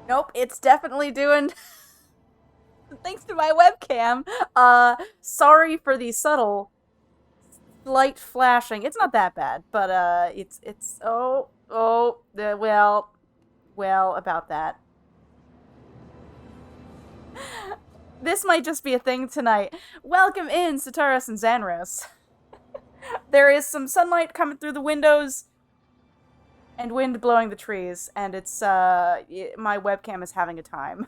Nope, it's definitely doing... Thanks to my webcam. Sorry for the subtle slight flashing. It's not that bad, but it's well about that. This might just be a thing tonight. Welcome in, Sataros and Xanros. There is some sunlight coming through the windows and wind blowing the trees, and it's my webcam is having a time.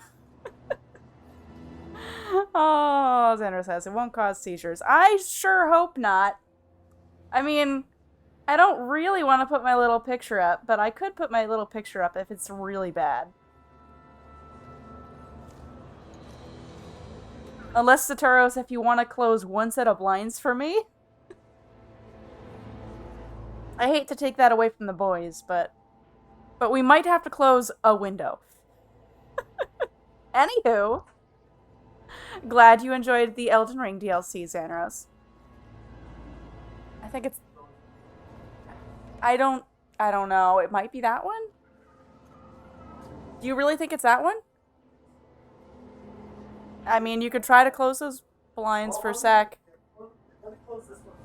Oh, Xander says it won't cause seizures. I sure hope not. I mean, I don't really want to put my little picture up, but I could put my little picture up if it's really bad. Unless, Sataros, if you want to close one set of blinds for me. I hate to take that away from the boys, but we might have to close a window. Anywho, glad you enjoyed the Elden Ring DLC, Xanros. I think it's... I don't know. It might be that one? Do you really think it's that one? I mean, you could try to close those blinds for a sec. Let me close this one.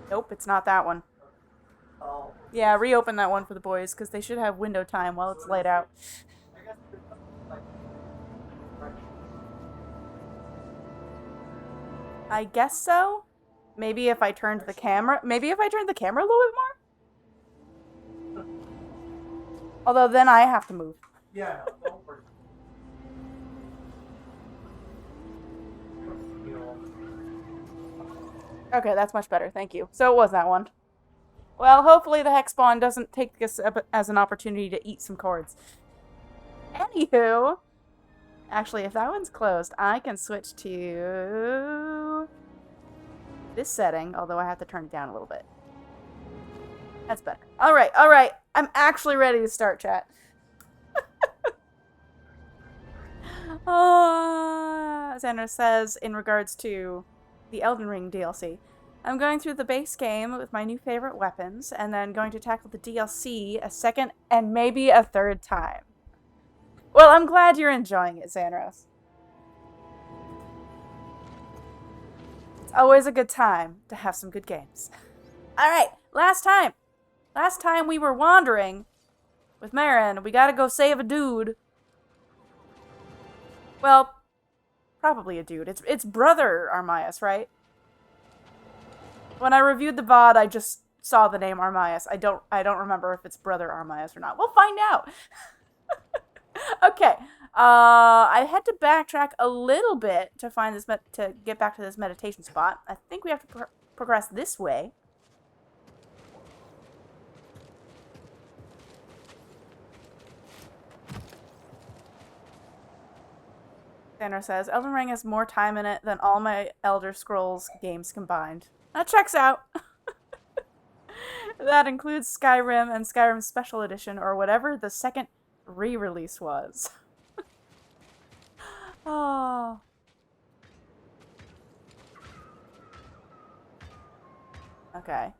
Nope, it's not that one. Oh. Yeah, reopen that one for the boys, because they should have window time while it's laid out. I guess so. Maybe if I turned the camera... Maybe if I turned the camera a little bit more? Although then I have to move. Yeah, no, don't worry. Okay, that's much better. Thank you. So it was that one. Well, hopefully the hex spawn doesn't take this as an opportunity to eat some cords. Anywho, actually, if that one's closed, I can switch to this setting, although I have to turn it down a little bit. That's better. All right. I'm actually ready to start, chat. Xander says, in regards to the Elden Ring DLC, I'm going through the base game with my new favorite weapons, and then going to tackle the DLC a second and maybe a third time. Well, I'm glad you're enjoying it, Xanros. It's always a good time to have some good games. Alright, last time we were wandering with Merrin. We gotta go save a dude. Well, probably a dude. It's Brother Armias, right? When I reviewed the VOD, I just saw the name Armias. I don't remember if it's Brother Armias or not. We'll find out. Okay. I had to backtrack a little bit to find this to get back to this meditation spot. I think we have to progress this way. Tanner says, Elden Ring has more time in it than all my Elder Scrolls games combined. That checks out. That includes Skyrim and Skyrim Special Edition, or whatever the second re-release was. Oh. Okay.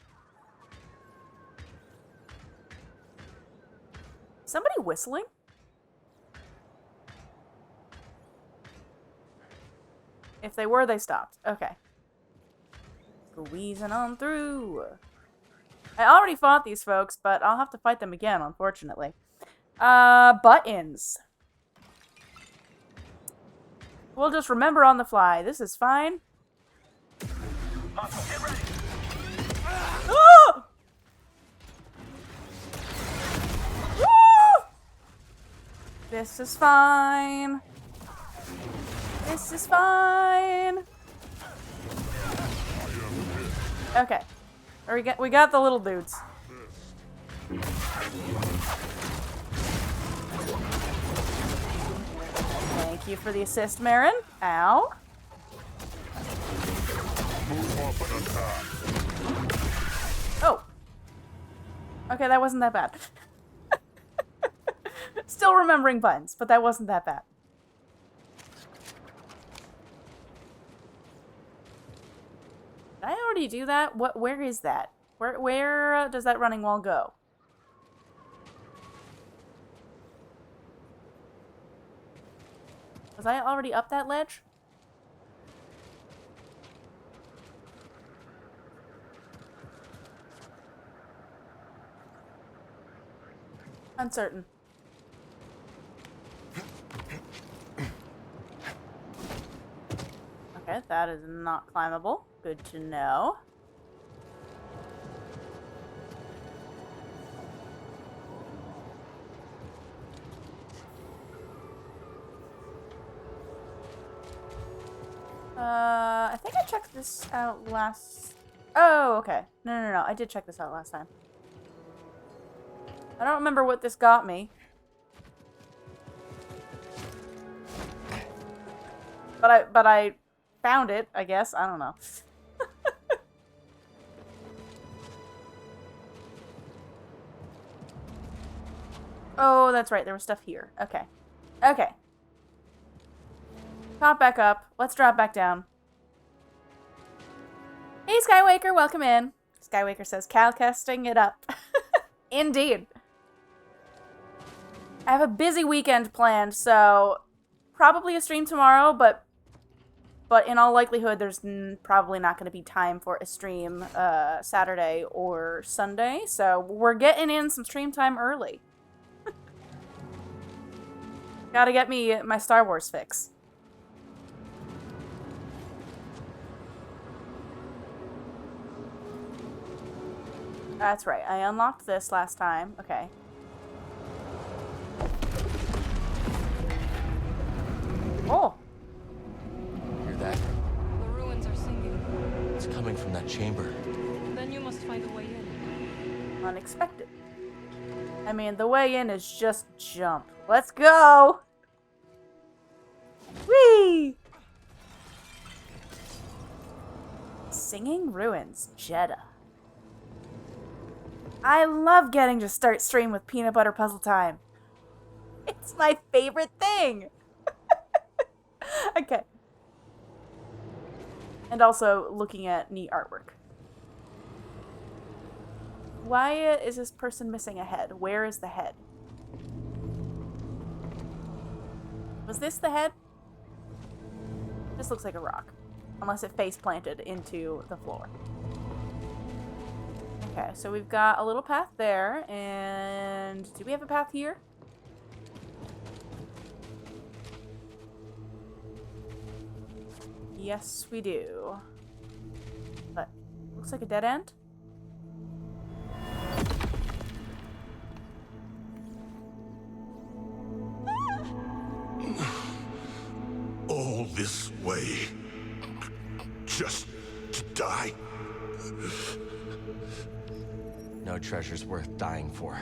Somebody whistling? If they were, they stopped. Okay. Squeezing on through. I already fought these folks, but I'll have to fight them again, unfortunately. Buttons. We'll just remember on the fly. This is fine. Get ready. Ah! Woo! This is fine. This is fine. Okay. We got the little dudes. Thank you for the assist, Merrin. Ow. Oh. Okay, that wasn't that bad. Still remembering buttons, but that wasn't that bad. Did I already do that? Where is that? Where does that running wall go? Was I already up that ledge? Uncertain. Okay, that is not climbable. Good to know. I think I checked this out last... Oh, okay. No. I did check this out last time. I don't remember what this got me. But I found it, I guess. I don't know. Oh, that's right. There was stuff here. Okay. Okay. Pop back up. Let's drop back down. Hey, Skywaker. Welcome in. Skywaker says, Calcasting it up. Indeed. I have a busy weekend planned, so probably a stream tomorrow, but in all likelihood, there's probably not going to be time for a stream Saturday or Sunday, so we're getting in some stream time early. Gotta get me my Star Wars fix. That's right, I unlocked this last time. Okay. Oh! Hear that? The ruins are singing. It's coming from that chamber. Then you must find a way in. Unexpected. I mean, the way in is just jump. Let's go! Whee! Singing Ruins, Jedha. I love getting to start stream with peanut butter puzzle time. It's my favorite thing. Okay. And also looking at neat artwork. Why is this person missing a head? Where is the head? Was this the head? This looks like a rock. Unless it face planted into the floor. Okay, so we've got a little path there, and do we have a path here? Yes, we do. But looks like a dead end. All this way. Just to die? No treasure's worth dying for.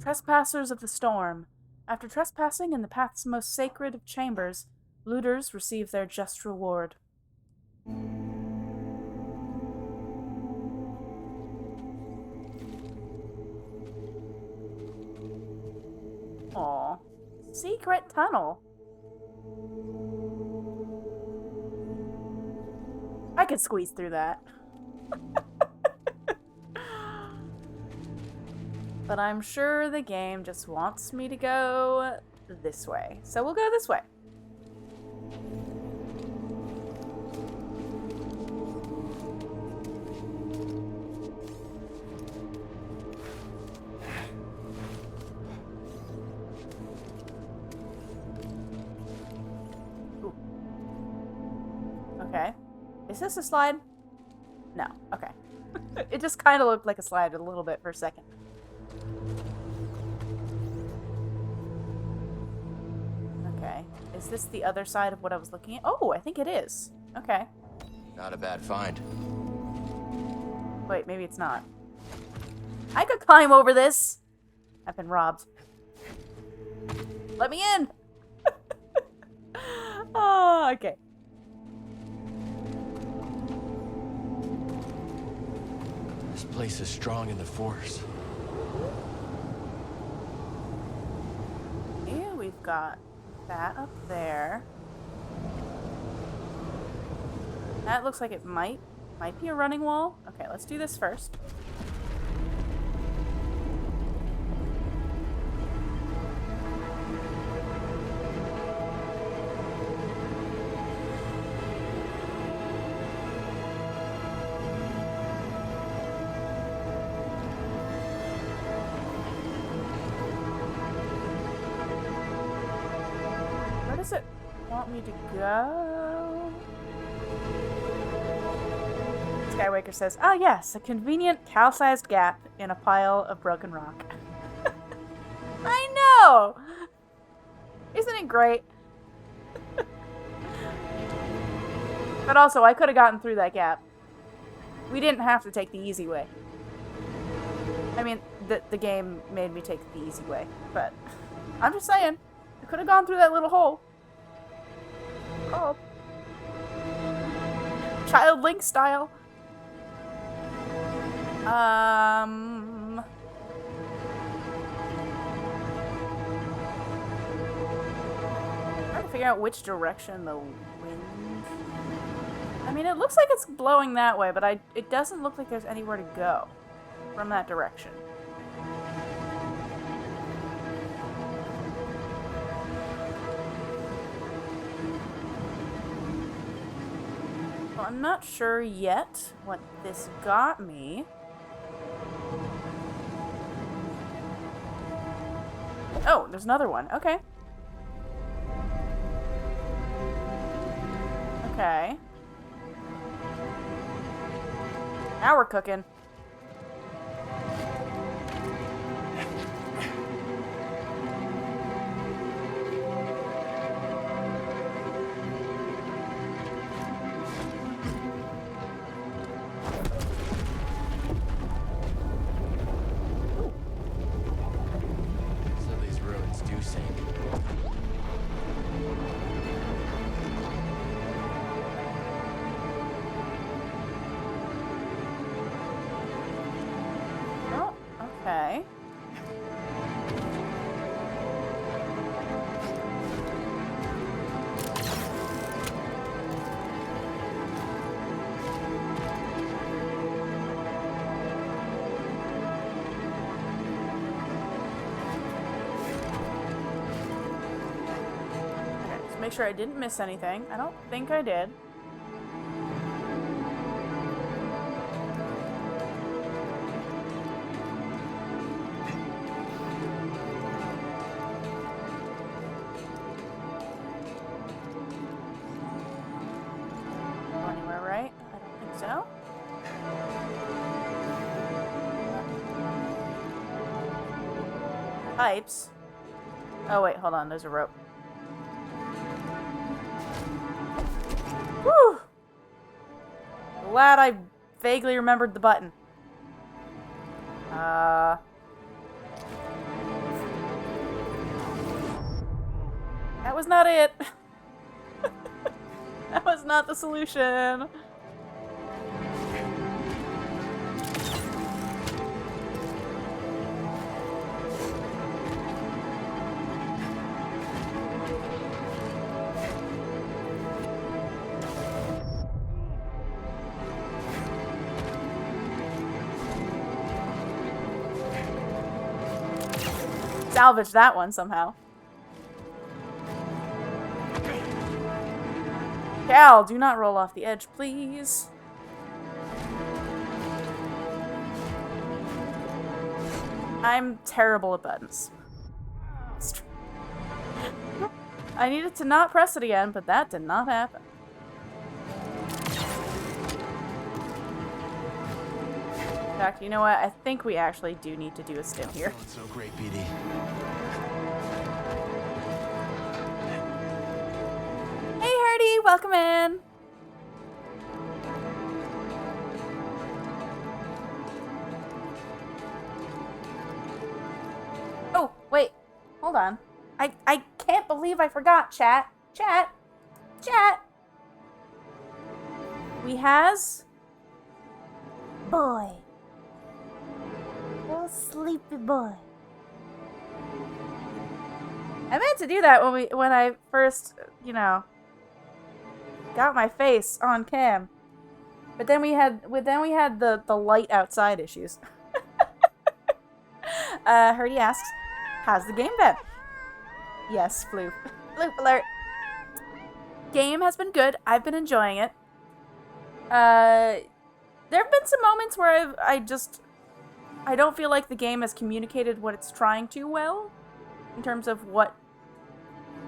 Trespassers of the Storm. After trespassing in the path's most sacred of chambers, looters receive their just reward. Aww. Secret tunnel. I could squeeze through that. But I'm sure the game just wants me to go this way. So we'll go this way. Ooh. Okay. Is this a slide? No. Okay. It just kind of looked like a slide a little bit for a second. Okay. Is this the other side of what I was looking at? Oh, I think it is. Okay. Not a bad find. Wait, maybe it's not. I could climb over this. I've been robbed. Let me in. Oh, okay. This place is strong in the Force. Yeah, we've got that up there. That looks like it might Might be a running wall. Okay, let's do this first. Where does it want me to go? Skywaker says, "Ah, yes, a convenient cow-sized gap in a pile of broken rock." I know! Isn't it great? But also, I could have gotten through that gap. We didn't have to take the easy way. I mean, the game made me take the easy way, but I'm just saying, I could have gone through that little hole. Oh. Child Link style. Trying to figure out which direction the wind... I mean, it looks like it's blowing that way, but it doesn't look like there's anywhere to go from that direction. Well, I'm not sure yet what this got me. Oh, there's another one. Okay. Okay. Now we're cooking. So these ruins do sink. Oh, okay. Make sure I didn't miss anything. I don't think I did. Go anywhere, right? I don't think so. Pipes. Oh wait, hold on. There's a rope. Whew! Glad I vaguely remembered the button. That was not it. That was not the solution. Salvage that one somehow. Cal, do not roll off the edge, please. I'm terrible at buttons. I needed to not press it again, but that did not happen. In fact, you know what? I think we actually do need to do a stim here. Feeling so great, BD. Hey, Hardy! Welcome in! Oh, wait. Hold on. I can't believe I forgot, chat. Chat. We has... boy. Oh, sleepy boy. I meant to do that when I first, you know, got my face on cam. But then we had the light outside issues. Herdy asks, how's the game been? Yes, Floop. Floop alert. Game has been good. I've been enjoying it. There have been some moments where I don't feel like the game has communicated what it's trying to well, in terms of what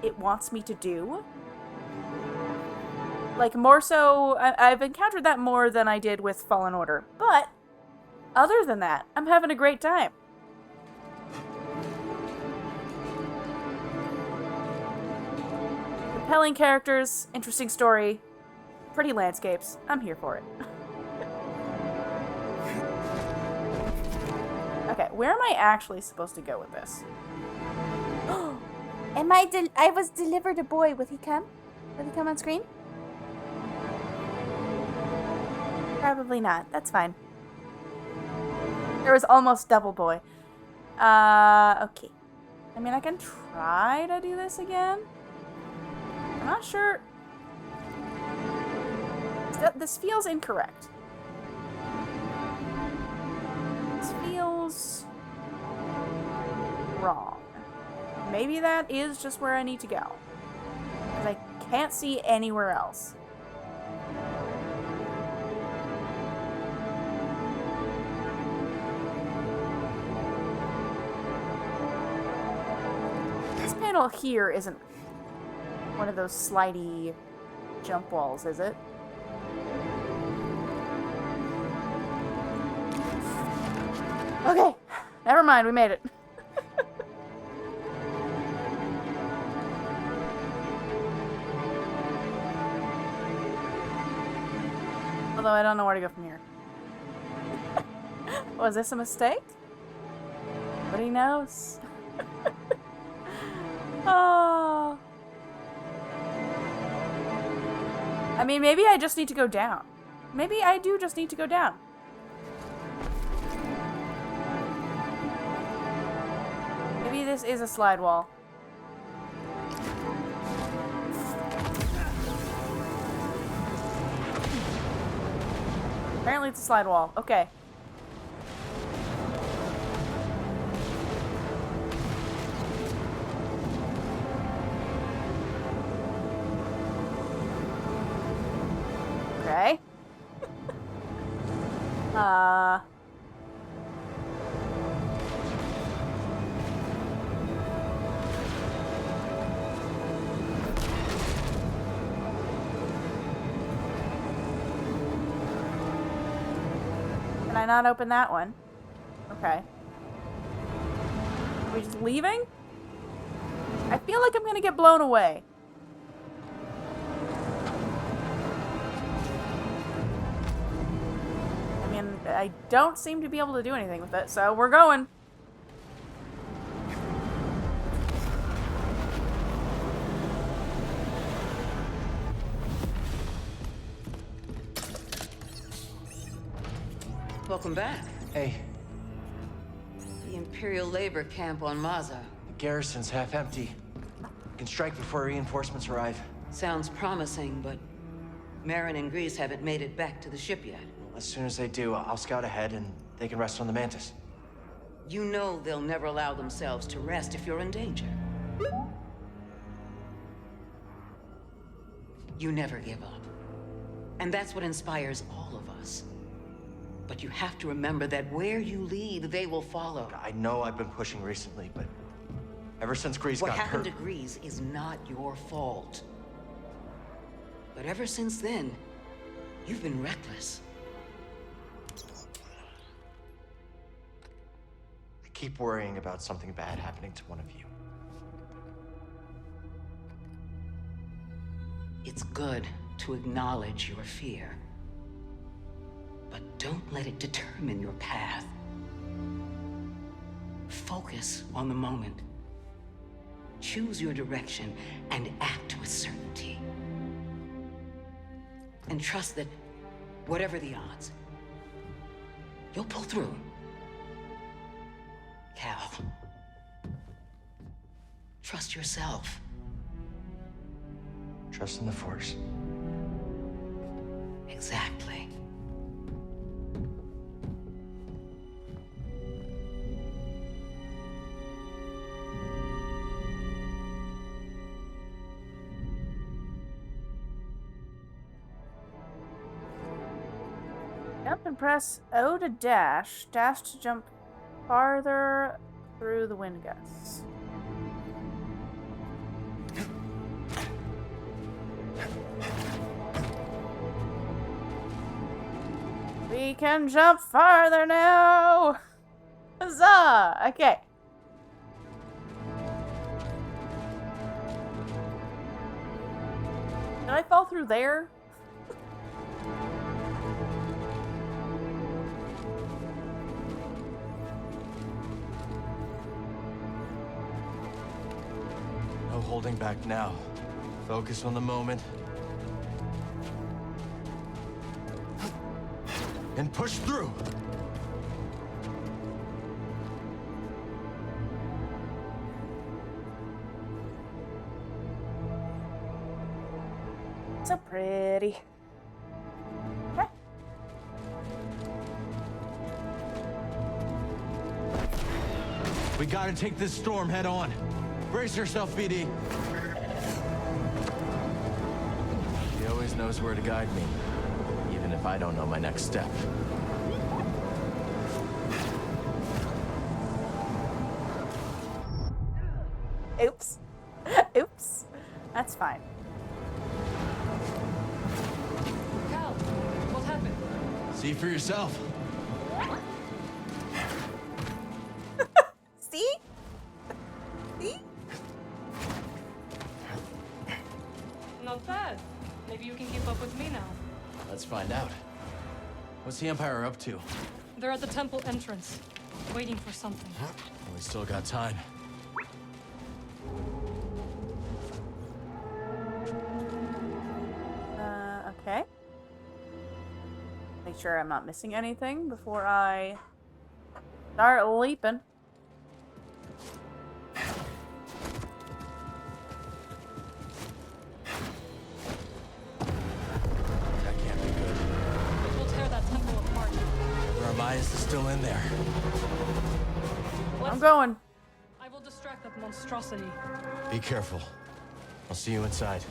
it wants me to do. Like, more so, I've encountered that more than I did with Fallen Order. But, other than that, I'm having a great time. Compelling characters, interesting story, pretty landscapes. I'm here for it. Okay, where am I actually supposed to go with this? I was delivered a boy. Will he come? Will he come on screen? Probably not. That's fine. There was almost double boy. Okay. I mean, I can try to do this again. I'm not sure. This feels incorrect. This feels wrong. Maybe that is just where I need to go. Because I can't see anywhere else. This panel here isn't one of those slidey jump walls, is it? Okay, never mind, we made it. Although I don't know where to go from here. Was this a mistake? Nobody knows. Oh. I mean, maybe I just need to go down. Maybe I do just need to go down. Maybe this is a slide wall. Apparently it's a slide wall. Okay. Okay. Can I not open that one? Okay. Are we just leaving? I feel like I'm gonna get blown away. I mean, I don't seem to be able to do anything with it, so we're going. Welcome back. Hey, The Imperial labor camp on Maza. the garrison's half empty. We can strike before reinforcements arrive. Sounds promising, but Merrin and Grease haven't made it back to the ship yet. As soon as they do, I'll scout ahead and they can rest on the Mantis. You know they'll never allow themselves to rest if you're in danger. You never give up. And that's what inspires all of us. But you have to remember that where you lead, they will follow. I know I've been pushing recently, but ever since Grease What got happened hurt... to Grease is not your fault. But ever since then, you've been reckless. I keep worrying about something bad happening to one of you. It's good to acknowledge your fear. But don't let it determine your path. Focus on the moment. Choose your direction and act with certainty. And trust that, whatever the odds, you'll pull through. Cal, trust yourself. Trust in the Force. Exactly. Jump and press O to dash. Dash to jump farther through the wind gusts. We can jump farther now! Huzzah! Okay. Did I fall through there? No holding back now. Focus on the moment. And push through! So pretty. Okay. We gotta take this storm head on. Brace yourself, BD. He always knows where to guide me, even if I don't know my next step. Oops. Oops. That's fine. Cal, what happened? See for yourself. See? See? Not bad. Maybe you can keep up with me now. Let's find out. What's the Empire up to? They're at the temple entrance, waiting for something. We still got time. Okay. Make sure I'm not missing anything before I start leaping. That can't be good. It will tear that temple apart. Brother Armias is still in there. I'm going. I will distract that monstrosity. Be careful. I'll see you inside.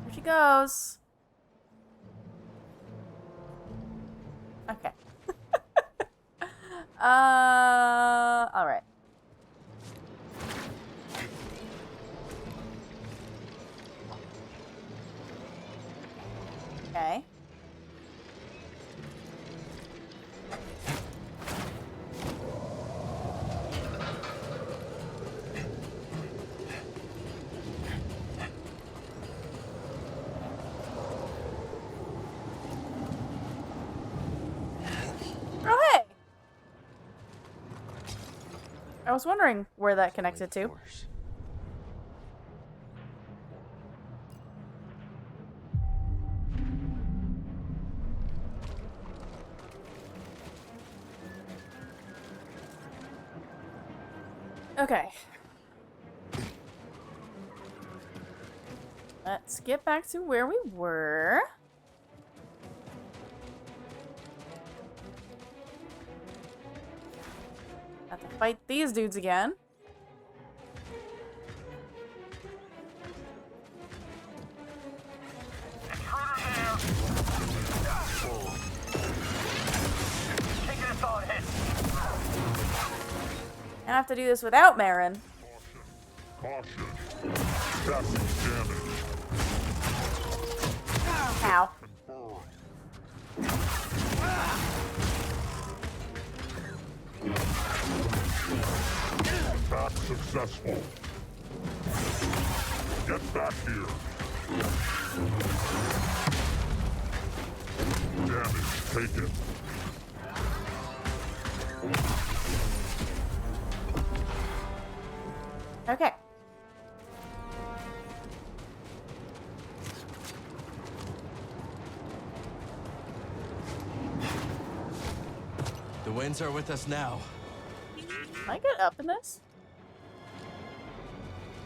Here she goes. Okay. All right. Okay. Oh, hey! I was wondering where that connected to. Okay. Let's get back to where we were. Have to fight these dudes again. I have to do this without Merrin. Caution. Passing damage. Ow. Attack successful. Get back here. Damage taken. Okay. The winds are with us now. Can I get up in this?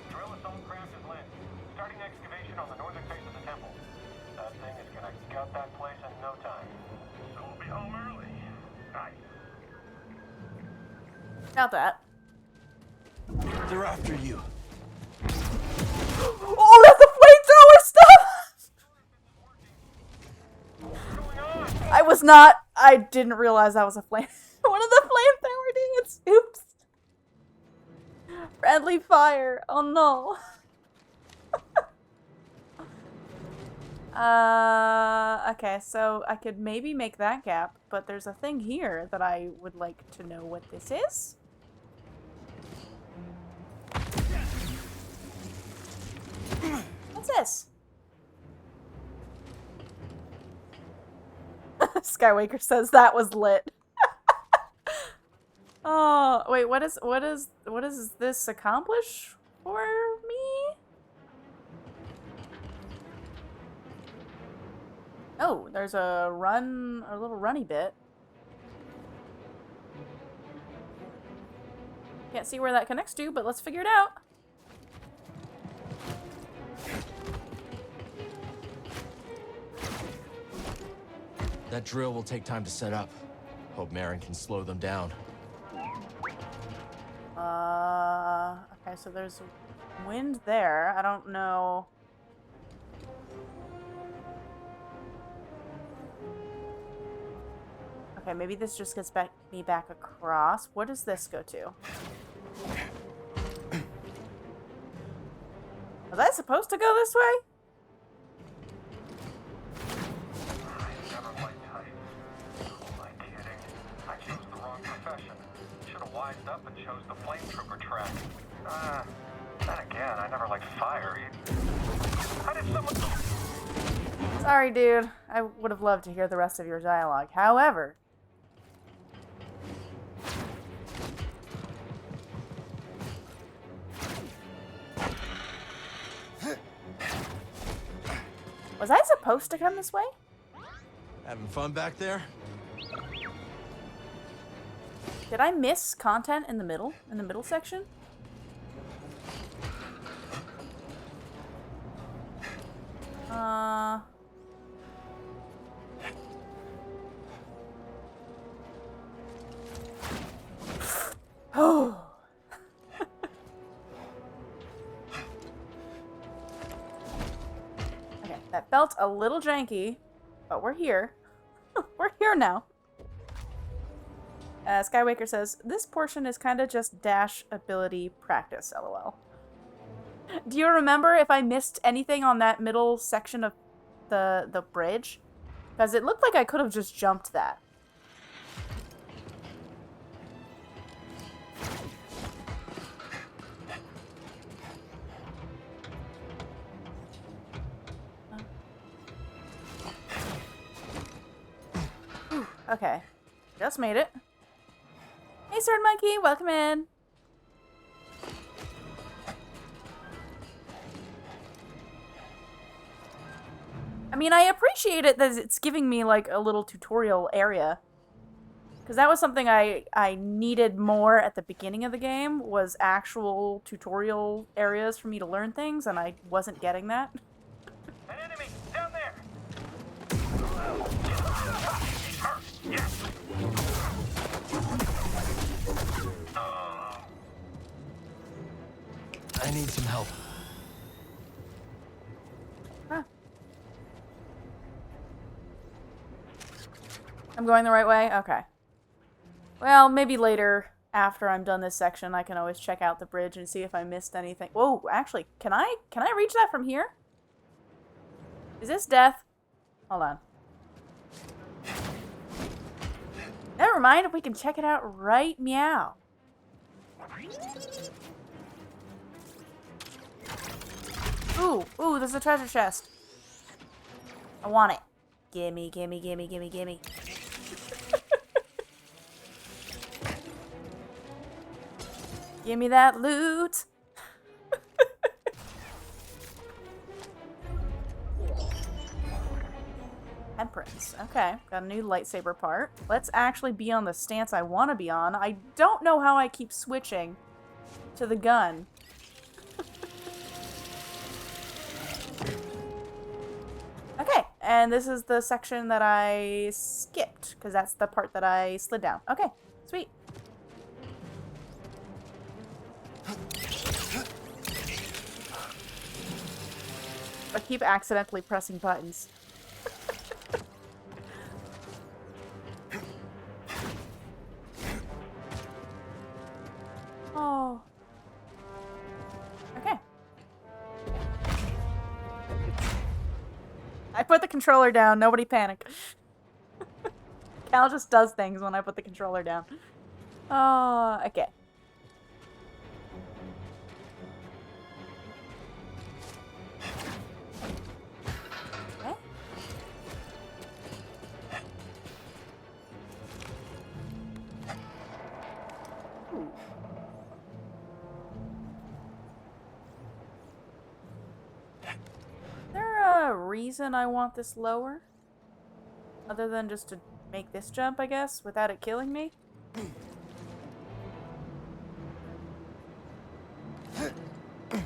Drill assault craft is lit. Starting excavation on the northern face of the temple. That thing is gonna gut that place in no time. So we'll be home early. Nice. Not that. They're after you. Oh, that's the flamethrower stuff! Going I was not. I didn't realize that was a flame. One of the flamethrower dudes. Oops. Friendly fire. Oh no. Okay, so I could maybe make that gap, but there's a thing here that I would like to know what this is. What's this? Skywaker says that was lit. Oh, wait, what does this accomplish for me? Oh, there's a little runny bit. Can't see where that connects to, but let's figure it out. That drill will take time to set up. Hope Merrin can slow them down. Okay, so there's wind there. I don't know. Okay, maybe this just gets me back across. What does this go to? Was I supposed to go this way? Up and chose the flame trooper track. Then again, I never liked fire. How did someone... Sorry, dude. I would have loved to hear the rest of your dialogue. However... Was I supposed to come this way? Having fun back there? Did I miss content in the middle section? Oh. Okay, that felt a little janky, but we're here. We're here now. Skywaker says, this portion is kind of just dash ability practice, lol. Do you remember if I missed anything on that middle section of the bridge? Because it looked like I could have just jumped that. Whew, okay. Just made it. Hey, Sword Monkey, welcome in. I mean, I appreciate it that it's giving me, like, a little tutorial area. Because that was something I needed more at the beginning of the game, was actual tutorial areas for me to learn things, and I wasn't getting that. An enemy down there. Yes. I need some help. Huh. I'm going the right way? Okay. Well, maybe later, after I'm done this section, I can always check out the bridge and see if I missed anything. Whoa, actually, can I reach that from here? Is this death? Hold on. Never mind, we can check it out right meow. Ooh, there's a treasure chest. I want it. Gimme, gimme, gimme, gimme, gimme. Gimme that loot. Temperance. Okay, got a new lightsaber part. Let's actually be on the stance I want to be on. I don't know how I keep switching to the gun. Okay, and this is the section that I skipped, because that's the part that I slid down. Okay, sweet. I keep accidentally pressing buttons. put the controller down. Nobody panic. Cal just does things when I put the controller down. Oh, okay. Okay. Ooh. Is there a reason I want this lower? Other than just to make this jump, I guess, without it killing me?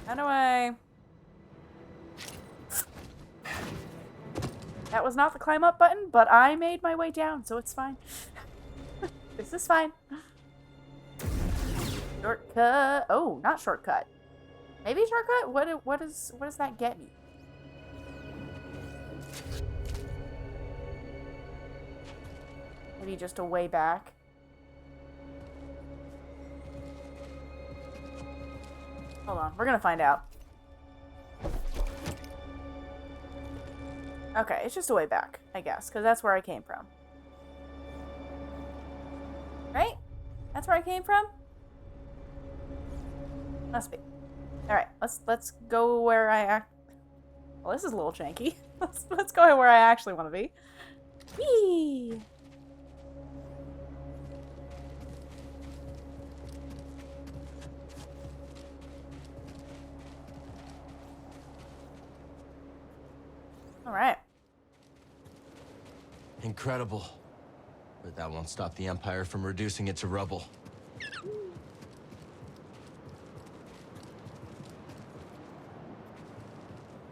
How do I... That was not the climb up button, but I made my way down, so it's fine. This is fine. Shortcut. Oh, not shortcut. Maybe shortcut? What does that get me? Maybe just a way back. Hold on, we're gonna find out. Okay, it's just a way back, I guess, because that's where I came from. Right? That's where I came from? Must be. Alright, let's go where I act. Well, this is a little janky. Let's go where I actually want to be. Whee! Alright. Incredible. But that won't stop the Empire from reducing it to rubble.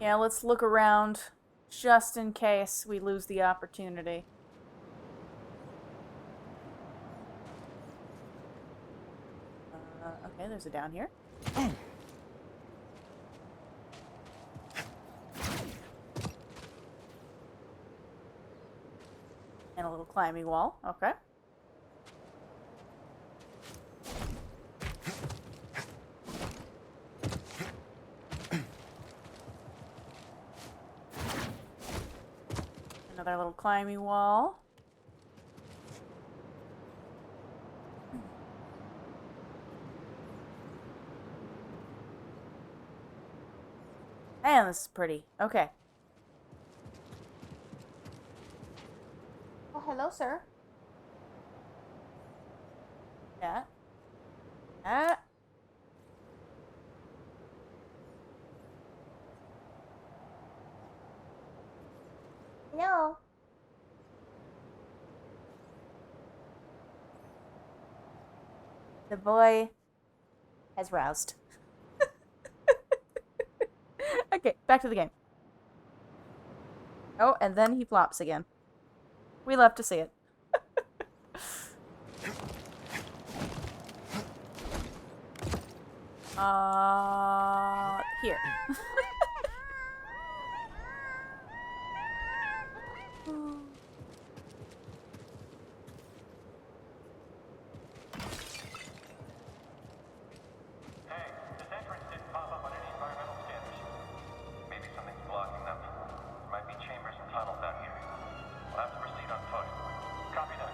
Yeah, let's look around just in case we lose the opportunity. Okay, there's a down here. And a little climbing wall. Okay. Another little climbing wall. Man, this is pretty. Okay. Oh, hello, sir. Yeah. No. The boy has roused. Okay, back to the game. Oh, and then he flops again. We love to see it. Here. Hey, this entrance didn't pop up on any environmental scanners. Maybe something's blocking them. There might be chambers and tunnels out here. We'll have to proceed on foot. Copy that.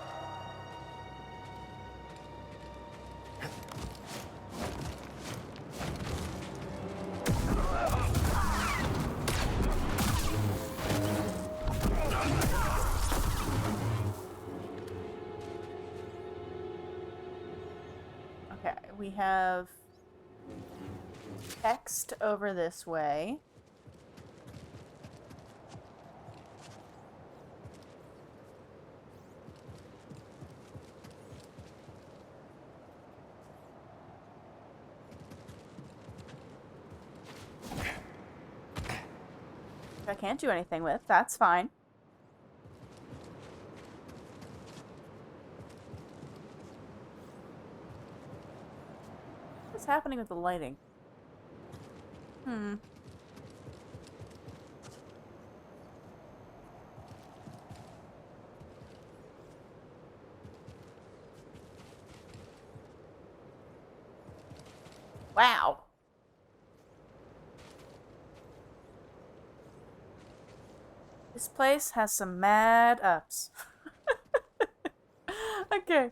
Okay, we have text over this way. I can't do anything with, that's fine. What's happening with the lighting? Wow. This place has some mad ups. Okay.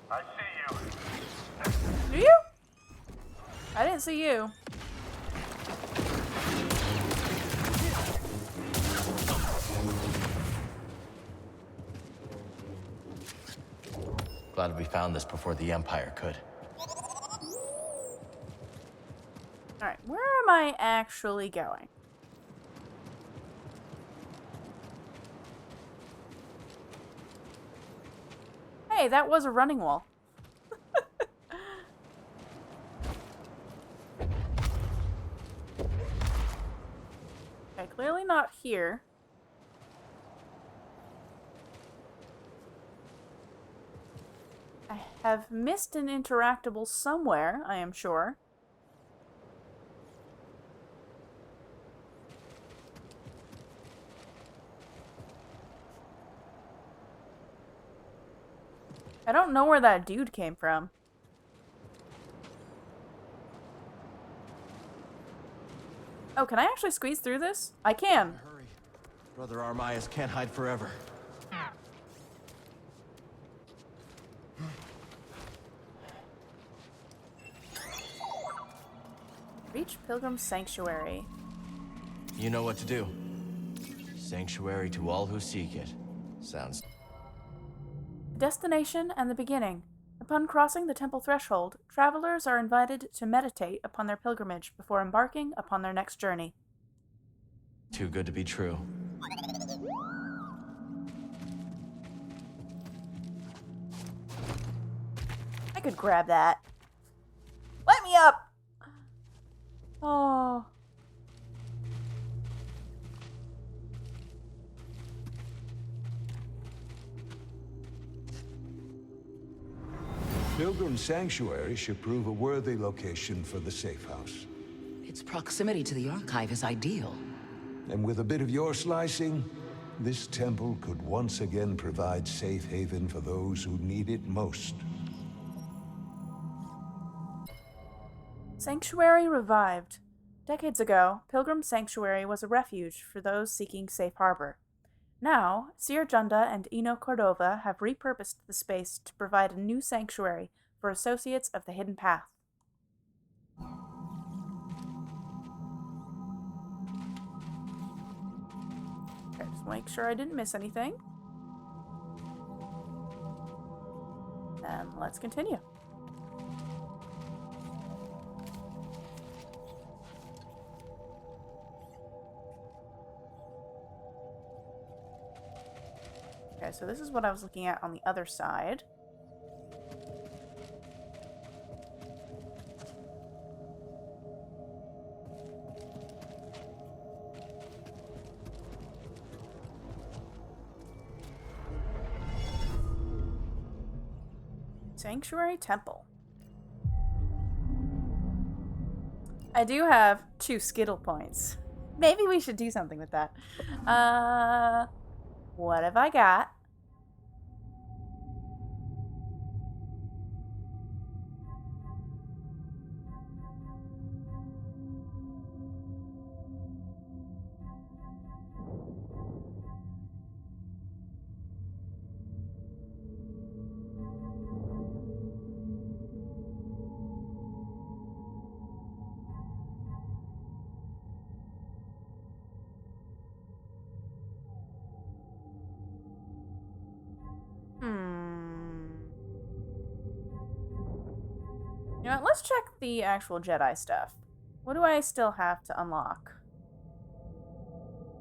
I see you. Do you? I didn't see you. Glad we found this before the Empire could. Alright, where am I actually going? Hey, that was a running wall. Okay, clearly not here. I have missed an interactable somewhere, I am sure. I don't know where that dude came from. Oh, can I actually squeeze through this? I can. Hurry. Brother Armias can't hide forever. Reach Pilgrim Sanctuary. You know what to do. Sanctuary to all who seek it. Sounds... Destination and the beginning. Upon crossing the temple threshold, travelers are invited to meditate upon their pilgrimage before embarking upon their next journey. too good to be true. I could grab that. Let me up! Oh. Pilgrim Sanctuary should prove a worthy location for the safe house. Its proximity to the archive is ideal. And with a bit of your slicing, this temple could once again provide safe haven for those who need it most. Sanctuary revived. Decades ago, Pilgrim Sanctuary was a refuge for those seeking safe harbor. Now, Seer Jedha and Eno Cordova have repurposed the space to provide a new sanctuary for associates of the Hidden Path. Okay, just make sure I didn't miss anything. And let's continue. Okay, so this is what I was looking at on the other side. Sanctuary Temple. I do have 2 Skittle points. Maybe we should do something with that. What have I got? You know what, let's check the actual Jedi stuff. What do I still have to unlock?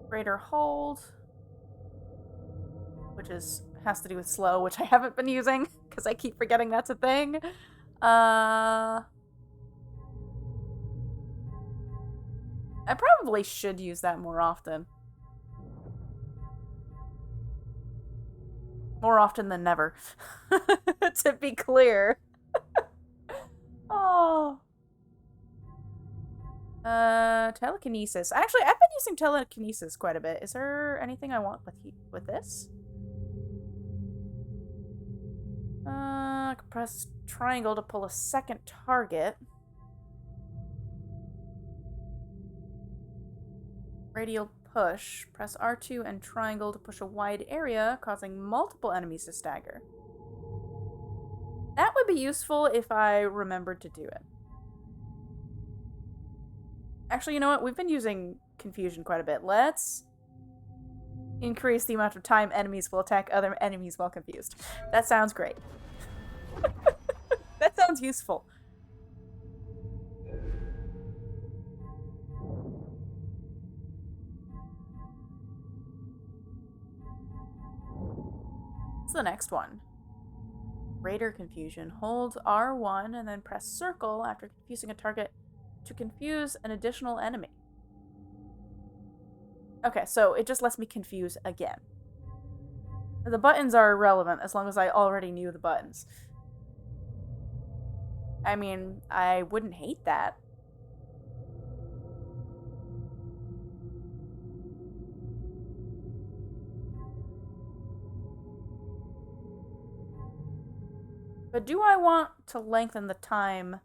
Greater Hold, which has to do with slow, which I haven't been using because I keep forgetting that's a thing. I probably should use that more often. More often than never, to be clear. Oh. Telekinesis. Actually, I've been using telekinesis quite a bit. Is there anything I want with this? I can press triangle to pull a second target. Radial push. Press R2 and triangle to push a wide area, causing multiple enemies to stagger. That would be useful if I remembered to do it. Actually, you know what? We've been using confusion quite a bit. Let's increase the amount of time enemies will attack other enemies while confused. That sounds great. That sounds useful. What's the next one? Greater confusion. Hold R1 and then press circle after confusing a target to confuse an additional enemy. Okay, so it just lets me confuse again. The buttons are irrelevant as long as I already knew the buttons. I mean, I wouldn't hate that. But do I want to lengthen the time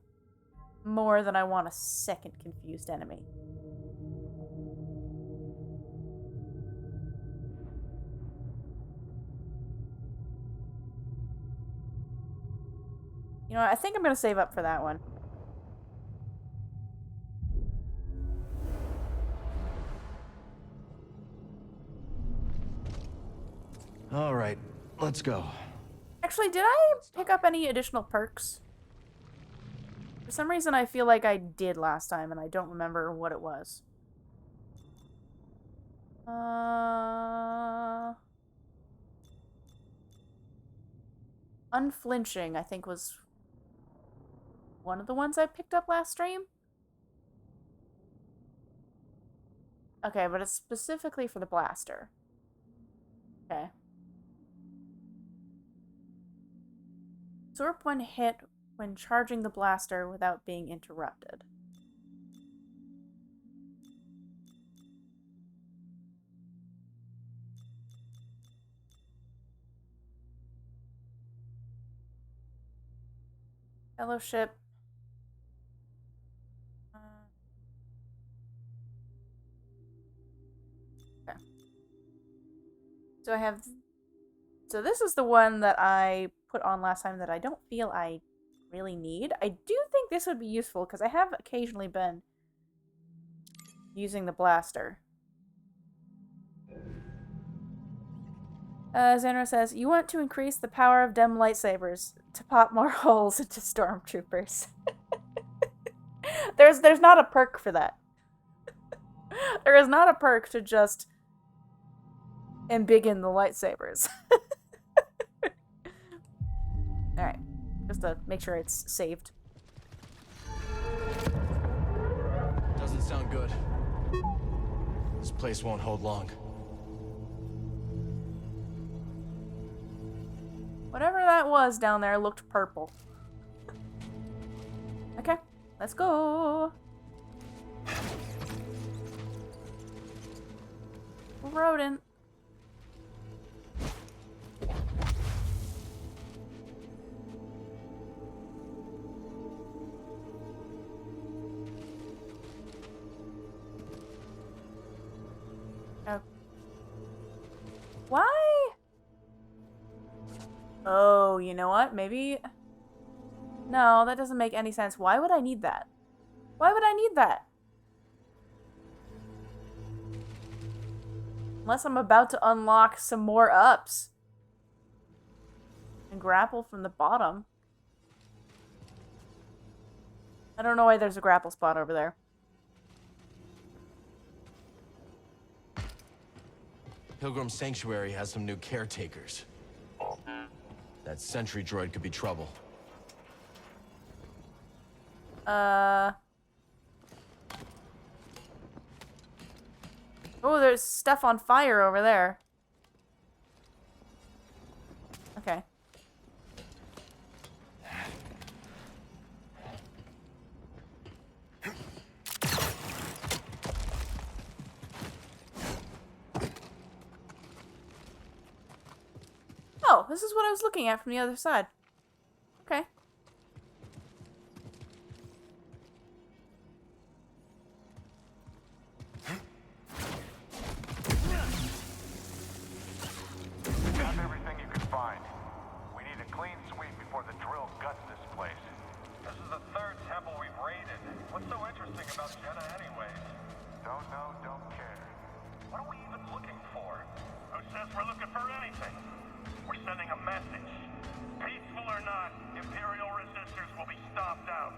more than I want a second confused enemy? You know, I think I'm going to save up for that one. All right, let's go. Actually, did I pick up any additional perks? For some reason, I feel like I did last time, and I don't remember what it was. Unflinching, I think, was one of the ones I picked up last stream. Okay, but it's specifically for the blaster. Okay. Absorb one hit when charging the blaster without being interrupted. Fellowship. Okay. So I have... So this is the one that I put on last time that I don't feel I really need. I do think this would be useful because I have occasionally been using the blaster. Xanra says, you want to increase the power of dim lightsabers to pop more holes into stormtroopers. There's not a perk for that. There is not a perk to just embiggen the lightsabers. Alright, just to make sure it's saved. Doesn't sound good. This place won't hold long. Whatever that was down there looked purple. Okay, let's go. Rodent. Oh. Why? Oh, you know what? Maybe... No, that doesn't make any sense. Why would I need that? Why would I need that? Unless I'm about to unlock some more ups. And grapple from the bottom. I don't know why there's a grapple spot over there. Pilgrim Sanctuary has some new caretakers. That sentry droid could be trouble. Oh, there's stuff on fire over there. Okay. Oh, this is what I was looking at from the other side. Okay. Grab everything you can find. We need a clean sweep before the drill guts this place. This is the third temple we've raided. What's so interesting about Jedha anyways? Don't know, don't care. What are we even looking for? Who says we're looking for anything? We're sending a message. Peaceful or not, Imperial resistors will be stomped out.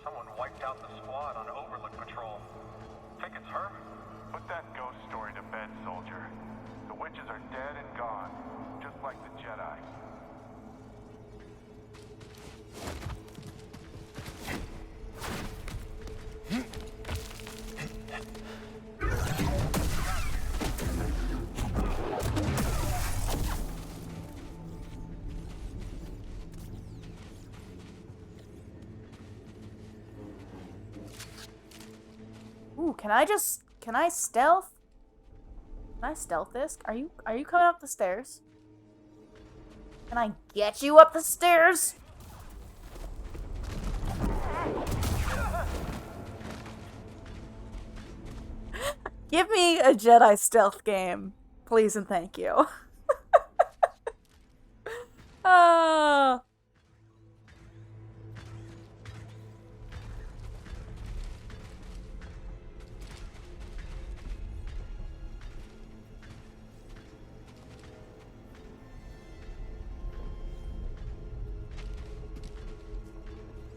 Someone wiped out the squad on Overlook Patrol. Think it's her? Put that ghost story to bed, soldier. The witches are dead and gone, just like the Jedi. Ooh, can I stealth? Can I stealth this? Are you coming up the stairs? Can I get you up the stairs? Give me a Jedi stealth game, please and thank you. Oh.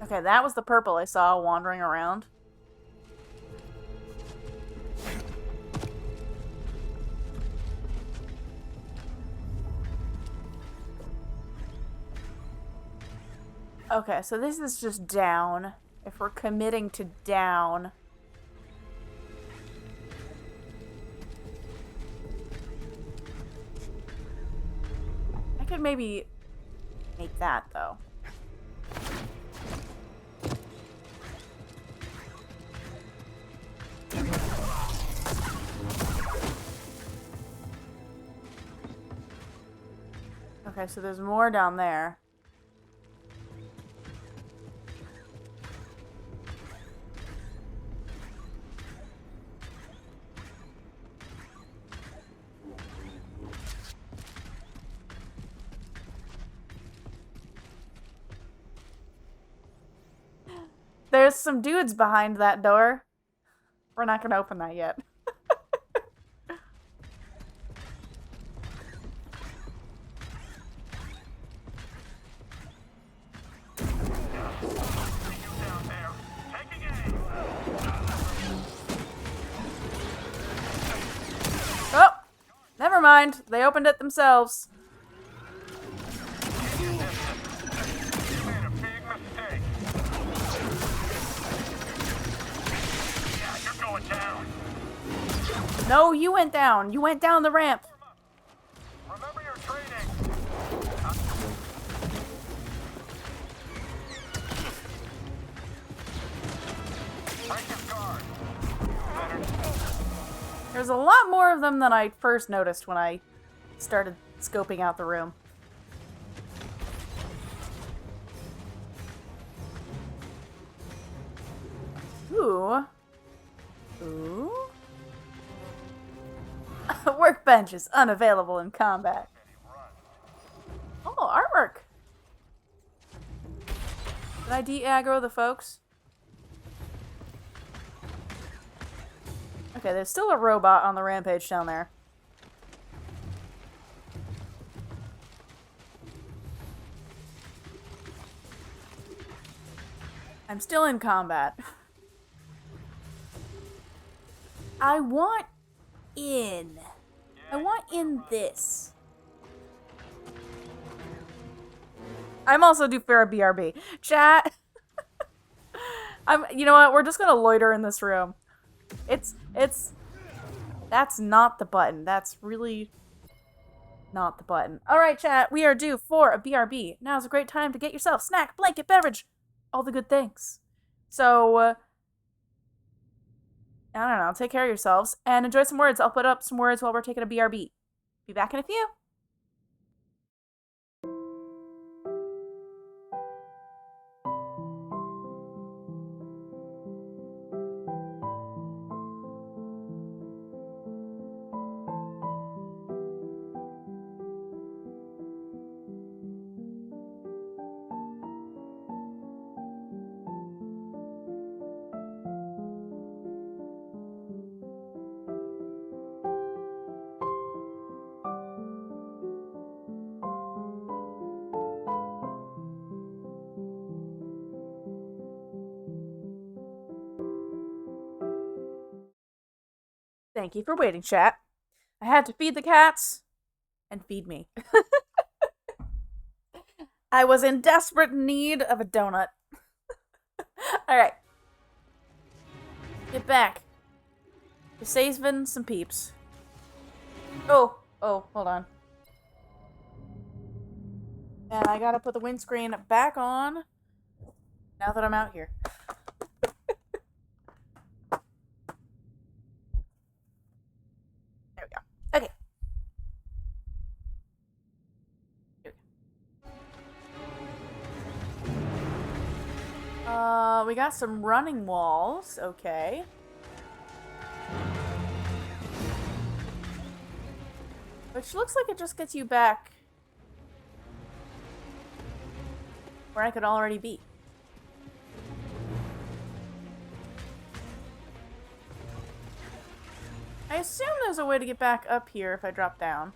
Okay, that was the purple I saw wandering around. Okay, so this is just down. If we're committing to down. I could maybe make that, though. Okay, so there's more down there. There's some dudes behind that door. We're not gonna open that yet. Oh! Never mind. They opened it themselves. No, you went down. You went down the ramp. Remember your training. Break your guard. There's a lot more of them than I first noticed when I started scoping out the room. Ooh. Ooh. Workbench is unavailable in combat. Oh, artwork. Did I de-aggro the folks? Okay, there's still a robot on the rampage down there. I'm still in combat. I want in. I want in this. I'm also due for a BRB. Chat. You know what? We're just gonna loiter in this room. That's not the button. That's really not the button. Alright, chat. We are due for a BRB. Now's a great time to get yourself snack, blanket, beverage. All the good things. So, I don't know. Take care of yourselves and enjoy some words. I'll put up some words while we're taking a BRB. Be back in a few. Thank you for waiting, chat. I had to feed the cats and feed me. I was in desperate need of a donut. Alright. Get back. You're saving some peeps. Oh, hold on. And I gotta put the windscreen back on now that I'm out here. There we go. Okay. Here we go. We got some running walls. Okay. Which looks like it just gets you back where I could already be. I assume there's a way to get back up here if I drop down.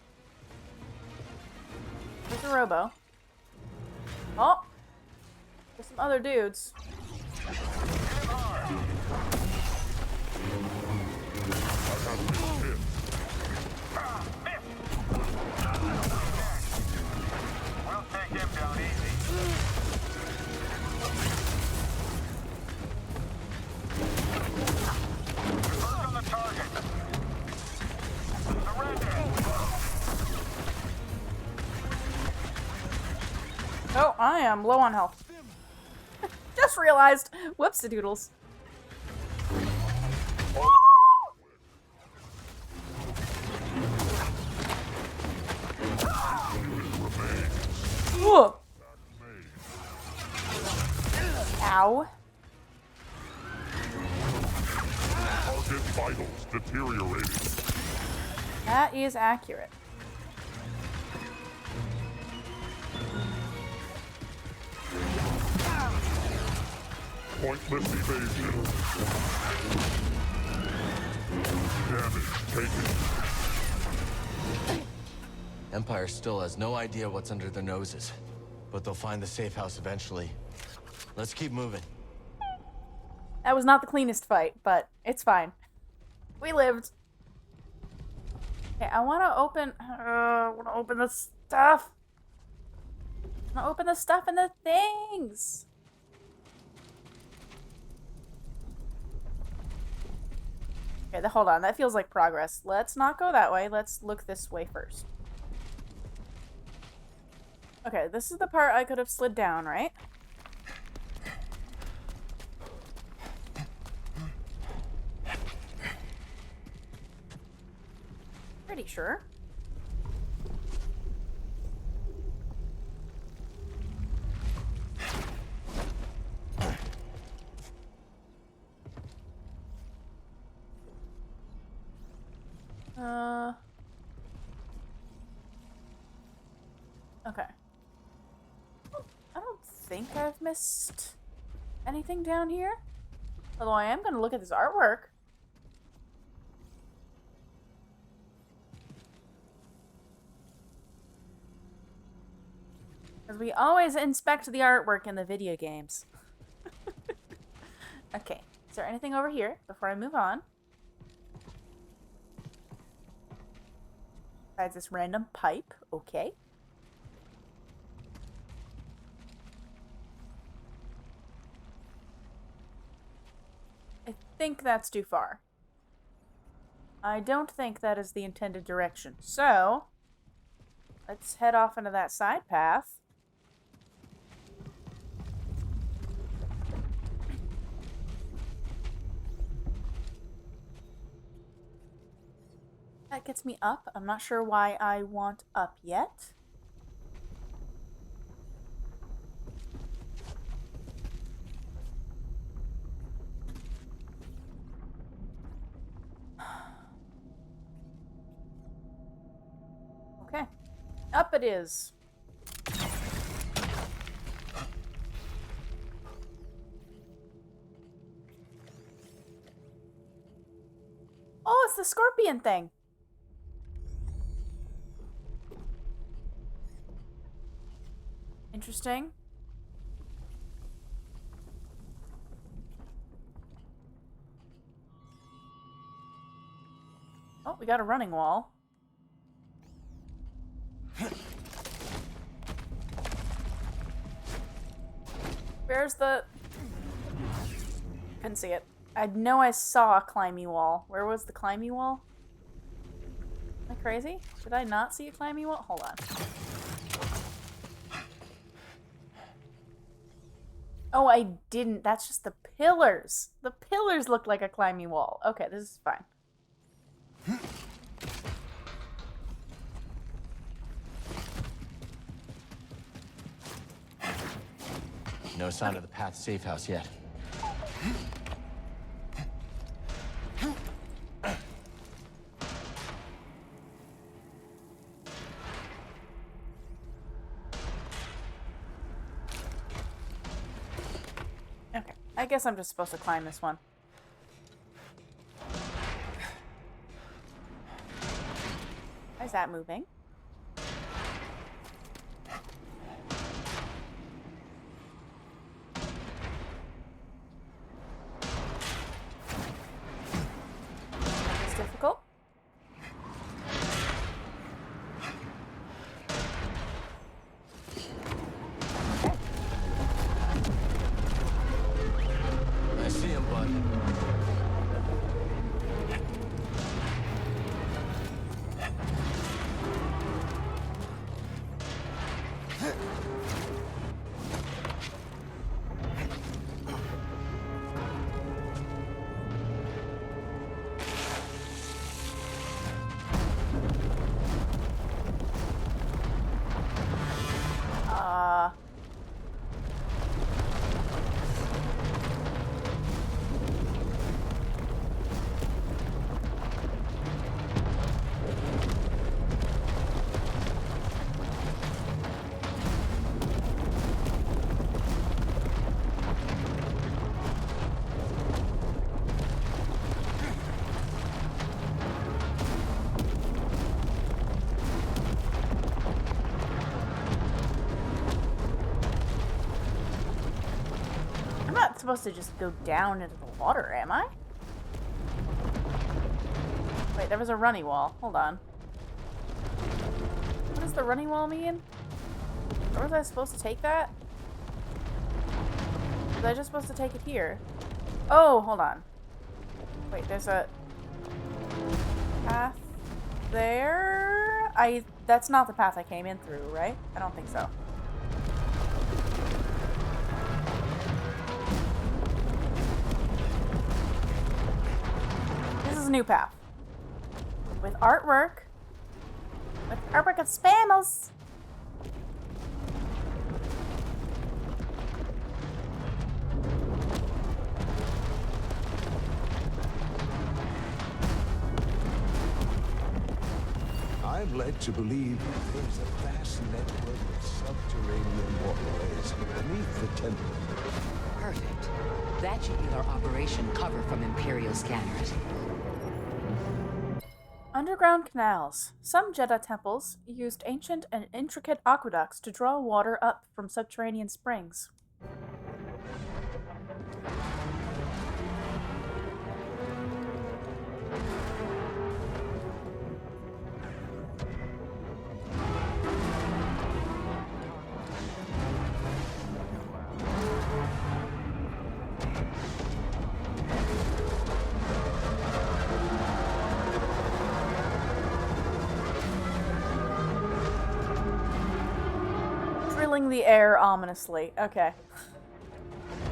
There's a robo. Oh! There's some other dudes. We'll take him down easy. Look on the target. Surrender. Oh, I am low on health. Just realized. Whoops-a-doodles. Whoa. Ow. Target vitals deteriorating. That is accurate. Pointless evasion. Damage taken. Empire still has no idea what's under their noses, but they'll find the safe house eventually. Let's keep moving. That was not the cleanest fight, but it's fine. We lived. Okay, I want to open the stuff. I want to open the stuff and the things. Okay, hold on. That feels like progress. Let's not go that way. Let's look this way first. Okay, this is the part I could have slid down, right? Pretty sure. Okay. I don't think I've missed anything down here. Although I am going to look at this artwork. Because we always inspect the artwork in the video games. Okay. Is there anything over here before I move on? Besides this random pipe. Okay. I think that's too far. I don't think that is the intended direction. So, let's head off into that side path. That gets me up. I'm not sure why I want up yet. Okay. Up it is. Oh, it's the scorpion thing. Interesting. we got a running wall. Where's the... Couldn't see it. I know I saw a climby wall. Where was the climby wall? Am I crazy? Did I not see a climby wall? Hold on. Oh, I didn't. That's just the pillars. The pillars look like a climby wall. Okay, this is fine. No sign of the path safe house yet. Okay, I guess I'm just supposed to climb this one. Why is that moving? It's difficult. I see him, bud. I'm not supposed to just go down into the water, am I? Wait, there was a runny wall. Hold on. What does the runny wall mean? Or was I supposed to take that? Was I just supposed to take it here? Oh, hold on. Wait, there's a path there? That's not the path I came in through, right? I don't think so. This is a new path. With artwork. With artwork of spammers. I'm led to believe there's a vast network of subterranean waterways beneath the temple. Perfect. That should give our operation cover from Imperial scanners. Underground canals. Some Jedha temples used ancient and intricate aqueducts to draw water up from subterranean springs. Filling the air ominously. Okay.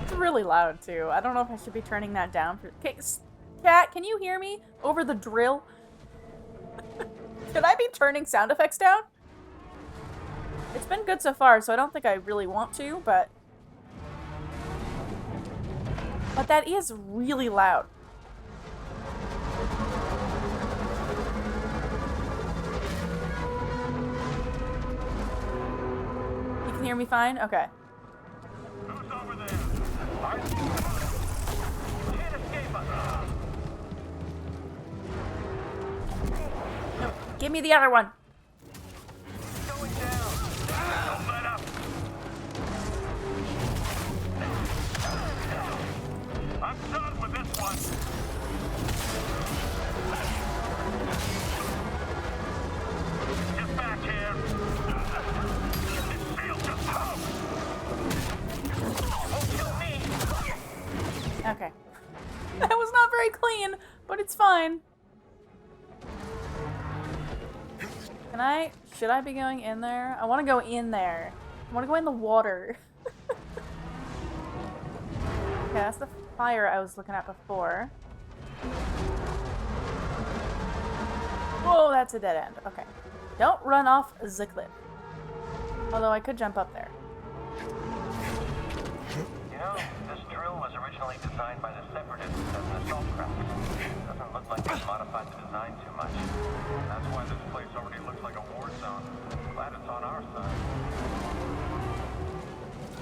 It's really loud too. I don't know if I should be turning that down. Okay, Cat, can you hear me over the drill? Should I be turning sound effects down? It's been good so far, so I don't think I really want to, but that is really loud. You can hear me fine? Okay. Who's over there? I see you. Can't escape us. No, give me the other one. Going down. Don't let up. I'm done with this one. Should I be going in there? I want to go in there. I want to go in the water. Okay, that's the fire I was looking at before. Whoa, that's a dead end. Okay. Don't run off the cliff. Although I could jump up there. You know, this drill was originally designed by the Separatists as an assault craft. Doesn't look like they've modified the design too much. That's why this place already looks like a war zone. Glad it's on our side.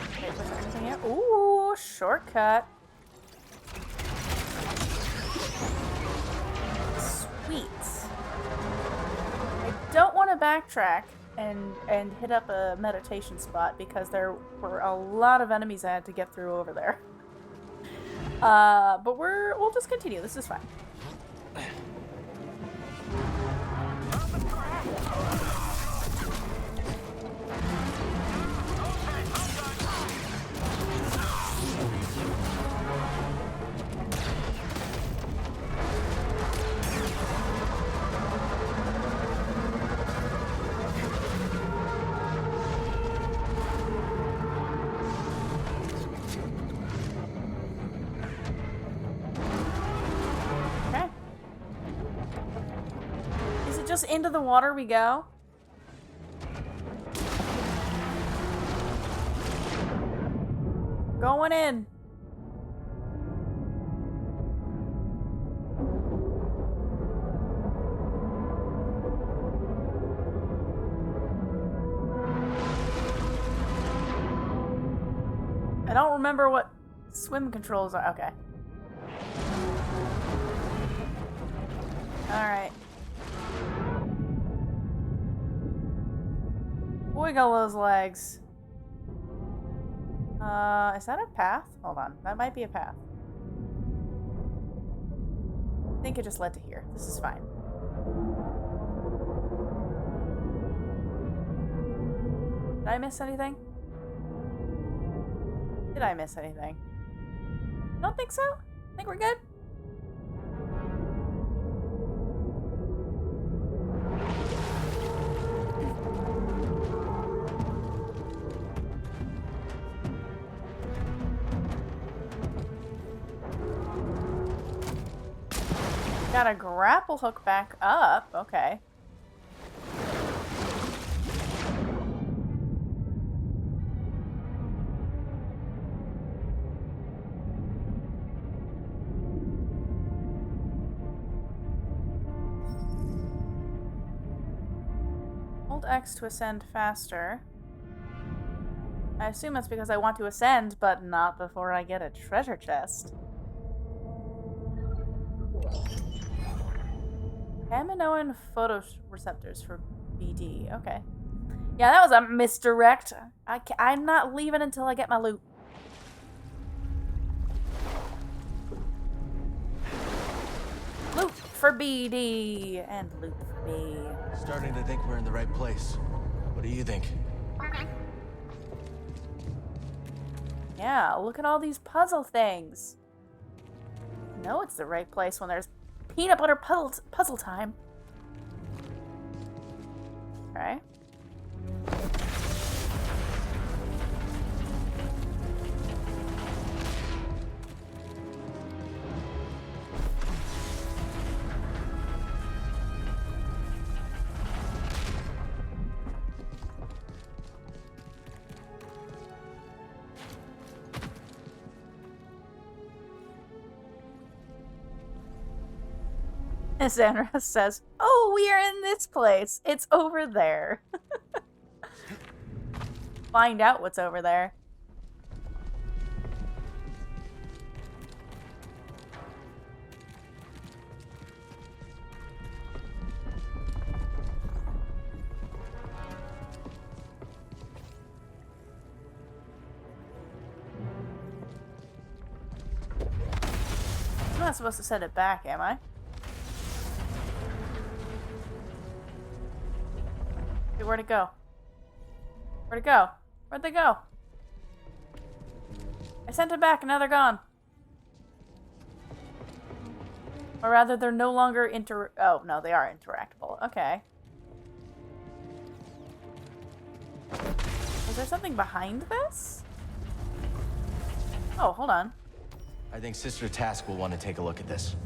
Okay, was there anything here? Ooh, shortcut. Sweet. I don't want to backtrack and hit up a meditation spot because there were a lot of enemies I had to get through over there. But we'll just continue. This is fine. Just into the water we go. Going in. I don't remember what swim controls are. Okay. Alright. Wiggle those legs. Is that a path? Hold on. That might be a path. I think it just led to here. This is fine. Did I miss anything? Did I miss anything? I don't think so. I think we're good. Got a grapple hook back up. Okay. Hold X to ascend faster. I assume that's because I want to ascend, but not before I get a treasure chest. Kaminoan photoreceptors for BD. Okay. Yeah, that was a misdirect. I'm not leaving until I get my loot. Loot for BD and loot for B. Starting to think we're in the right place. What do you think? Yeah, look at all these puzzle things. No, it's the right place when there's peanut butter puzzle time. Okay. And Sandra says, "Oh, we are in this place. It's over there." Find out what's over there. I'm not supposed to send it back, am I? Okay, where'd it go? Where'd it go? Where'd they go? I sent it back and now they're gone. Or rather, they're no longer oh, no, they are interactable. Okay. Was there something behind this? Oh, hold on. I think Sister Task will want to take a look at this.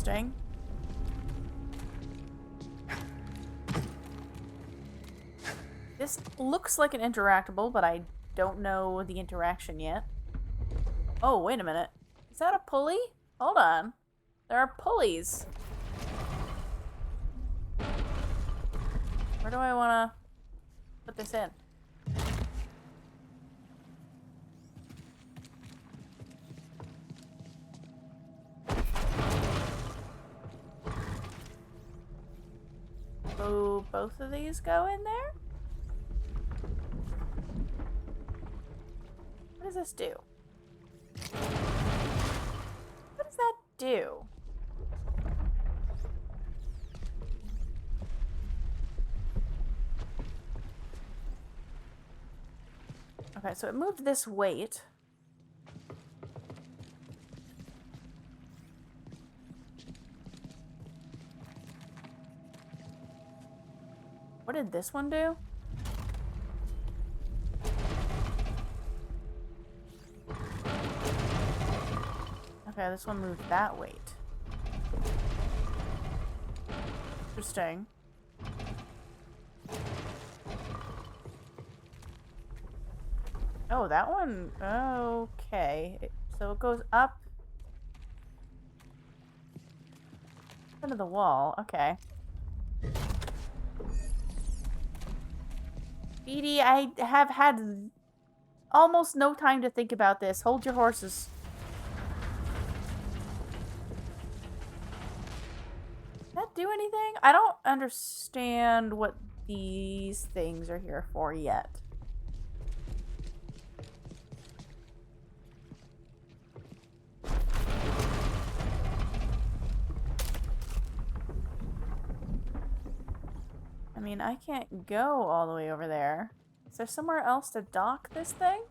Interesting. This looks like an interactable, but I don't know the interaction yet. Oh, wait a minute. Is that a pulley? Hold on. There are pulleys. Where do I want to put this in? Oh, both of these go in there? What does this do? What does that do? Okay, so it moved this weight. What did this one do? Okay, this one moved that weight. Interesting. Oh, that one. Okay. So it goes up into the wall. Okay. Edie, I have had almost no time to think about this. Hold your horses. Does that do anything? I don't understand what these things are here for yet. I mean, I can't go all the way over there. Is there somewhere else to dock this thing?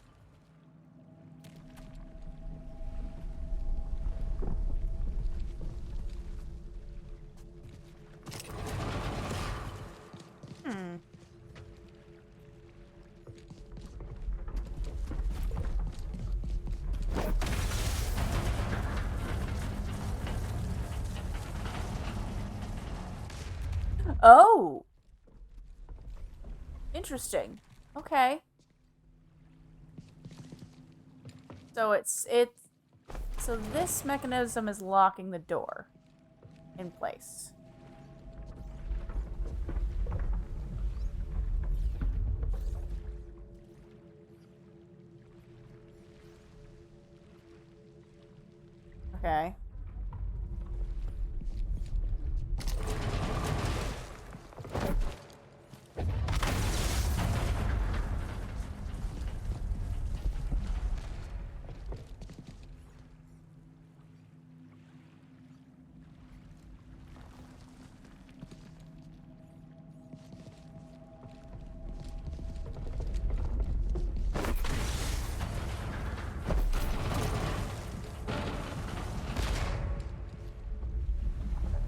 Oh! Interesting. Okay. So so this mechanism is locking the door in place. Okay.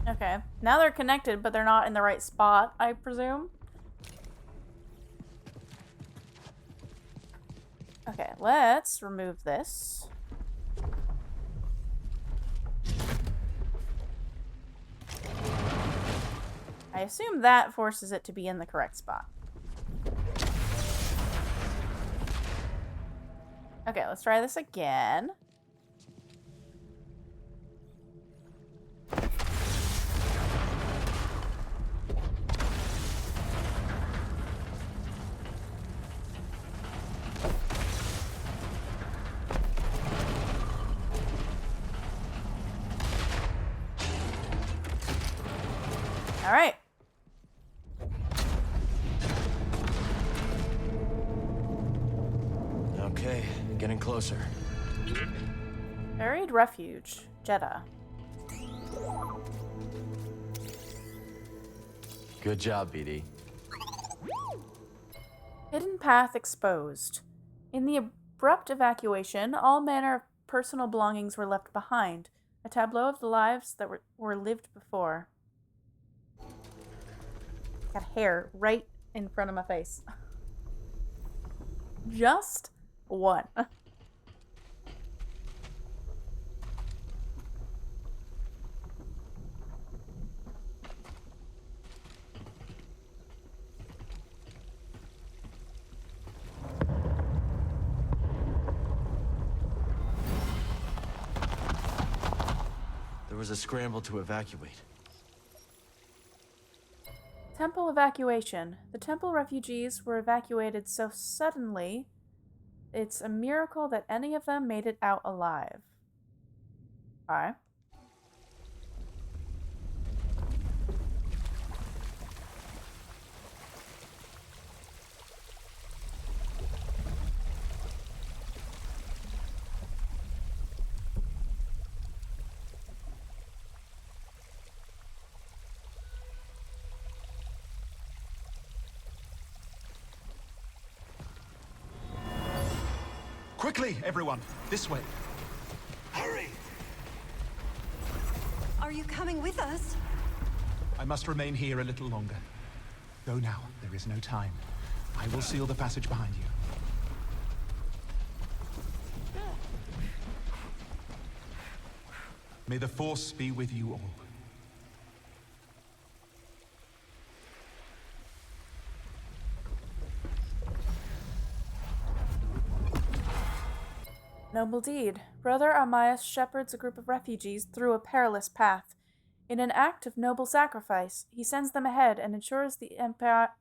Okay. Now they're connected, but they're not in the right spot, I presume. Okay, let's remove this. I assume that forces it to be in the correct spot. Okay, let's try this again. All right. Okay, getting closer. Buried refuge, Jedha. Good job, BD. Hidden path exposed. In the abrupt evacuation, all manner of personal belongings were left behind. A tableau of the lives that were lived before. Got hair right in front of my face. Just one. There was a scramble to evacuate. Temple evacuation. The temple refugees were evacuated so suddenly, it's a miracle that any of them made it out alive. Okay. Quickly, everyone! This way. Hurry! Are you coming with us? I must remain here a little longer. Go now. There is no time. I will seal the passage behind you. May the Force be with you all. Noble deed. Brother Armias shepherds a group of refugees through a perilous path. In an act of noble sacrifice, he sends them ahead and ensures the empire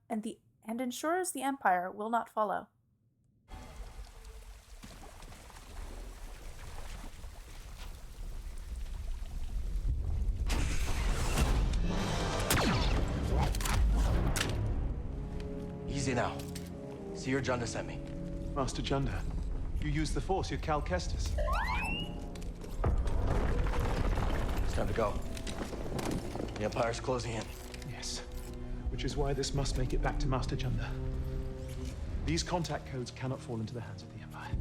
will not follow. Easy now. See your Jedha sent me. Master Jedha, you use the Force, you're Cal Kestis. It's time to go. The Empire's closing in. Yes, which is why this must make it back to Master Jedha. These contact codes cannot fall into the hands of the Empire.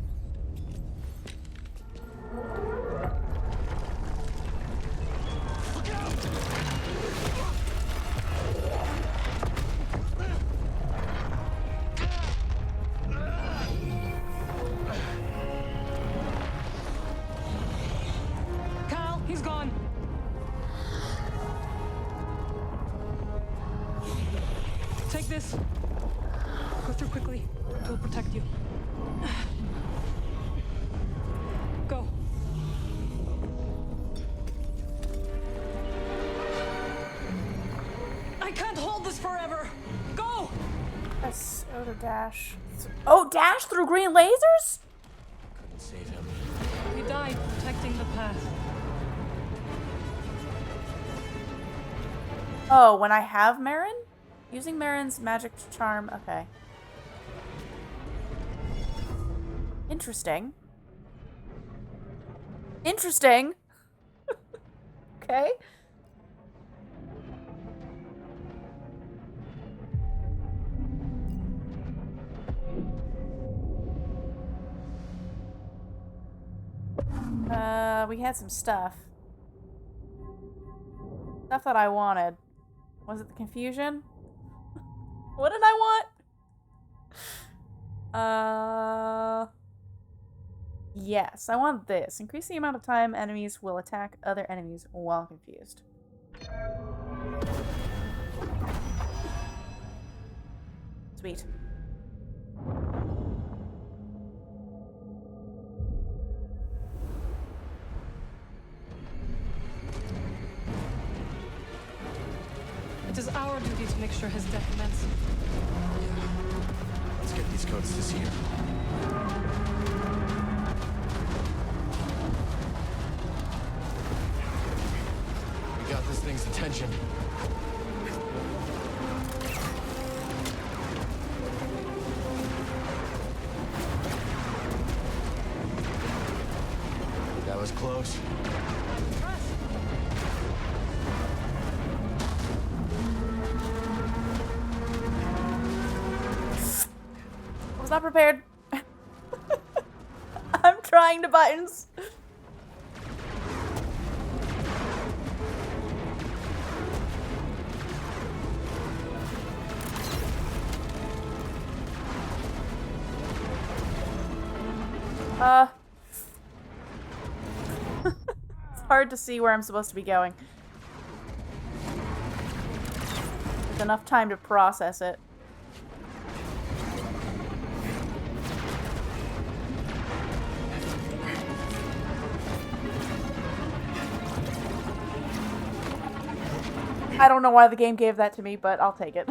Cal, he's gone. Take this. Go through quickly. It will protect you. Go. I can't hold this forever. Go! Press O to dash. Oh, dash through green lasers? Couldn't save him. He died protecting the path. Oh, when I have Merrin? Using Merrin's magic charm. Okay. Interesting. Interesting. Okay. We had some stuff. Stuff that I wanted. Was it the confusion? What did I want? Yes, I want this. Increase the amount of time enemies will attack other enemies while confused. Sweet. It is our duty to make sure his death meant something. Let's get these codes to see her. We got this thing's attention. That was close. was not prepared. I'm trying to buttons. It's hard to see where I'm supposed to be going. With enough time to process it. I don't know why the game gave that to me, but I'll take it.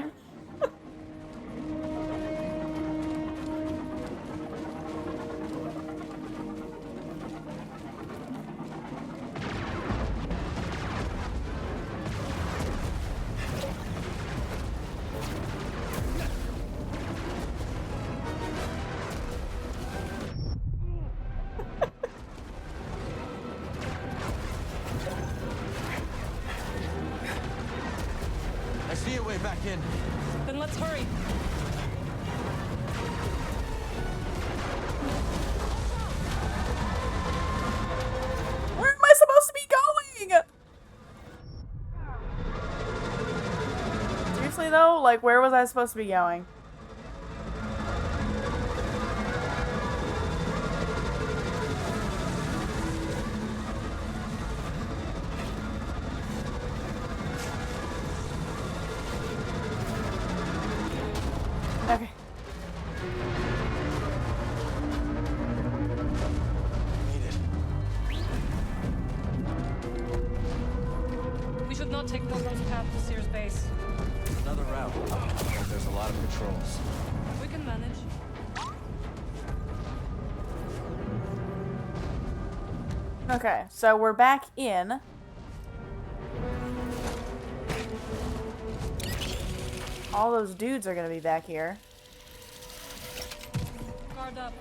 I see a way back in. Then let's hurry. Where am I supposed to be going? Seriously though, like where was I supposed to be going? Okay. Made it. We should not take Pilgrim's path to Sears base. Another route. There's a lot of patrols. We can manage. Okay, so we're back in. All those dudes are gonna be back here. Guard up.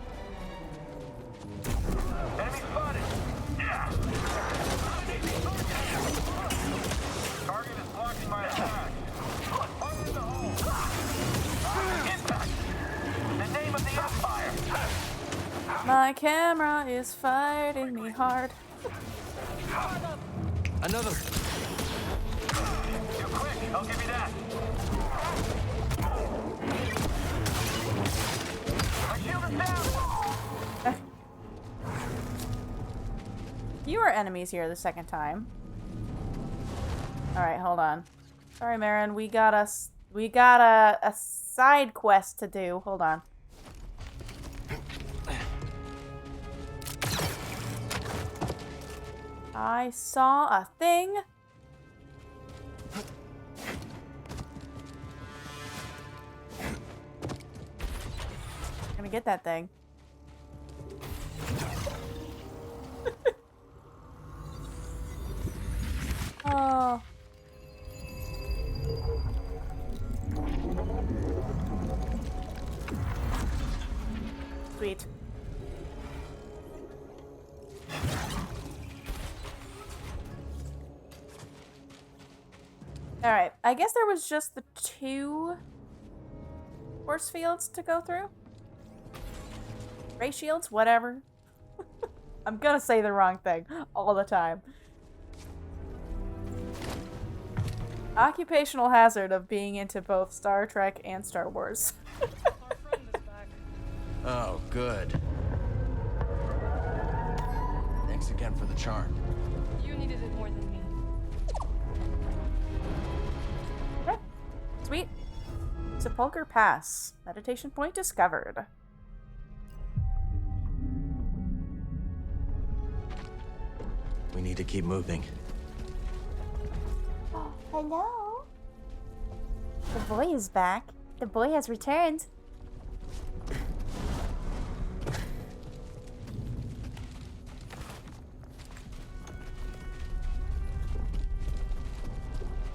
Enemy spotted! Yeah! Target is blocking my attack. Fire in the hole! Impact! The name of the Empire! My camera is fighting me hard. Another. You're quick, I'll give you that. My shield is down! Fewer enemies here the second time. Alright, hold on. Sorry, Merrin, we got a side quest to do. Hold on. I saw a thing. I'm gonna get that thing. Oh. Sweet. Alright, I guess there was just the 2 force fields to go through. Ray shields, whatever. I'm gonna say the wrong thing all the time. Occupational hazard of being into both Star Trek and Star Wars. Our friend is back. Oh, good. Thanks again for the charm. You needed it more than me. Okay. Sweet. Sepulchre Pass. Meditation point discovered. We need to keep moving. Oh, hello. The boy is back. The boy has returned.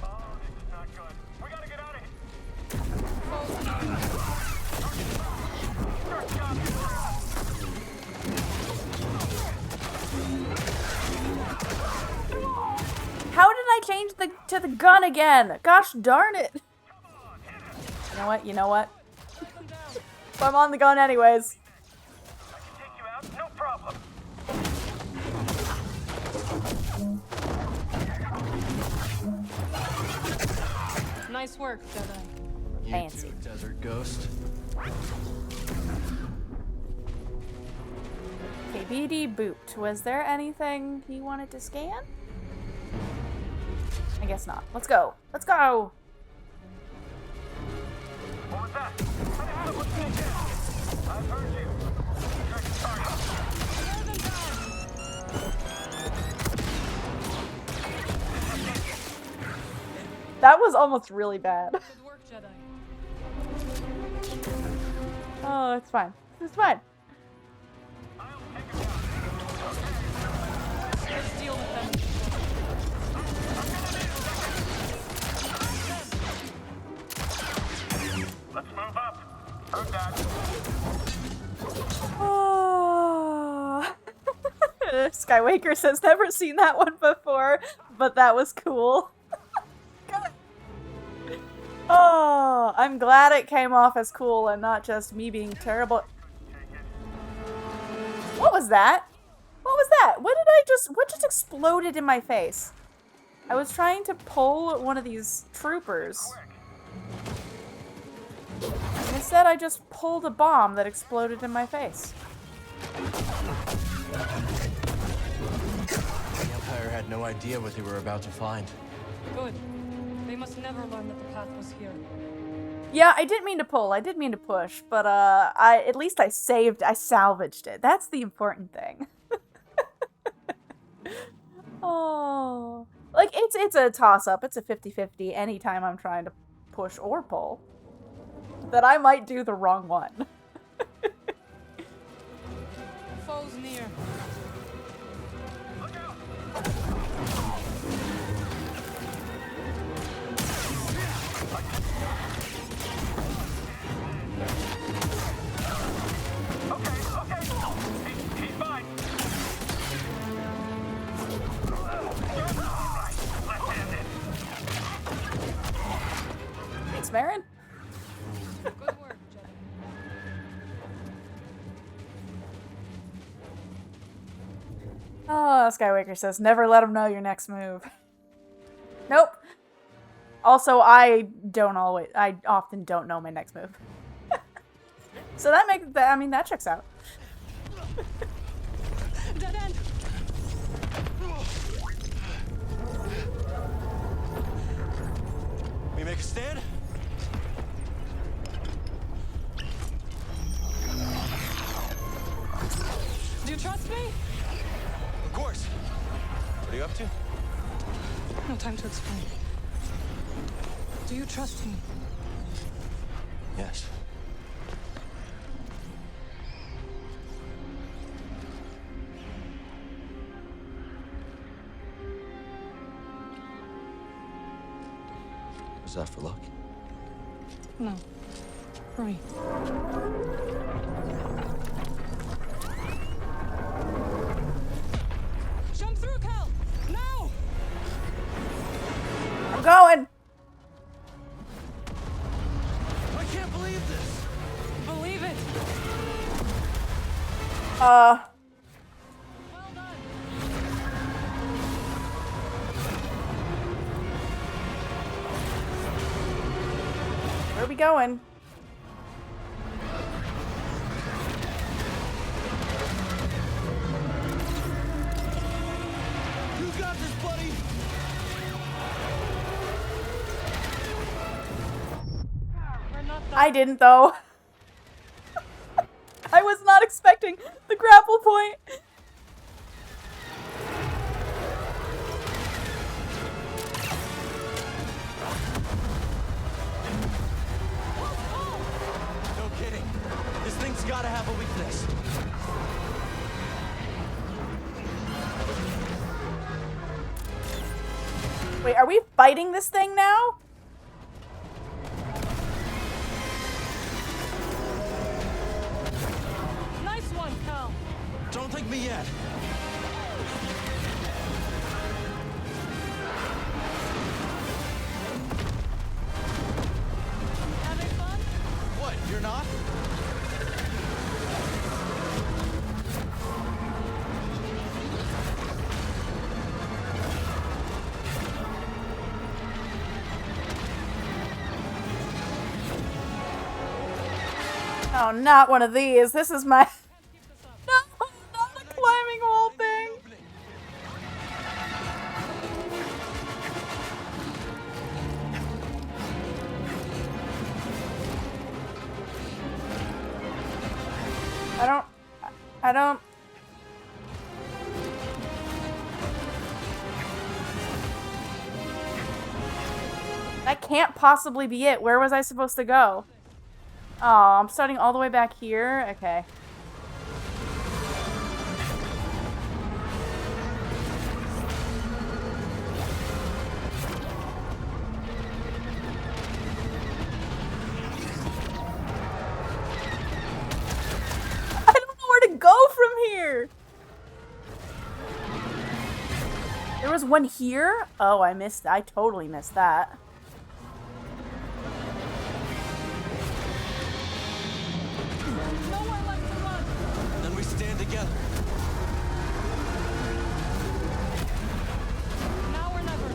Oh, this is not good. We gotta get out of here. How did I change to the gun again? Gosh darn it. You know what? You know what? So I'm on the gun anyways. I can take you out, no problem. Nice work, Jedi. You Fancy. too, Desert Ghost. Okay, BD Boot. Was there anything he wanted to scan? I guess not. Let's go. Let's go! What was that? What's going on? I've heard you. Check the target. That was almost really bad. Good work, Jedi. Oh, it's fine. It's fine. Let's deal with them. Let's move up. Heard that. Oh. Skywaker says never seen that one before, but that was cool. Oh, I'm glad it came off as cool and not just me being terrible. What was that? What was that? What just exploded in my face? I was trying to pull one of these troopers. And instead I just pulled a bomb that exploded in my face. The Empire had no idea what they were about to find. Good. They must never learn that the path was here. Yeah, I didn't mean to pull. I did mean to push, but at least I salvaged it. That's the important thing. Oh. Like it's a toss up. It's a 50-50 anytime I'm trying to push or pull. That I might do the wrong one. Foes near. He's fine. Thanks, Merrin. Good work, Jedi. Oh, Skywaker says, never let him know your next move. Nope. Also, I often don't know my next move. So that checks out. Dead end. We make a stand? Do you trust me? Of course. What are you up to? No time to explain. Do you trust me? Yes. Was that for luck? No. Hurry. Jump through, Cal! Now! I'm going! I can't believe this! Believe it! Well done. Where are we going? You got this, buddy! We're not done. I didn't, though. I was not expecting the grapple point. No kidding. This thing's gotta have a weakness. Wait, are we fighting this thing now? Nice one, Cal. Don't think me yet. Having fun? What, you're not? Oh, not one of these. This is my... No, not a climbing wall thing. I don't... That can't possibly be it. Where was I supposed to go? Oh, I'm starting all the way back here? Okay. I don't know where to go from here! There was one here? Oh, I totally missed that. Then we stand together. Now or never.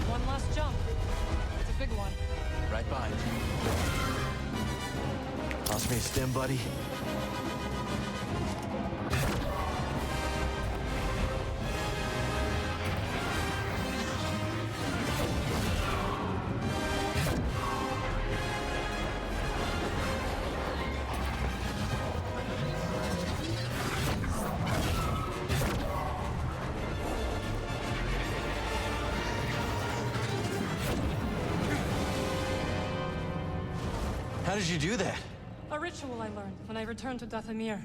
One last jump. It's a big one. Right behind you. Toss me a stim, buddy. How did you do that? A ritual I learned when I returned to Dathomir.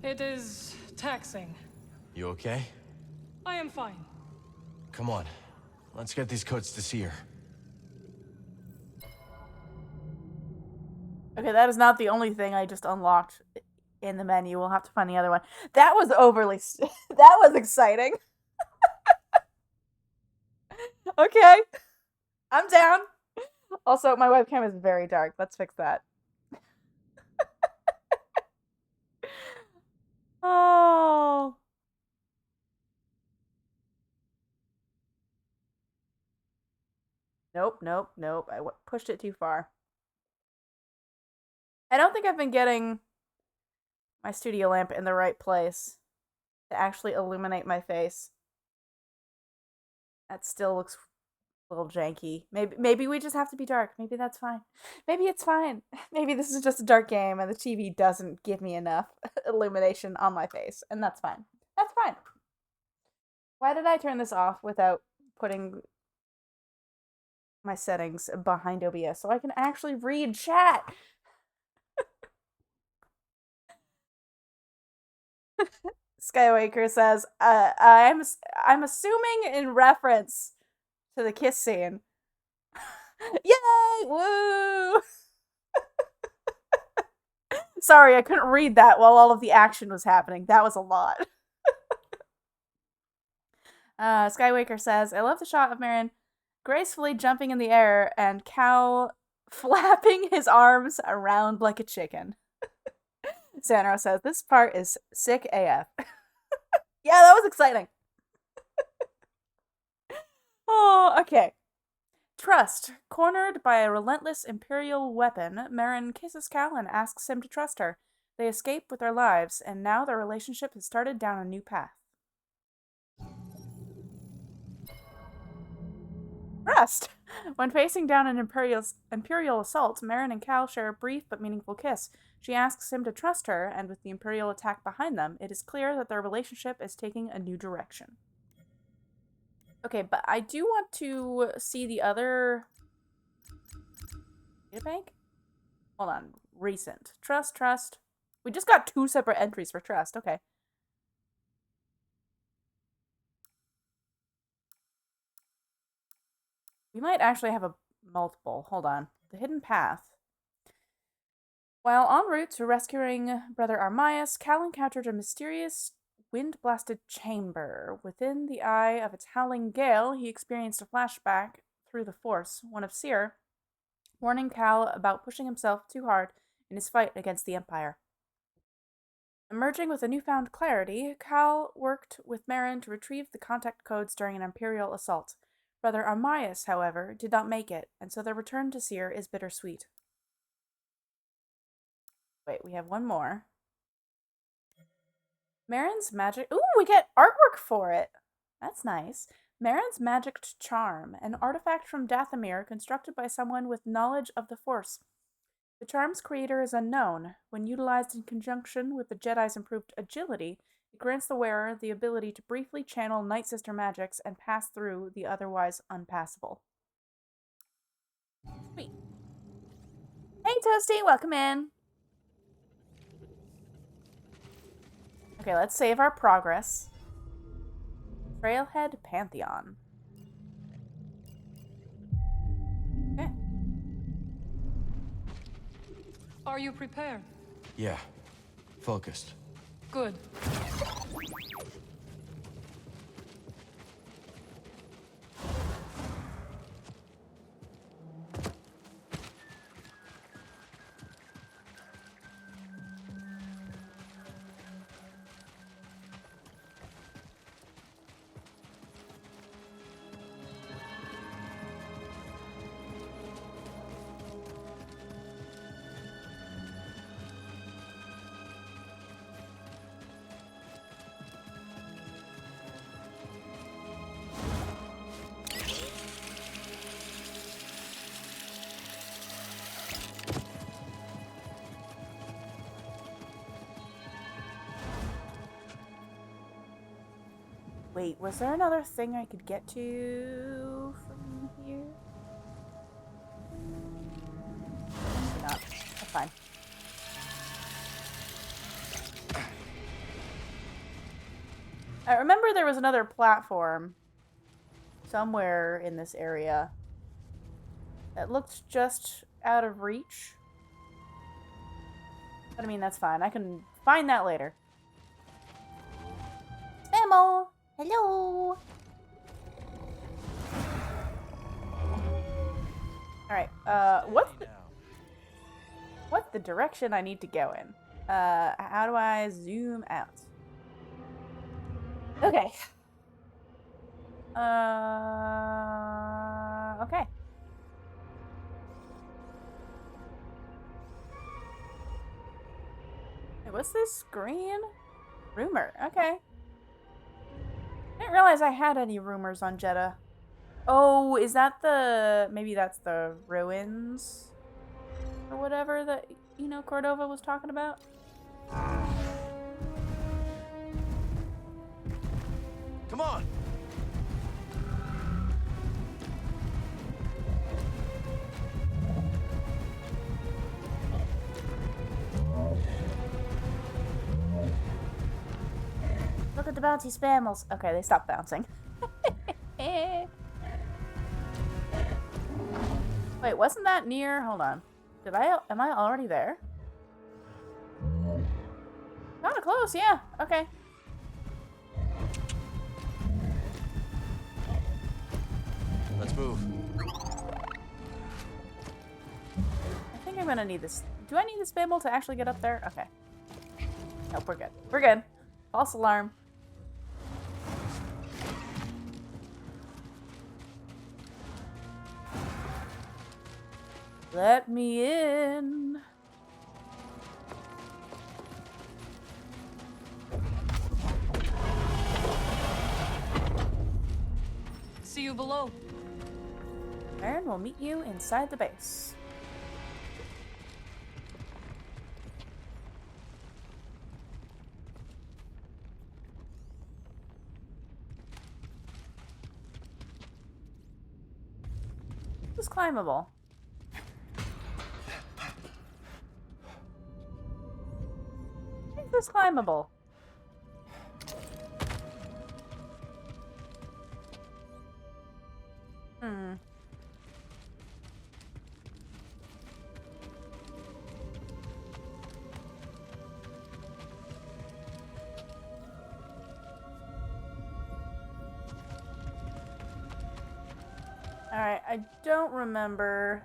It is taxing. You okay? I am fine. Come on. Let's get these coats to Seer. Okay, that is not the only thing I just unlocked in the menu. We'll have to find the other one. That was overly... that was exciting. Okay. I'm down. Also, my webcam is very dark. Let's fix that. Oh. Nope, nope, nope. I pushed it too far. I don't think I've been getting my studio lamp in the right place to actually illuminate my face. That still looks a little janky. Maybe we just have to be dark. Maybe that's fine. Maybe it's fine. Maybe this is just a dark game and the TV doesn't give me enough illumination on my face, and that's fine. That's fine. Why did I turn this off without putting my settings behind OBS so I can actually read chat? Skywaker says, I'm assuming in reference to the kiss scene. Yay! Woo! Sorry, I couldn't read that while all of the action was happening. That was a lot. Skywaker says, I love the shot of Merrin gracefully jumping in the air and Cal flapping his arms around like a chicken. Sanro says, this part is sick AF. Yeah, that was exciting. Oh, okay. Trust. Cornered by a relentless Imperial weapon, Merrin kisses Cal and asks him to trust her. They escape with their lives, and now their relationship has started down a new path. Trust. When facing down an Imperial assault, Merrin and Cal share a brief but meaningful kiss. She asks him to trust her, and with the Imperial attack behind them, it is clear that their relationship is taking a new direction. Okay, but I do want to see the other... Data bank? Hold on. Recent. Trust. We just got 2 separate entries for trust. Okay. We might actually have a multiple. Hold on. The hidden path. While en route to rescuing Brother Armias, Cal encountered a mysterious wind-blasted chamber. Within the eye of its howling gale, he experienced a flashback through the Force, one of Seer, warning Cal about pushing himself too hard in his fight against the Empire. Emerging with a newfound clarity, Cal worked with Merrin to retrieve the contact codes during an Imperial assault. Brother Armias, however, did not make it, and so their return to Seer is bittersweet. Wait, we have one more. Merrin's magic... Ooh, we get artwork for it! That's nice. Merrin's Magicked Charm, an artifact from Dathomir constructed by someone with knowledge of the Force. The charm's creator is unknown. When utilized in conjunction with the Jedi's improved agility, it grants the wearer the ability to briefly channel Night Sister magics and pass through the otherwise unpassable. Sweet. Hey, Toasty, welcome in. Okay, let's save our progress. Trailhead Pantheon. Okay. Are you prepared? Yeah. Focused. Good. Wait, was there another thing I could get to from here? Maybe not. That's fine. I remember there was another platform somewhere in this area that looked just out of reach. But I mean, that's fine. I can find that later. Spammo! Hello! Alright, what's the direction I need to go in? How do I zoom out? Okay. Okay. Wait, what's this green? Rumor, okay. I didn't realize I had any rumors on Jedha. Oh, is that the... Maybe that's the ruins? Or whatever that, you know, Cordova was talking about? Come on! Look at the bouncy spammels. Okay, they stopped bouncing. Wait, wasn't that near? Hold on. Am I already there? Kinda close, yeah. Okay. Let's move. I think I'm gonna need this. Do I need the spamble to actually get up there? Okay. Nope, we're good. We're good. False alarm. Let me in. See you below. Merrin will meet you inside the base. This is climbable. This is climbable. Alright, I don't remember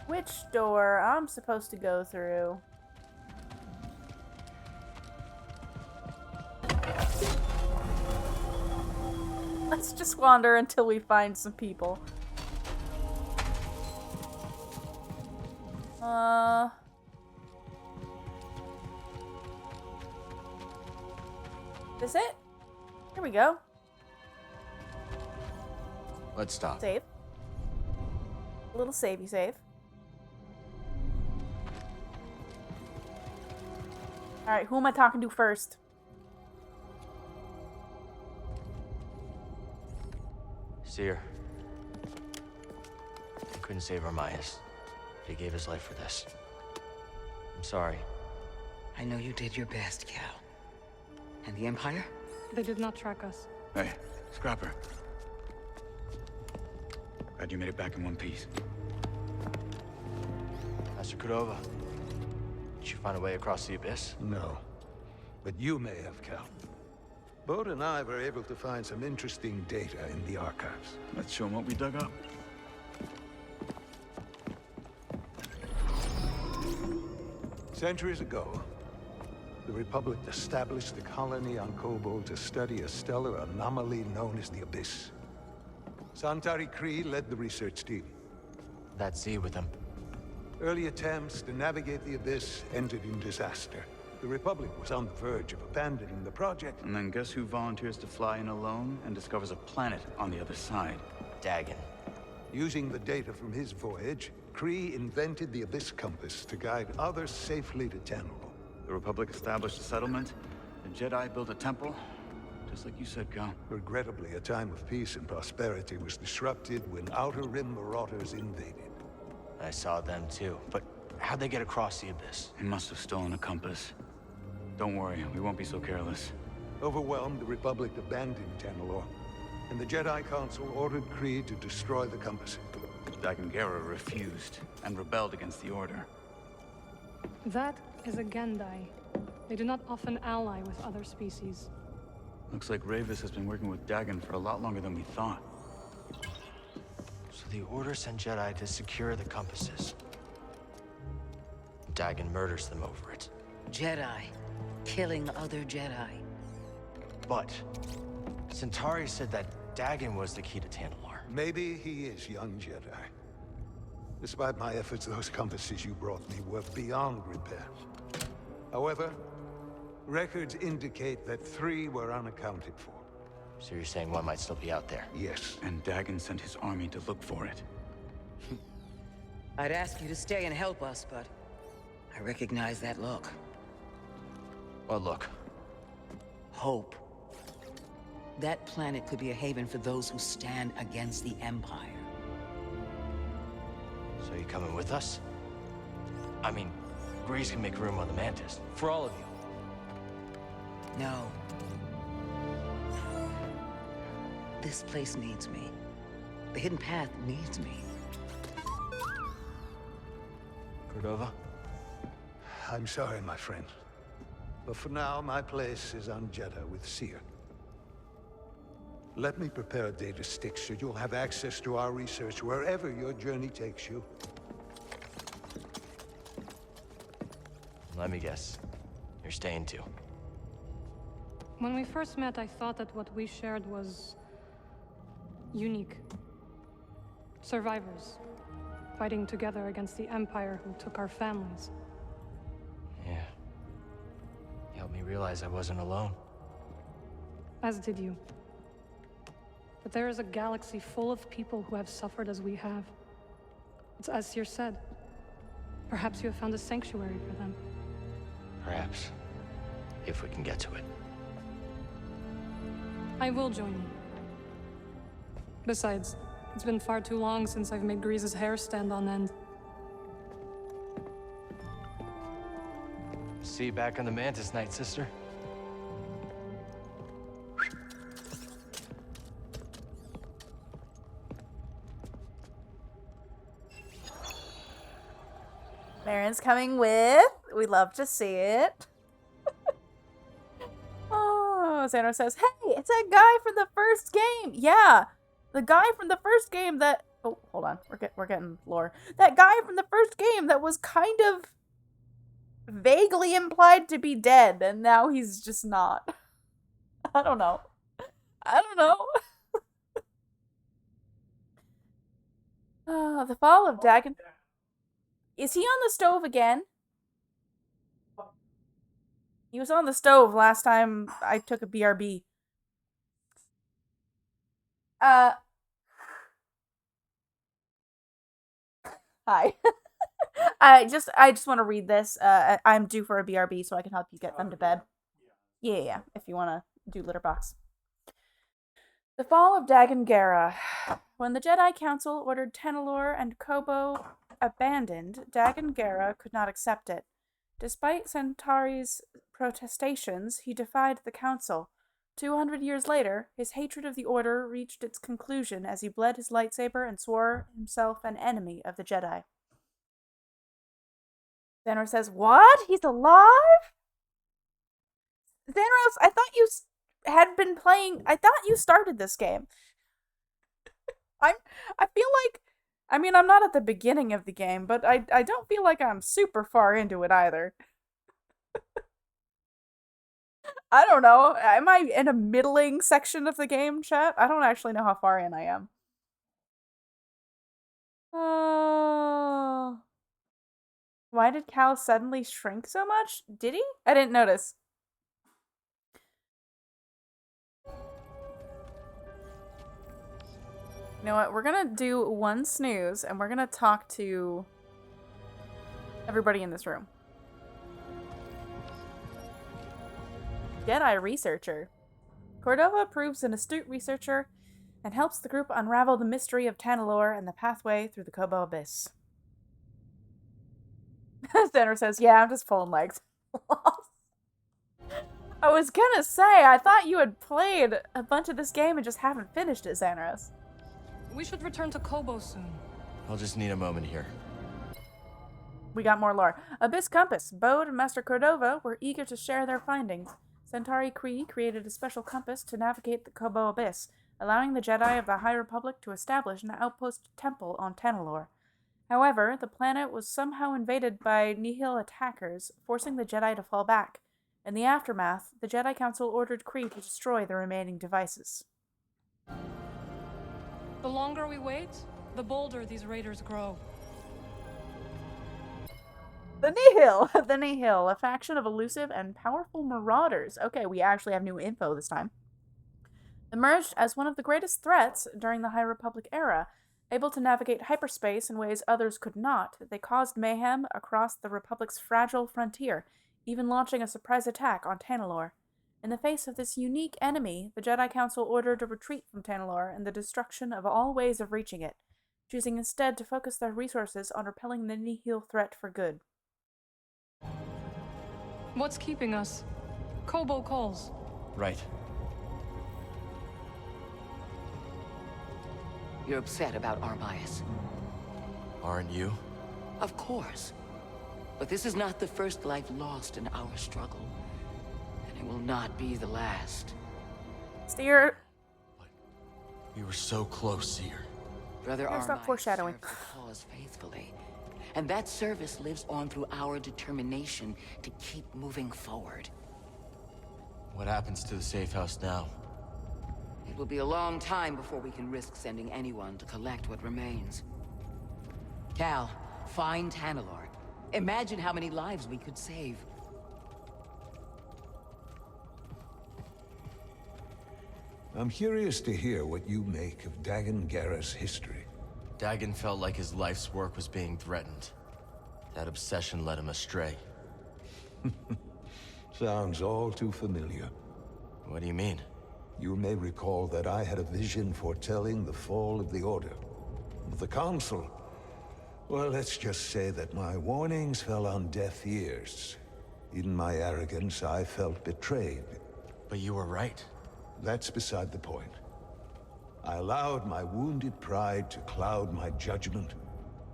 which door I'm supposed to go through. Let's just wander until we find some people. Is it? Here we go. Let's stop. Save. A little savey save. Alright, who am I talking to first? Seer. He couldn't save Armias. But he gave his life for this. I'm sorry. I know you did your best, Cal. And the Empire? They did not track us. Hey, Scrapper. Glad you made it back in one piece. Master Cordova. Did you find a way across the abyss? No. But you may have, Cal. Bode and I were able to find some interesting data in the archives. Let's show them what we dug up. Centuries ago, the Republic established a colony on Kobo to study a stellar anomaly known as the Abyss. Santari Kree led the research team. That Z with him. Early attempts to navigate the Abyss ended in disaster. The Republic was on the verge of abandoning the project. And then guess who volunteers to fly in alone and discovers a planet on the other side? Dagon. Using the data from his voyage, Kree invented the Abyss Compass to guide others safely to Tenel. The Republic established a settlement. The Jedi built a temple. Just like you said, Cal. Regrettably, a time of peace and prosperity was disrupted when Outer Rim marauders invaded. I saw them too. But how'd they get across the abyss? They must have stolen a compass. Don't worry, we won't be so careless. Overwhelmed, the Republic abandoned Tenelor, and the Jedi Council ordered Kree to destroy the compass. Dagon Gera refused and rebelled against the Order. That is a Gendai. They do not often ally with other species. Looks like Ravis has been working with Dagon for a lot longer than we thought. So the Order sent Jedi to secure the compasses. Dagon murders them over it. Jedi. Killing other Jedi. But Centauri said that Dagon was the key to Tantalar. Maybe he is, young Jedi. Despite my efforts, those compasses you brought me were beyond repair. However, records indicate that 3 were unaccounted for. So you're saying one might still be out there? Yes. And Dagon sent his army to look for it. I'd ask you to stay and help us, but I recognize that look. Well, look. Hope. That planet could be a haven for those who stand against the Empire. So you coming with us? I mean, Grace can make room on the Mantis. For all of you. No. This place needs me. The Hidden Path needs me. Cordova? I'm sorry, my friend. But for now, my place is on Jedha with Seer. Let me prepare a data stick so you'll have access to our research wherever your journey takes you. Let me guess. You're staying too. When we first met, I thought that what we shared was unique. Survivors, fighting together against the Empire who took our families. Yeah. You helped me realize I wasn't alone. As did you. But there is a galaxy full of people who have suffered as we have. It's as Seer said. Perhaps you have found a sanctuary for them. Perhaps. If we can get to it. I will join you. Besides, it's been far too long since I've made Grease's hair stand on end. See you back on the Mantis night, sister. Merrin's coming with. We love to see it. Oh, Xander says, hey, it's that guy from the first game. Yeah, the guy from the first game that... Oh, hold on. We're getting lore. That guy from the first game that was kind of vaguely implied to be dead, and now he's just not. I don't know. The fall of Dagon. Is he on the stove again? He was on the stove last time I took a BRB. Hi. I just want to read this. I'm due for a BRB, so I can help you get them to bed. Yeah, if you want to do litter box. The fall of Dagon Gera. When the Jedi Council ordered Tenelor and Kobo abandoned, Dagon Gera could not accept it. Despite Centauri's protestations, he defied the Council. 200 years later, his hatred of the Order reached its conclusion as he bled his lightsaber and swore himself an enemy of the Jedi. Xenos says, "What? He's alive?" Xenos, I thought you had been playing. I thought you started this game. I feel like, I mean, I'm not at the beginning of the game, but I don't feel like I'm super far into it either. I don't know. Am I in a middling section of the game, chat? I don't actually know how far in I am. Why did Cal suddenly shrink so much? Did he? I didn't notice. You know what? We're gonna do one snooze, and we're gonna talk to everybody in this room. Jedi researcher. Cordova proves an astute researcher and helps the group unravel the mystery of Tanalor and the pathway through the Kobo Abyss. Xenos says, "Yeah, I'm just pulling legs." I was gonna say, I thought you had played a bunch of this game and just haven't finished it, Xenos. We should return to Kobo soon. I'll just need a moment here. We got more lore. Abyss Compass. Bode and Master Cordova were eager to share their findings. Centauri Kree created a special compass to navigate the Kobo Abyss, allowing the Jedi of the High Republic to establish an outpost temple on Tanalor. However, the planet was somehow invaded by Nihil attackers, forcing the Jedi to fall back. In the aftermath, the Jedi Council ordered Kree to destroy the remaining devices. The longer we wait, the bolder these raiders grow. The Nihil! The Nihil, a faction of elusive and powerful marauders. Okay, we actually have new info this time. Emerged as one of the greatest threats during the High Republic era. Able to navigate hyperspace in ways others could not, they caused mayhem across the Republic's fragile frontier, even launching a surprise attack on Tanalor. In the face of this unique enemy, the Jedi Council ordered a retreat from Tanalor and the destruction of all ways of reaching it, choosing instead to focus their resources on repelling the Nihil threat for good. What's keeping us? Kobo calls. Right. You're upset about Armias. Aren't you? Of course. But this is not the first life lost in our struggle. And it will not be the last. Steer. We were so close, Seer. Brother Armias stop foreshadowing. served the cause faithfully. And that service lives on through our determination to keep moving forward. What happens to the safe house now? It will be a long time before we can risk sending anyone to collect what remains. Cal, find Tanalor. Imagine how many lives we could save. I'm curious to hear what you make of Dagon Gera's history. Dagon felt like his life's work was being threatened. That obsession led him astray. Sounds all too familiar. What do you mean? You may recall that I had a vision foretelling the fall of the Order. But the Council... well, let's just say that my warnings fell on deaf ears. In my arrogance, I felt betrayed. But you were right. That's beside the point. I allowed my wounded pride to cloud my judgment.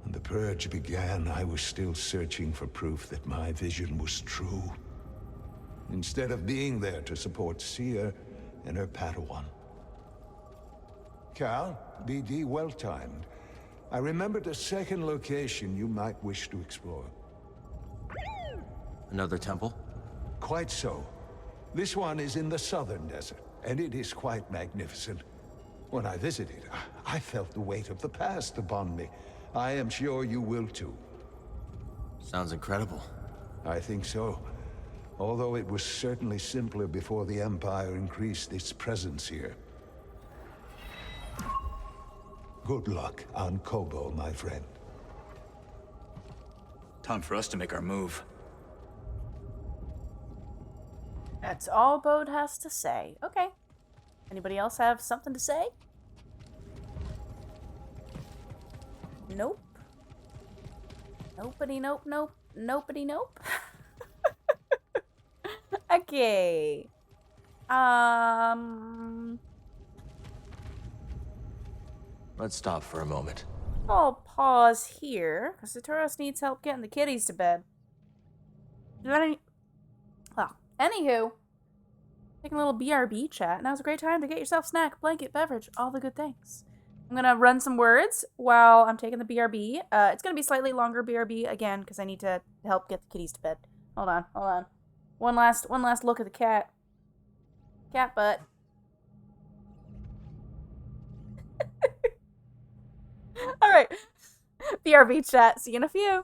When the Purge began, I was still searching for proof that my vision was true. Instead of being there to support Seer and her Padawan. Cal, BD, well-timed. I remembered a second location you might wish to explore. Another temple? Quite so. This one is in the southern desert, and it is quite magnificent. When I visited, I felt the weight of the past upon me. I am sure you will too. Sounds incredible. I think so. Although it was certainly simpler before the Empire increased its presence here. Good luck on Kobo, my friend. Time for us to make our move. That's all Bode has to say. Okay. Anybody else have something to say? Nope. Nobody, nope, nope. Nobody, nope. Okay. Let's stop for a moment. I'll pause here, because Satoros needs help getting the kitties to bed. Well, anywho, taking a little BRB chat. Now's a great time to get yourself snack, blanket, beverage, all the good things. I'm going to run some words while I'm taking the BRB. It's going to be slightly longer BRB, again, because I need to help get the kitties to bed. Hold on, hold on. One last look at the cat. Cat butt. Alright. BRB chat. See you in a few.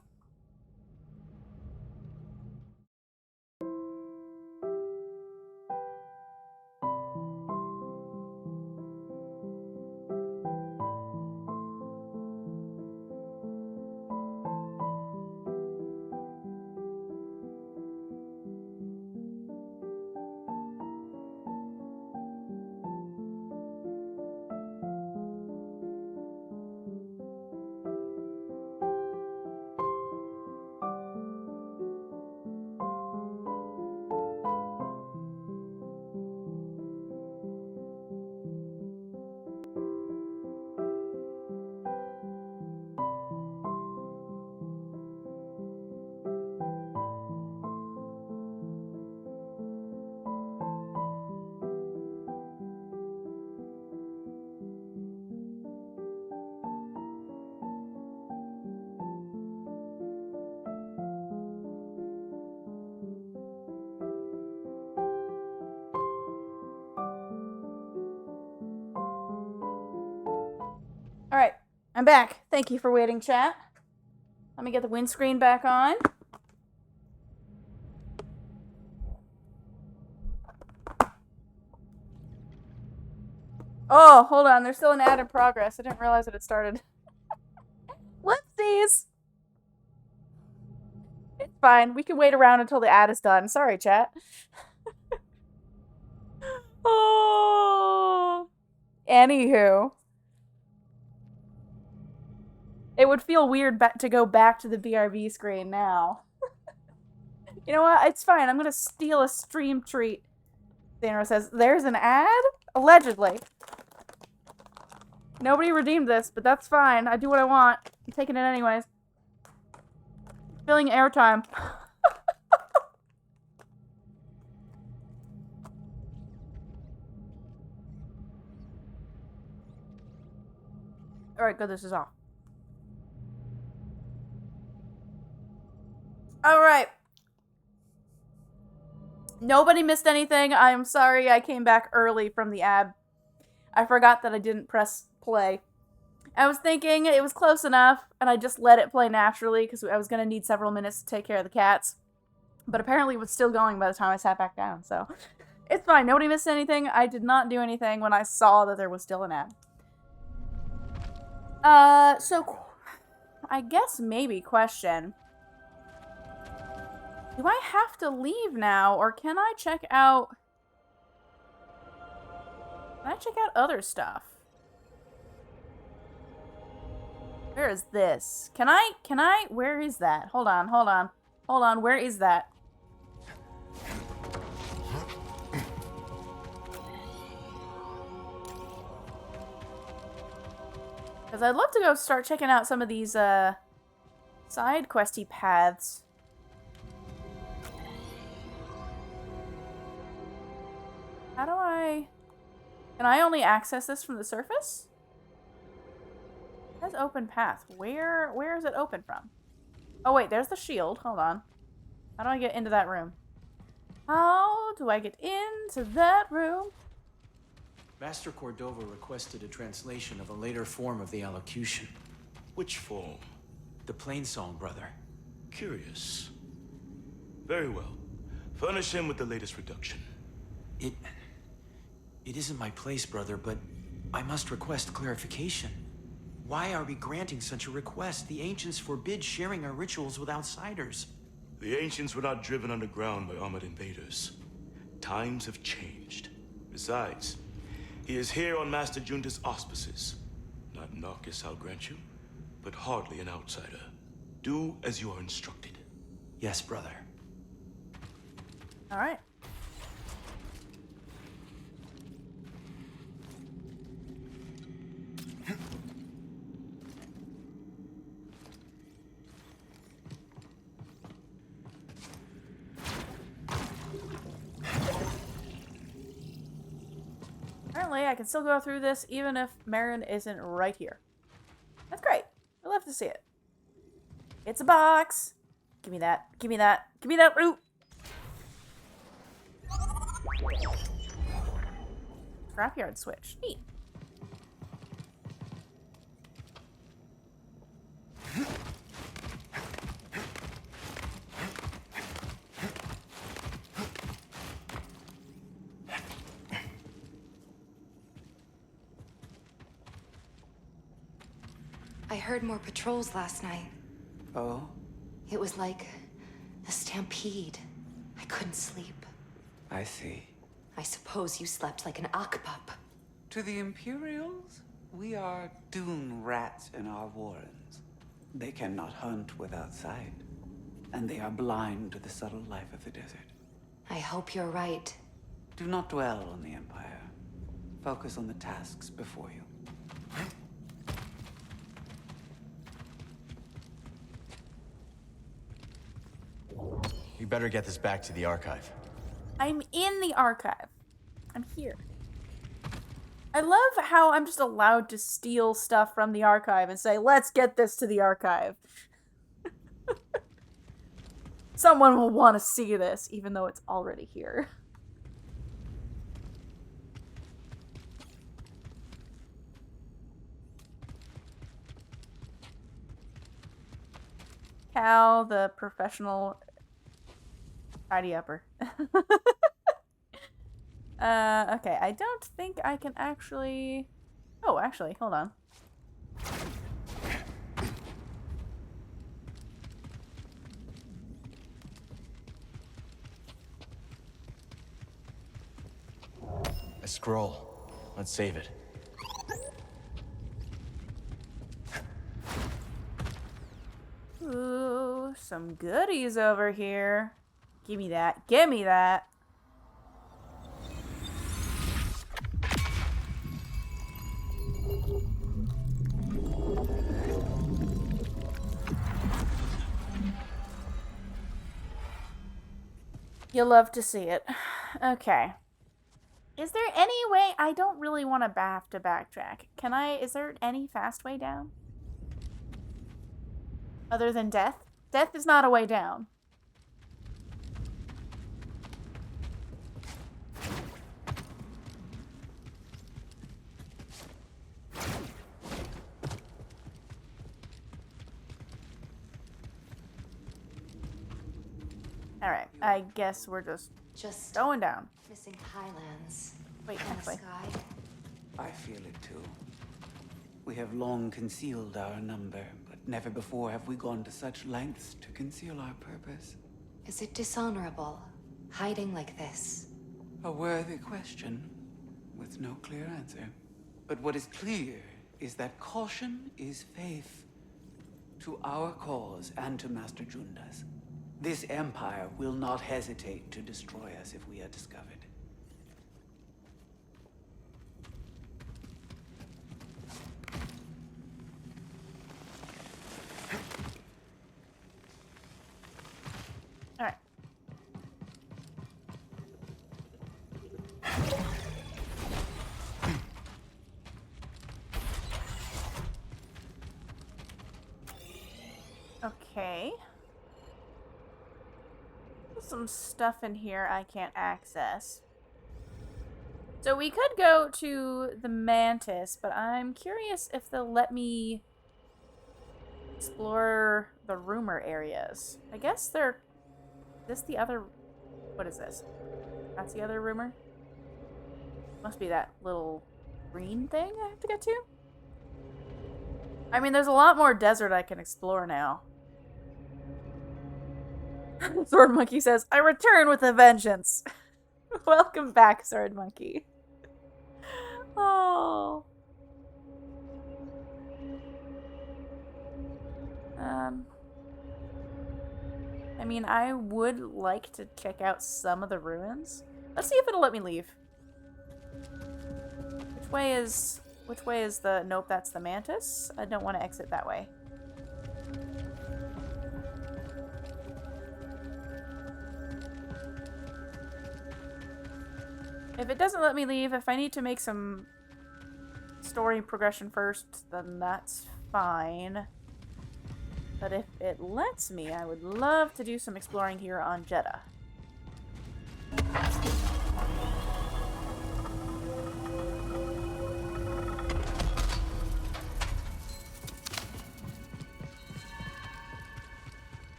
Alright, I'm back. Thank you for waiting, chat. Let me get the windscreen back on. Oh, hold on. There's still an ad in progress. I didn't realize that it started. Whoopsies! It's fine. We can wait around until the ad is done. Sorry, chat. Oh. Anywho. It would feel weird to go back to the BRB screen now. You know what? It's fine. I'm gonna steal a stream treat. Xanro says, there's an ad? Allegedly. Nobody redeemed this, but that's fine. I do what I want. I'm taking it anyways. Filling airtime. Alright, good. This is off. Alright. Nobody missed anything. I'm sorry I came back early from the ad. I forgot that I didn't press play. I was thinking it was close enough, and I just let it play naturally, because I was going to need several minutes to take care of the cats. But apparently it was still going by the time I sat back down, so it's fine. Nobody missed anything. I did not do anything when I saw that there was still an ad. So I guess maybe question. Do I have to leave now, or can I check out... Can I check out other stuff? Where is this? Can I, where is that? Hold on, where is that? Because I'd love to go start checking out some of these, side questy paths. How do I... Can I only access this from the surface? It says open path. Where is it open from? Oh wait, there's the shield. Hold on. How do I get into that room? How do I get into that room? Master Cordova requested a translation of a later form of the allocution. Which form? The plain song, brother. Curious. Very well. Furnish him with the latest reduction. It isn't my place, brother, but I must request clarification. Why are we granting such a request? The ancients forbid sharing our rituals with outsiders. The ancients were not driven underground by armored invaders. Times have changed. Besides, he is here on Master Junta's auspices. Not Narcus, I'll grant you, but hardly an outsider. Do as you are instructed. Yes, brother. All right. Apparently, I can still go through this even if Merrin isn't right here. That's great. I love to see it. It's a box. Give me that. Give me that. Give me that root. Scrapyard switch. Neat. I heard more patrols last night. Oh? It was like a stampede. I couldn't sleep. I see. I suppose you slept like an Akbab. To the Imperials, we are dune rats in our warrens. They cannot hunt without sight, and they are blind to the subtle life of the desert. I hope you're right. Do not dwell on the Empire. Focus on the tasks before you. You better get this back to the archive. I'm in the archive. I'm here. I love how I'm just allowed to steal stuff from the archive and say, let's get this to the archive. Someone will want to see this, even though it's already here. Cal, the professional tidy upper. Okay, I don't think I can actually... Oh, actually, hold on. A scroll. Let's save it. Ooh, some goodies over here. Give me that. Give me that. You love to see it. Okay. Is there any way... I don't really want to have to backtrack. Can I... Is there any fast way down? Other than death? Death is not a way down. Alright, I guess we're just going down. Missing highlands. Wait, and next the way. sky. I feel it too. We have long concealed our number, but never before have we gone to such lengths to conceal our purpose. Is it dishonorable, hiding like this? A worthy question, with no clear answer. But what is clear is that caution is faith. To our cause and to Master Junda's. This empire will not hesitate to destroy us if we are discovered. All right. Okay. There's some stuff in here I can't access. So we could go to the Mantis, but I'm curious if they'll let me explore the rumor areas. I guess they're... Is this the other... What is this? That's the other rumor? Must be that little green thing I have to get to? I mean, there's a lot more desert I can explore now. Sword Monkey says, I return with a vengeance. Welcome back, Sword Monkey. Oh. I mean, I would like to check out some of the ruins. Let's see if it'll let me leave. Which way is the... Nope, that's the Mantis. I don't want to exit that way. If it doesn't let me leave, if I need to make some story progression first, then that's fine. But if it lets me, I would love to do some exploring here on Jedha.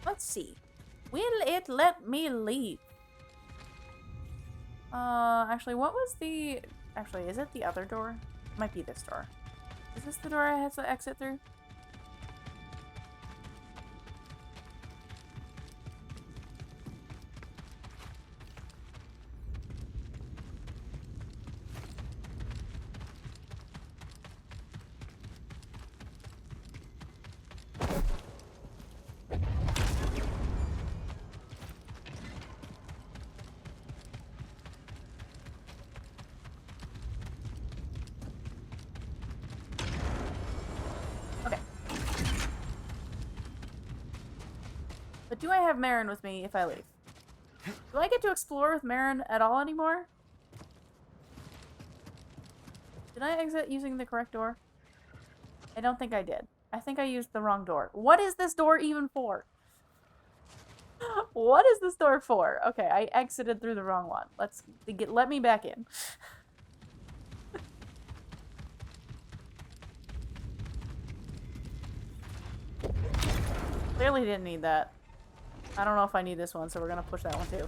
Let's see. Will it let me leave? Actually, what was the... Actually, is it the other door? It might be this door. Is this the door I have to exit through? But do I have Merrin with me if I leave? Do I get to explore with Merrin at all anymore? Did I exit using the correct door? I don't think I did. I think I used the wrong door. What is this door even for? What is this door for? Okay, I exited through the wrong one. Let me back in. Clearly didn't need that. I don't know if I need this one, so we're gonna push that one too.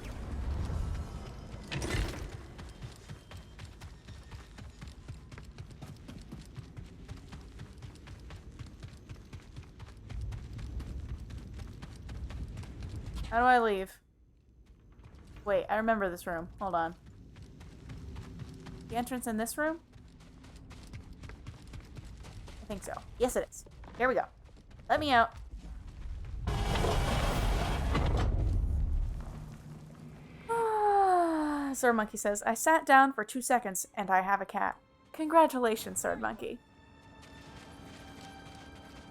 How do I leave? Wait, I remember this room. Hold on. The entrance in this room? I think so. Yes, it is. Here we go. Let me out. Sword Monkey says, I sat down for 2 seconds and I have a cat. Congratulations, Sword Monkey.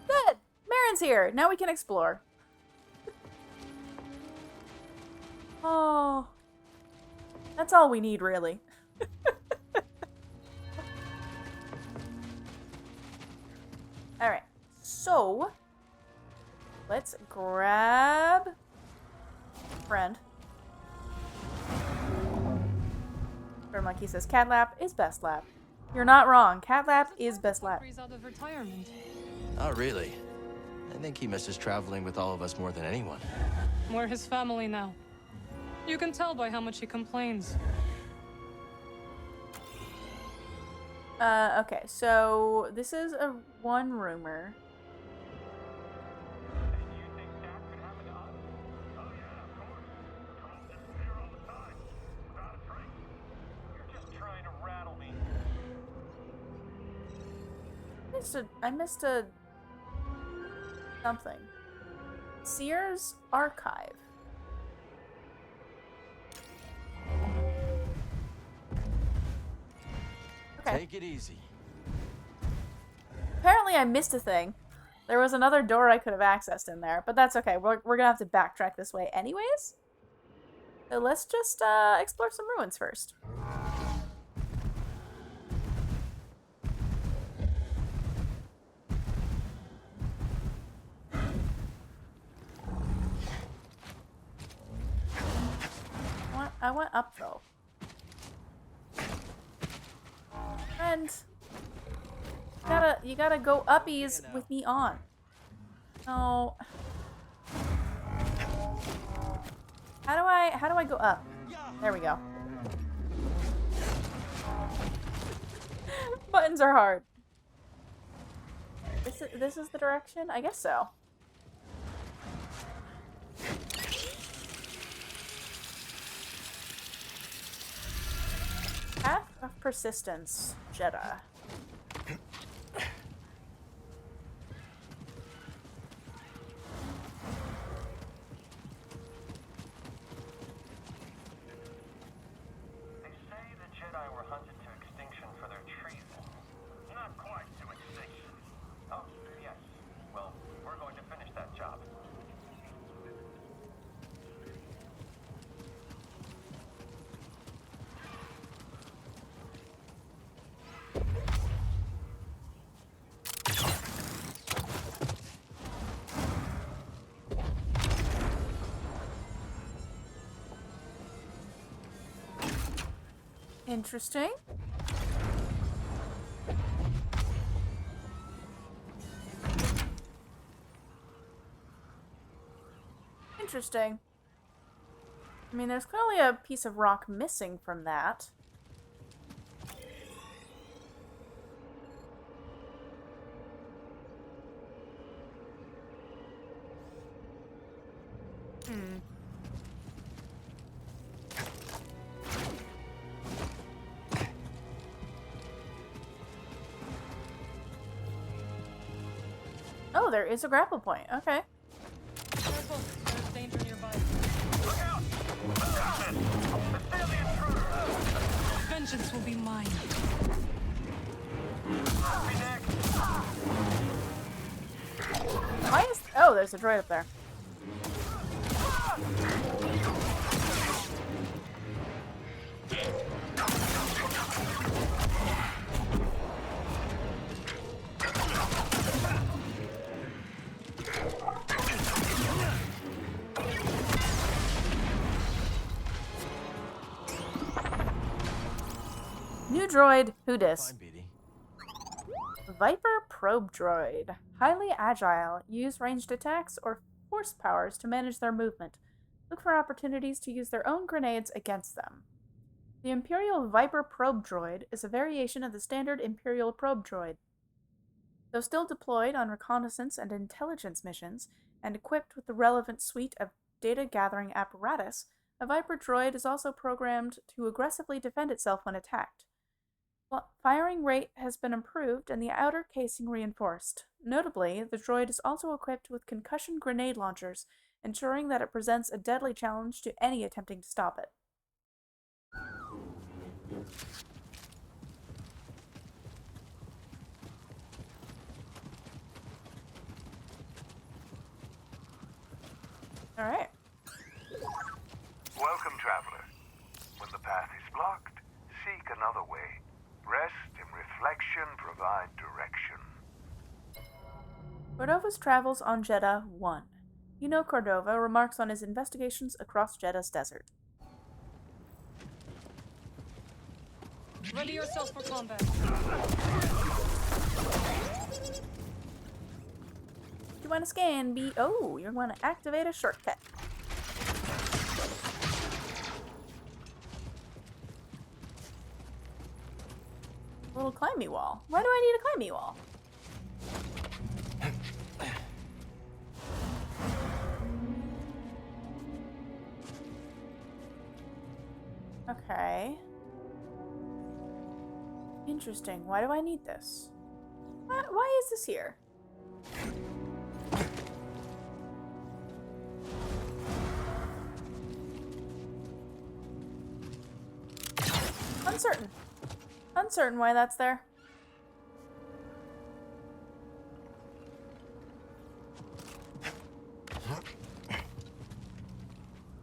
Good! Merrin's here! Now we can explore. Oh. That's all we need, really. Alright. So, let's grab friend. Sword Monkey says, Cat Lap is best lap. You're not wrong. Cat Lap is best lap. Out of retirement. Not really. I think he misses traveling with all of us more than anyone. We're his family now. You can tell by how much he complains. Okay, so this is one rumor. I missed a something. Sears Archive. Okay. Take it easy. Apparently I missed a thing. There was another door I could have accessed in there, but that's okay. We're gonna have to backtrack this way anyways. So let's just explore some ruins first. I went up though. friend. You gotta go uppies with me on. No. How do I go up? There we go. Buttons are hard. This is the direction? I guess so. Path of Persistence, Jedha. Interesting. Interesting. I mean, there's clearly a piece of rock missing from that. Oh, there is a grapple point. Okay. Careful, there's danger nearby. Look out! Stay the intruder! Vengeance will be mine. Be next. Why is... Oh, there's a droid up there. New droid, who dis? Fine, BD. Viper probe droid. Highly agile. Use ranged attacks or force powers to manage their movement. Look for opportunities to use their own grenades against them. The Imperial Viper probe droid is a variation of the standard Imperial probe droid. Though still deployed on reconnaissance and intelligence missions, and equipped with the relevant suite of data-gathering apparatus, a Viper droid is also programmed to aggressively defend itself when attacked. Firing rate has been improved and the outer casing reinforced. Notably, the droid is also equipped with concussion grenade launchers, ensuring that it presents a deadly challenge to any attempting to stop it. Alright. Welcome, traveler. When the path is blocked, seek another way. Rest and reflection provide direction. Cordova's travels on Jedha 1. You know Cordova remarks on his investigations across Jedha's desert. Ready yourself for combat. You want to scan B? Oh, you're going to activate a shortcut. A little climby wall. Why do I need a climby wall? Okay. Interesting. Why do I need this? Why is this here? Uncertain. Uncertain why that's there.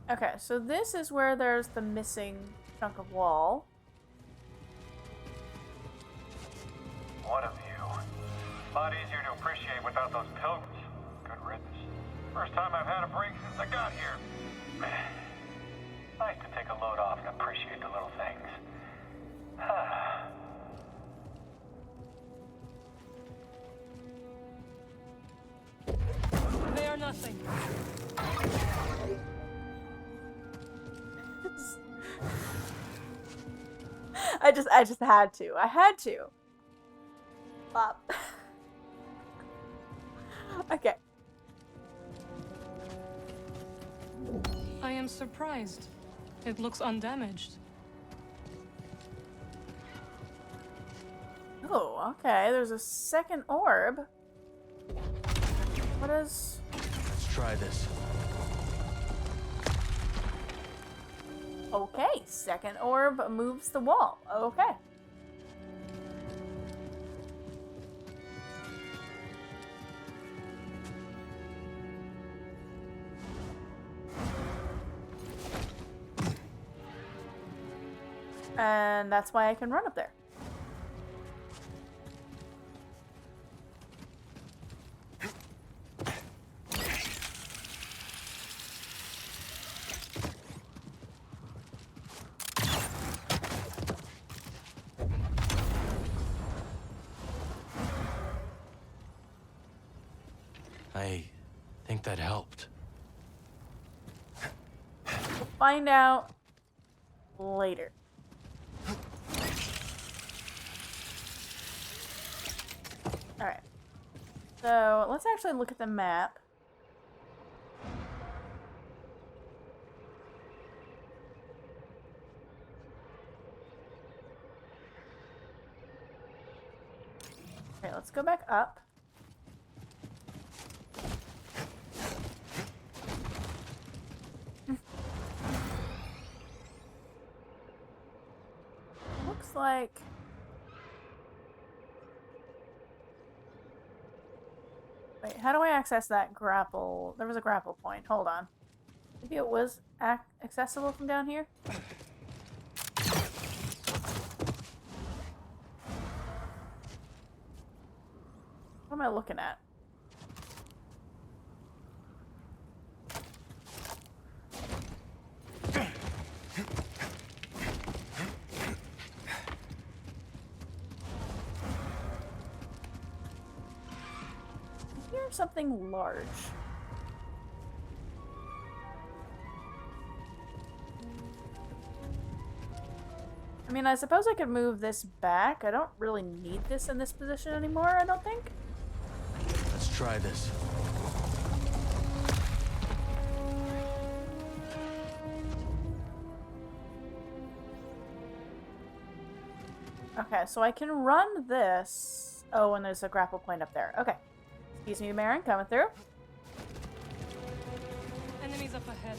Okay, so this is where there's the missing chunk of wall. What a view. A lot easier to appreciate without those pilgrims. Good riddance. First time I've had a break since I got here. Nice to take a load off and appreciate the little things. I just had to. I had to. Plop. Okay. I am surprised. It looks undamaged. Oh, okay. There's a second orb. What is... Let's try this. Okay, second orb moves the wall. Okay. And that's why I can run up there. I think that helped. We'll find out later. Alright. So, let's actually look at the map. Okay, let's go back up. Looks like... Wait, how do I access that grapple? There was a grapple point. Hold on. Maybe it was accessible from down here? What am I looking at? Here's something large. I mean, I suppose I could move this back. I don't really need this in this position anymore, I don't think. Let's try this. Okay, so I can run this. Oh, and there's a grapple point up there. Okay. Excuse me, Merrin, coming through. Enemies up ahead.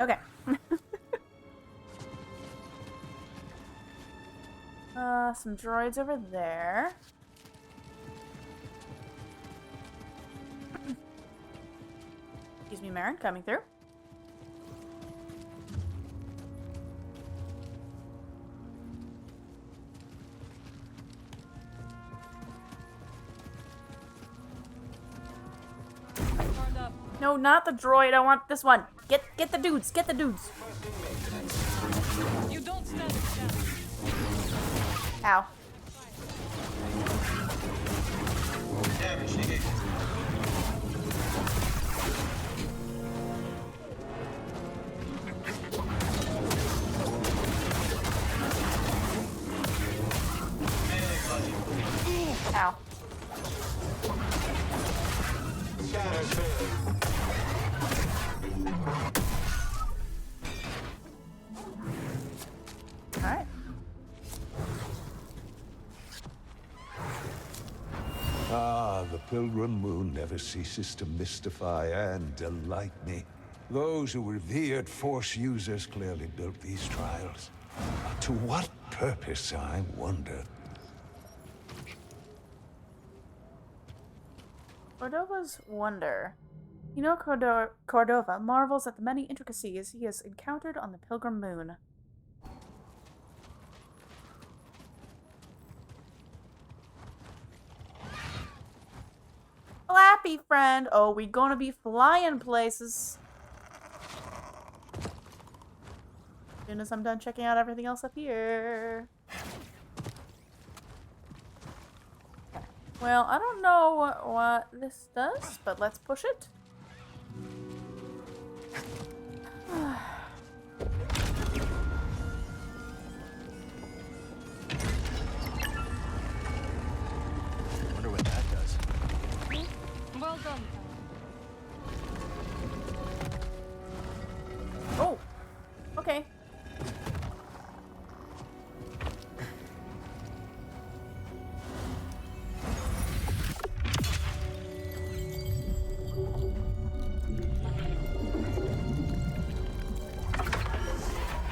Okay. Some droids over there. Excuse me, Merrin, coming through. No, not the droid. I want this one. Get the dudes. Get the dudes. You don't stand a chance. Ow. Ow. Alright. Ah, the Pilgrim Moon never ceases to mystify and delight me. Those who revered Force users clearly built these trials. To what purpose, I wonder? Cordova's wonder. You know, Cordova marvels at the many intricacies he has encountered on the Pilgrim Moon. Flappy friend! Oh, we gonna be flying places. As soon as I'm done checking out everything else up here. Well, I don't know what this does, but let's push it. Wonder what that does. Well done. Oh, okay.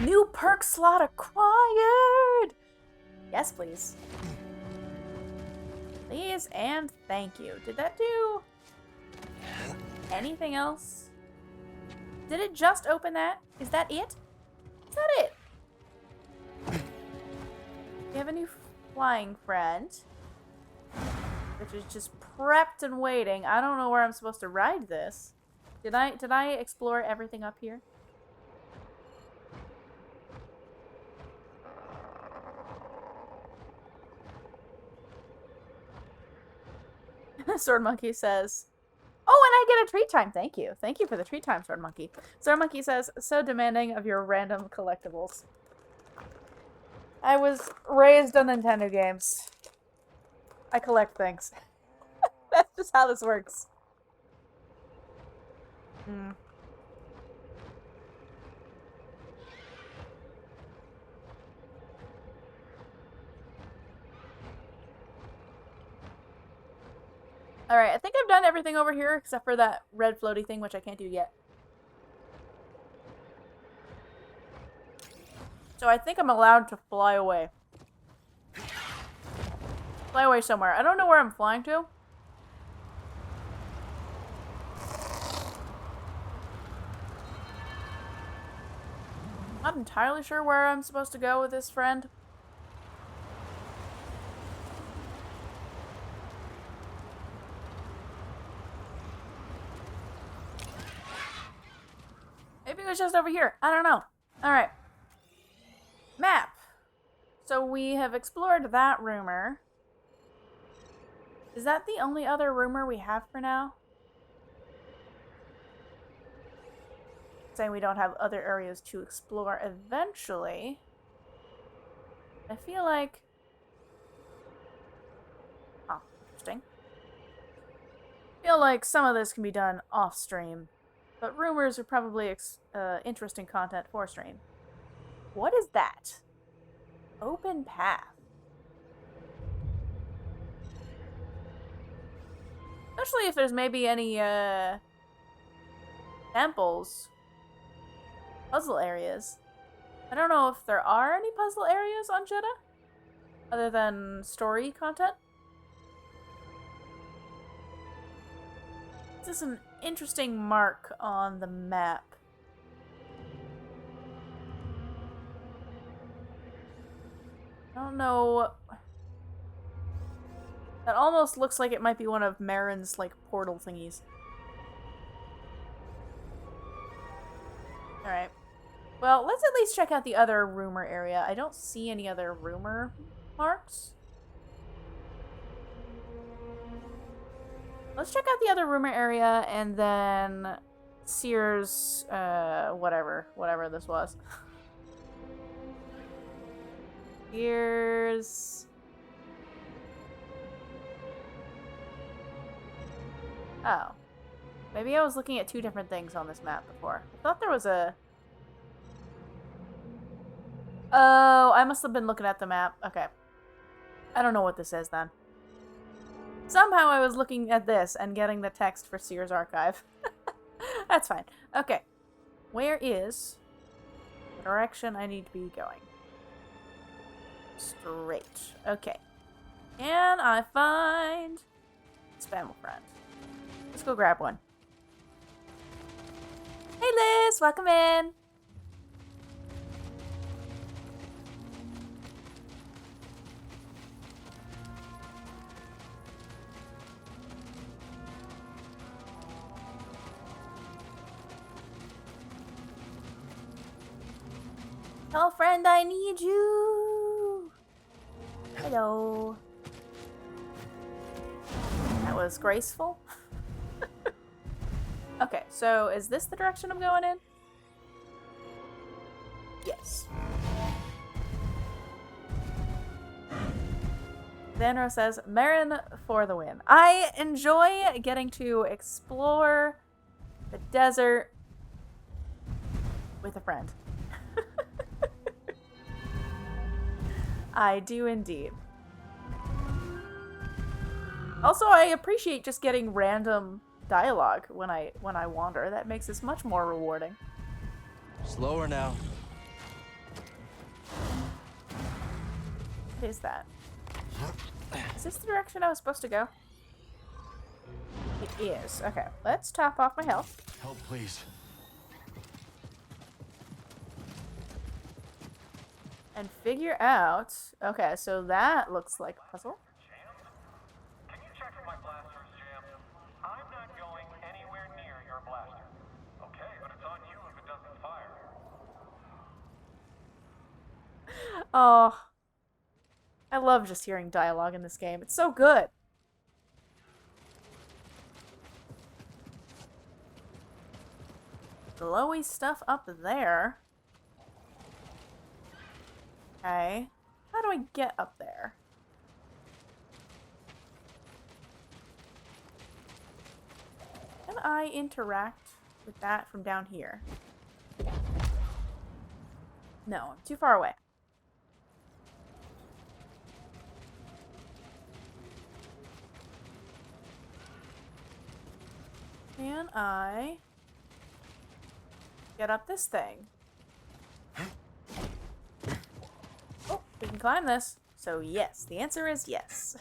New perk slot acquired! Yes, please. Please and thank you. Did that do anything else? Did it just open that? Is that it? Is that it? We have a new flying friend, which is just prepped and waiting. I don't know where I'm supposed to ride this. Did I explore everything up here? Sword Monkey says, oh, and I get a treat time. Thank you. Thank you for the treat time, Sword Monkey. Sword Monkey says, so demanding of your random collectibles. I was raised on Nintendo games. I collect things. That's just how this works. Alright, I think I've done everything over here except for that red floaty thing, which I can't do yet. So I think I'm allowed to fly away. Fly away somewhere. I don't know where I'm flying to. Not entirely sure where I'm supposed to go with this friend. Maybe it was just over here. I don't know. Alright. Map. So we have explored that rumor. Is that the only other rumor we have for now? Saying we don't have other areas to explore eventually. I feel like... Oh, interesting. I feel like some of this can be done off stream. But rumors are probably interesting content for stream. What is that? Open path. Especially if there's maybe any temples. Puzzle areas. I don't know if there are any puzzle areas on Jedha. Other than story content. This is an interesting mark on the map. I don't know. That almost looks like it might be one of Merrin's, like, portal thingies. Alright. Well, let's at least check out the other rumor area. I don't see any other rumor marks. Let's check out the other rumor area and then Sears, whatever this was. Sears. Oh. Maybe I was looking at two different things on this map before. I thought there was a... Oh, I must have been looking at the map. Okay. I don't know what this is then. Somehow I was looking at this and getting the text for Sears Archive. That's fine. Okay. Where is the direction I need to be going? Straight. Okay. Can I find Spamble Friend? Let's go grab one. Hey Liz, welcome in. Tell friend I need you. Hello. That was graceful. Okay, so is this the direction I'm going in? Yes. Vanro says, Merrin for the win. I enjoy getting to explore the desert with a friend. I do indeed. Also, I appreciate just getting random dialogue when I wander. That makes this much more rewarding. Slower now. What is that? Is this the direction I was supposed to go? It is. Okay, let's top off my health. Help, please. And figure out... Okay, so that looks like a puzzle. Can you check if my blaster's jammed? I'm not going anywhere near your blaster. Okay, but it's on you if it doesn't fire. Oh, I love just hearing dialogue in this game. It's so good. Glowy stuff up there. Okay. How do I get up there? Can I interact with that from down here? No, I'm too far away. Can I get up this thing? Oh, we can climb this. So yes, the answer is yes.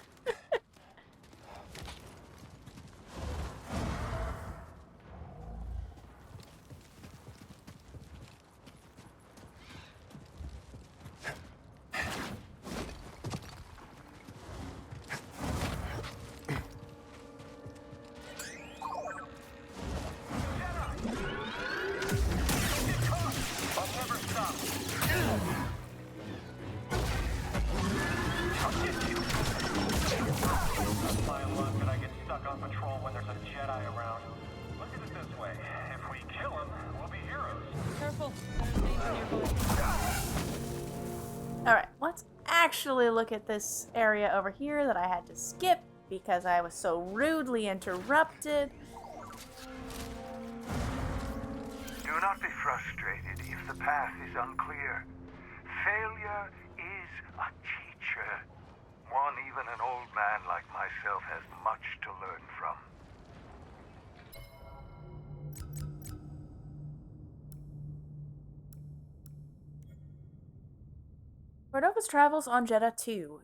Alright, let's actually look at this area over here that I had to skip because I was so rudely interrupted. Do not be frustrated if the path is unclear. Failure is a teacher. One even an old man like myself has much to learn from. Cordova's travels on Jedha 2.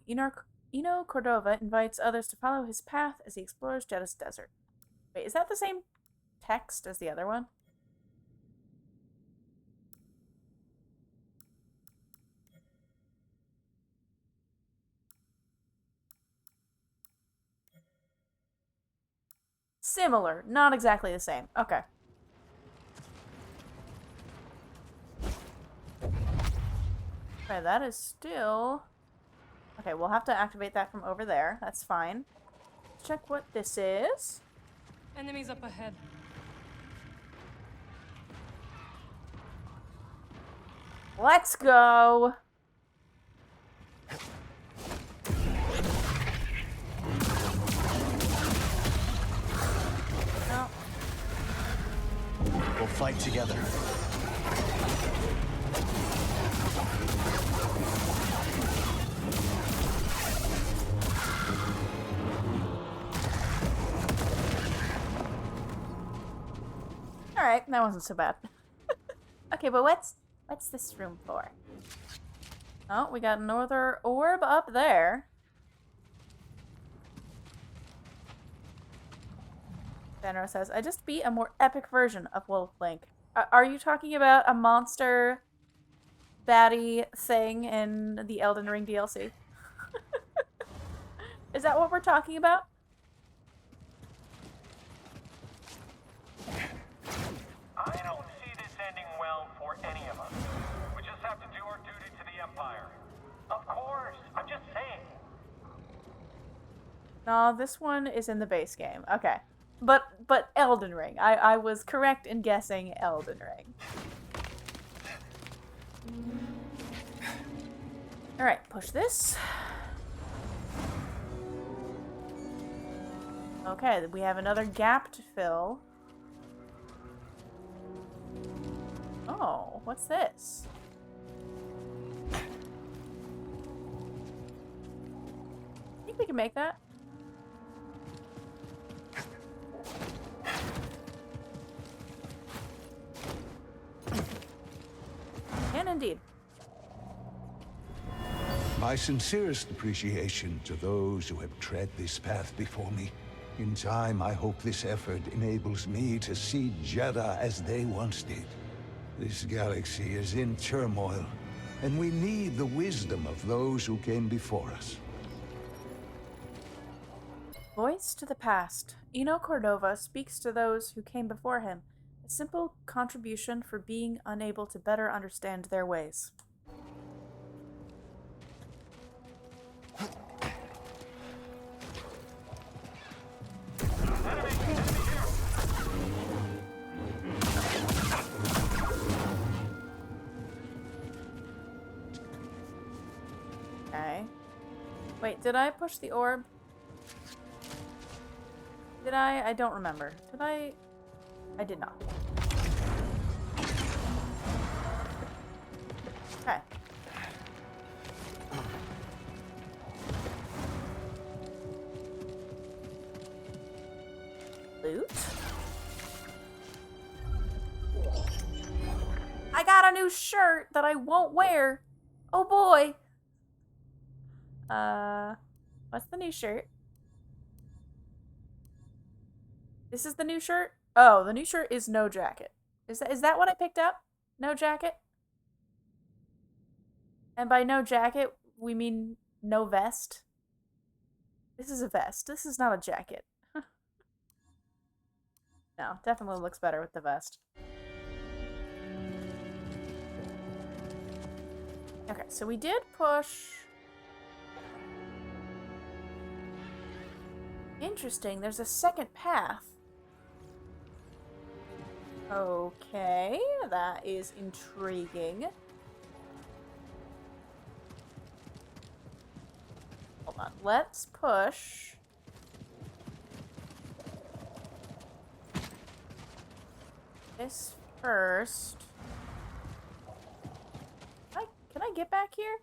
Eno Cordova invites others to follow his path as he explores Jedha's desert. Wait, is that the same text as the other one? Similar, not exactly the same. Okay. Okay, that is still... Okay, we'll have to activate that from over there. That's fine. Check what this is. Enemies up ahead. Let's go! No. We'll fight together. Alright, that wasn't so bad. Okay, but what's this room for? Oh, we got another orb up there. Benro says, I just beat a more epic version of Wolf Link. Are you talking about a monster baddie thing in the Elden Ring DLC? Is that what we're talking about? I don't see this ending well for any of us. We just have to do our duty to the Empire. Of course, I'm just saying. No, this one is in the base game. Okay. But Elden Ring. I was correct in guessing Elden Ring. Alright, push this. Okay, we have another gap to fill. Oh, what's this? I think we can make that. Can indeed. My sincerest appreciation to those who have tread this path before me. In time, I hope this effort enables me to see Jedha as they once did. This galaxy is in turmoil, and we need the wisdom of those who came before us. Voice to the past. Eno Cordova speaks to those who came before him. A simple contribution for being unable to better understand their ways. Okay. Wait, did I push the orb? Did I? I don't remember. Did I? I did not. Okay. Loot? I got a new shirt that I won't wear. Oh boy. What's the new shirt? This is the new shirt? Oh, the new shirt is no jacket. Is that what I picked up? No jacket? And by no jacket, we mean no vest? This is a vest. This is not a jacket. No, definitely looks better with the vest. Okay, so we did push... Interesting, there's a second path. Okay, that is intriguing. Hold on, let's push. This first. Can I get back here?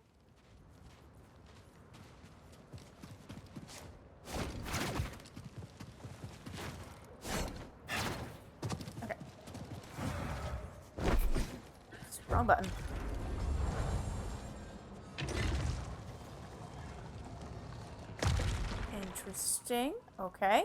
Okay. Wrong button. Interesting. Okay.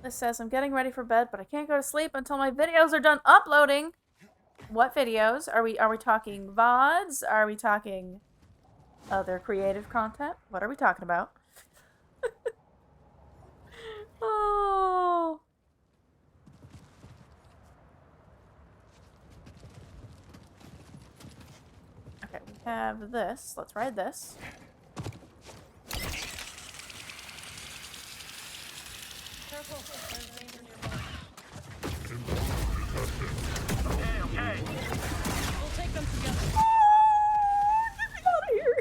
This says, I'm getting ready for bed, but I can't go to sleep until my videos are done uploading. What videos? Are we talking VODs? Are we talking other creative content? What are we talking about? Oh. Okay, we have this. Let's ride this. Okay. We'll take them together. Get out of here.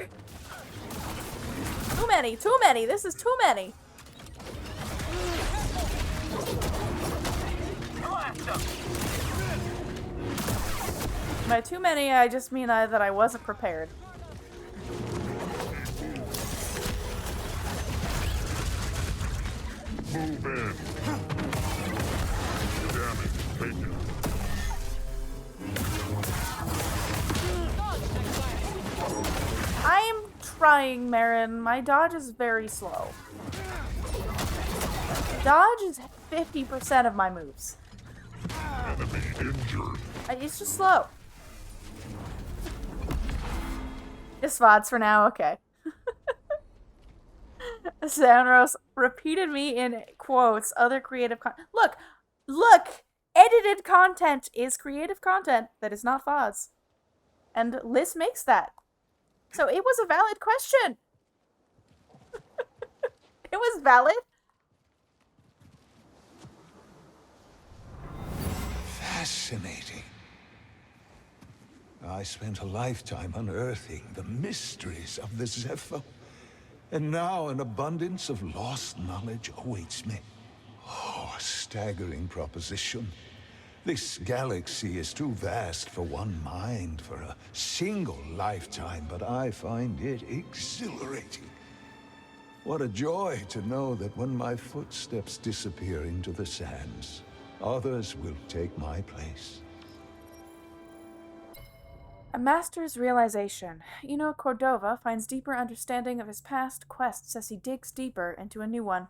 Too many. Too many. This is too many. By too many, I just mean that I wasn't prepared. Move in. Damage taken. I am trying, Merrin. My dodge is very slow. Dodge is 50% of my moves. Enemy injured. It's just slow. Just VODs for now, okay. Soundrose repeated me in quotes other creative Look! Look! Edited content is creative content that is not Foz. And Liz makes that. So it was a valid question. It was valid. Fascinating. I spent a lifetime unearthing the mysteries of the Zephyr, and now an abundance of lost knowledge awaits me. Oh, a staggering proposition. This galaxy is too vast for one mind for a single lifetime, but I find it exhilarating. What a joy to know that when my footsteps disappear into the sands, others will take my place. A master's realization. You know, Cordova finds deeper understanding of his past quests as he digs deeper into a new one.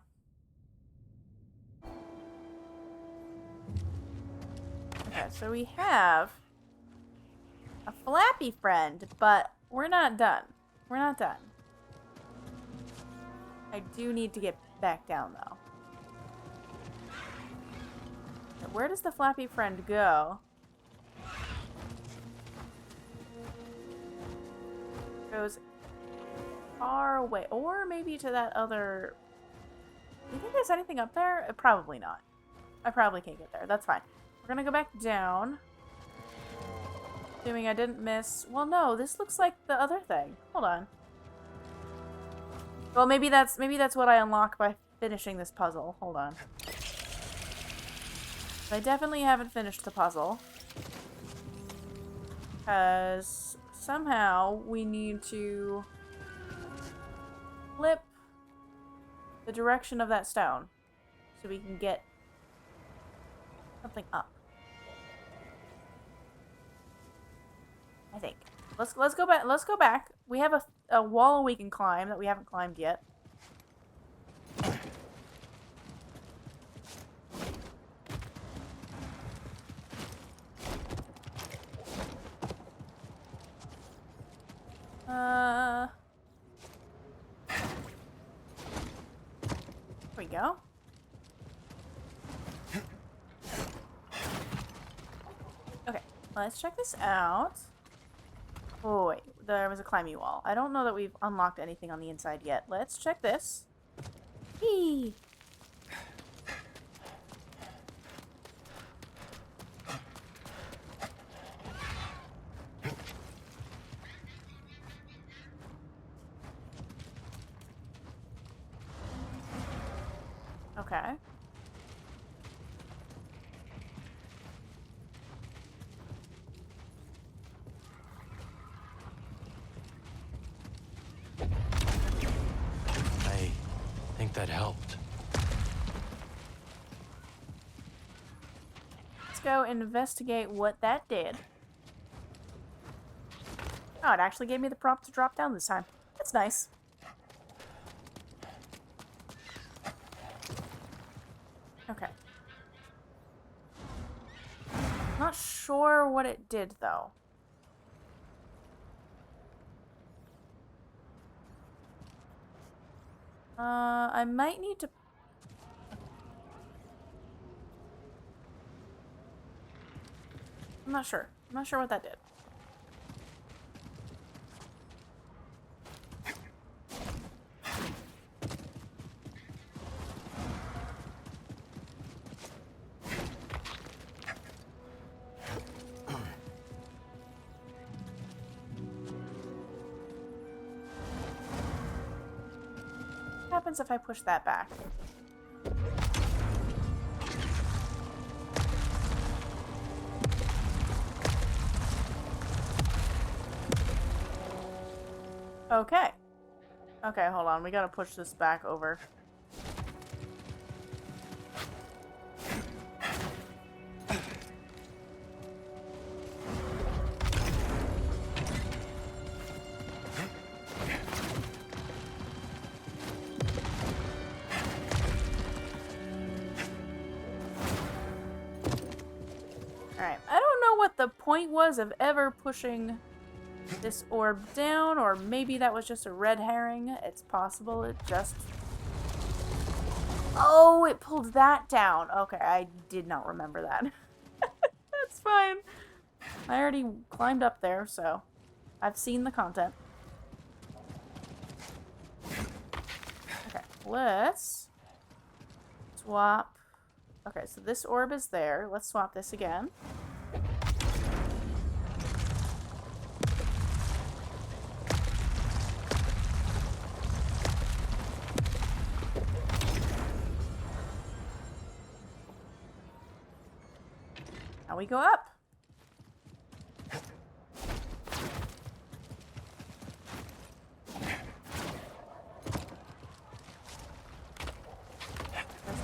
Okay, so we have a flappy friend, but we're not done. We're not done. I do need to get back down, though. Where does the flappy friend go? Goes far away. Or maybe to that other... Do you think there's anything up there? Probably not. I probably can't get there. That's fine. We're gonna go back down. Assuming I didn't miss... Well, no. This looks like the other thing. Hold on. Well, maybe that's what I unlock by finishing this puzzle. Hold on. I definitely haven't finished the puzzle. Because somehow we need to flip the direction of that stone so we can get something up. I think. Let's go back. Let's go back. We have a wall we can climb that we haven't climbed yet. Here we go. Okay, let's check this out. Oh, wait. There was a climbing wall. I don't know that we've unlocked anything on the inside yet. Let's check this. Eee. Okay. I think that helped. Let's go investigate what that did. Oh, it actually gave me the prompt to drop down this time. That's nice. Okay. Not sure what it did, though. I might need to... I'm not sure. I'm not sure what that did. What happens if I push that back? Okay. Okay, hold on. We gotta push this back over. Alright, I don't know what the point was of ever pushing this orb down, or maybe that was just a red herring. It's possible it just Oh, it pulled that down. Okay, I did not remember that. That's fine. I already climbed up there, so I've seen the content. Okay, let's swap. Okay, so this orb is there. Let's swap this again. Now we go up.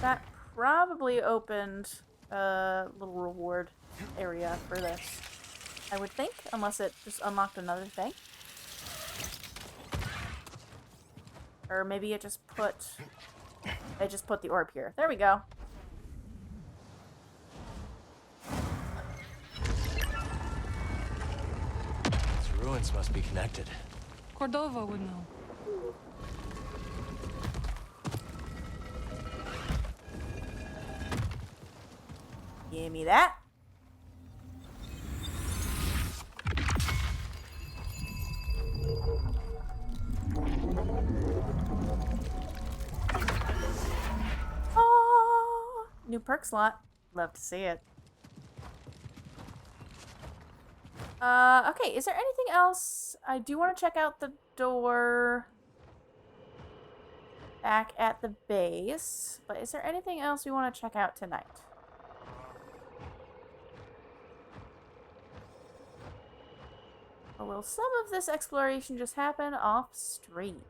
That probably opened a little reward area for this, I would think, unless it just unlocked another thing. Or maybe it just put the orb here. There we go. These ruins must be connected. Cordova would know. Give me that. Oh, new perk slot. Love to see it. Okay, is there anything else? I do want to check out the door back at the base, but is there anything else we want to check out tonight? Or will some of this exploration just happen off stream?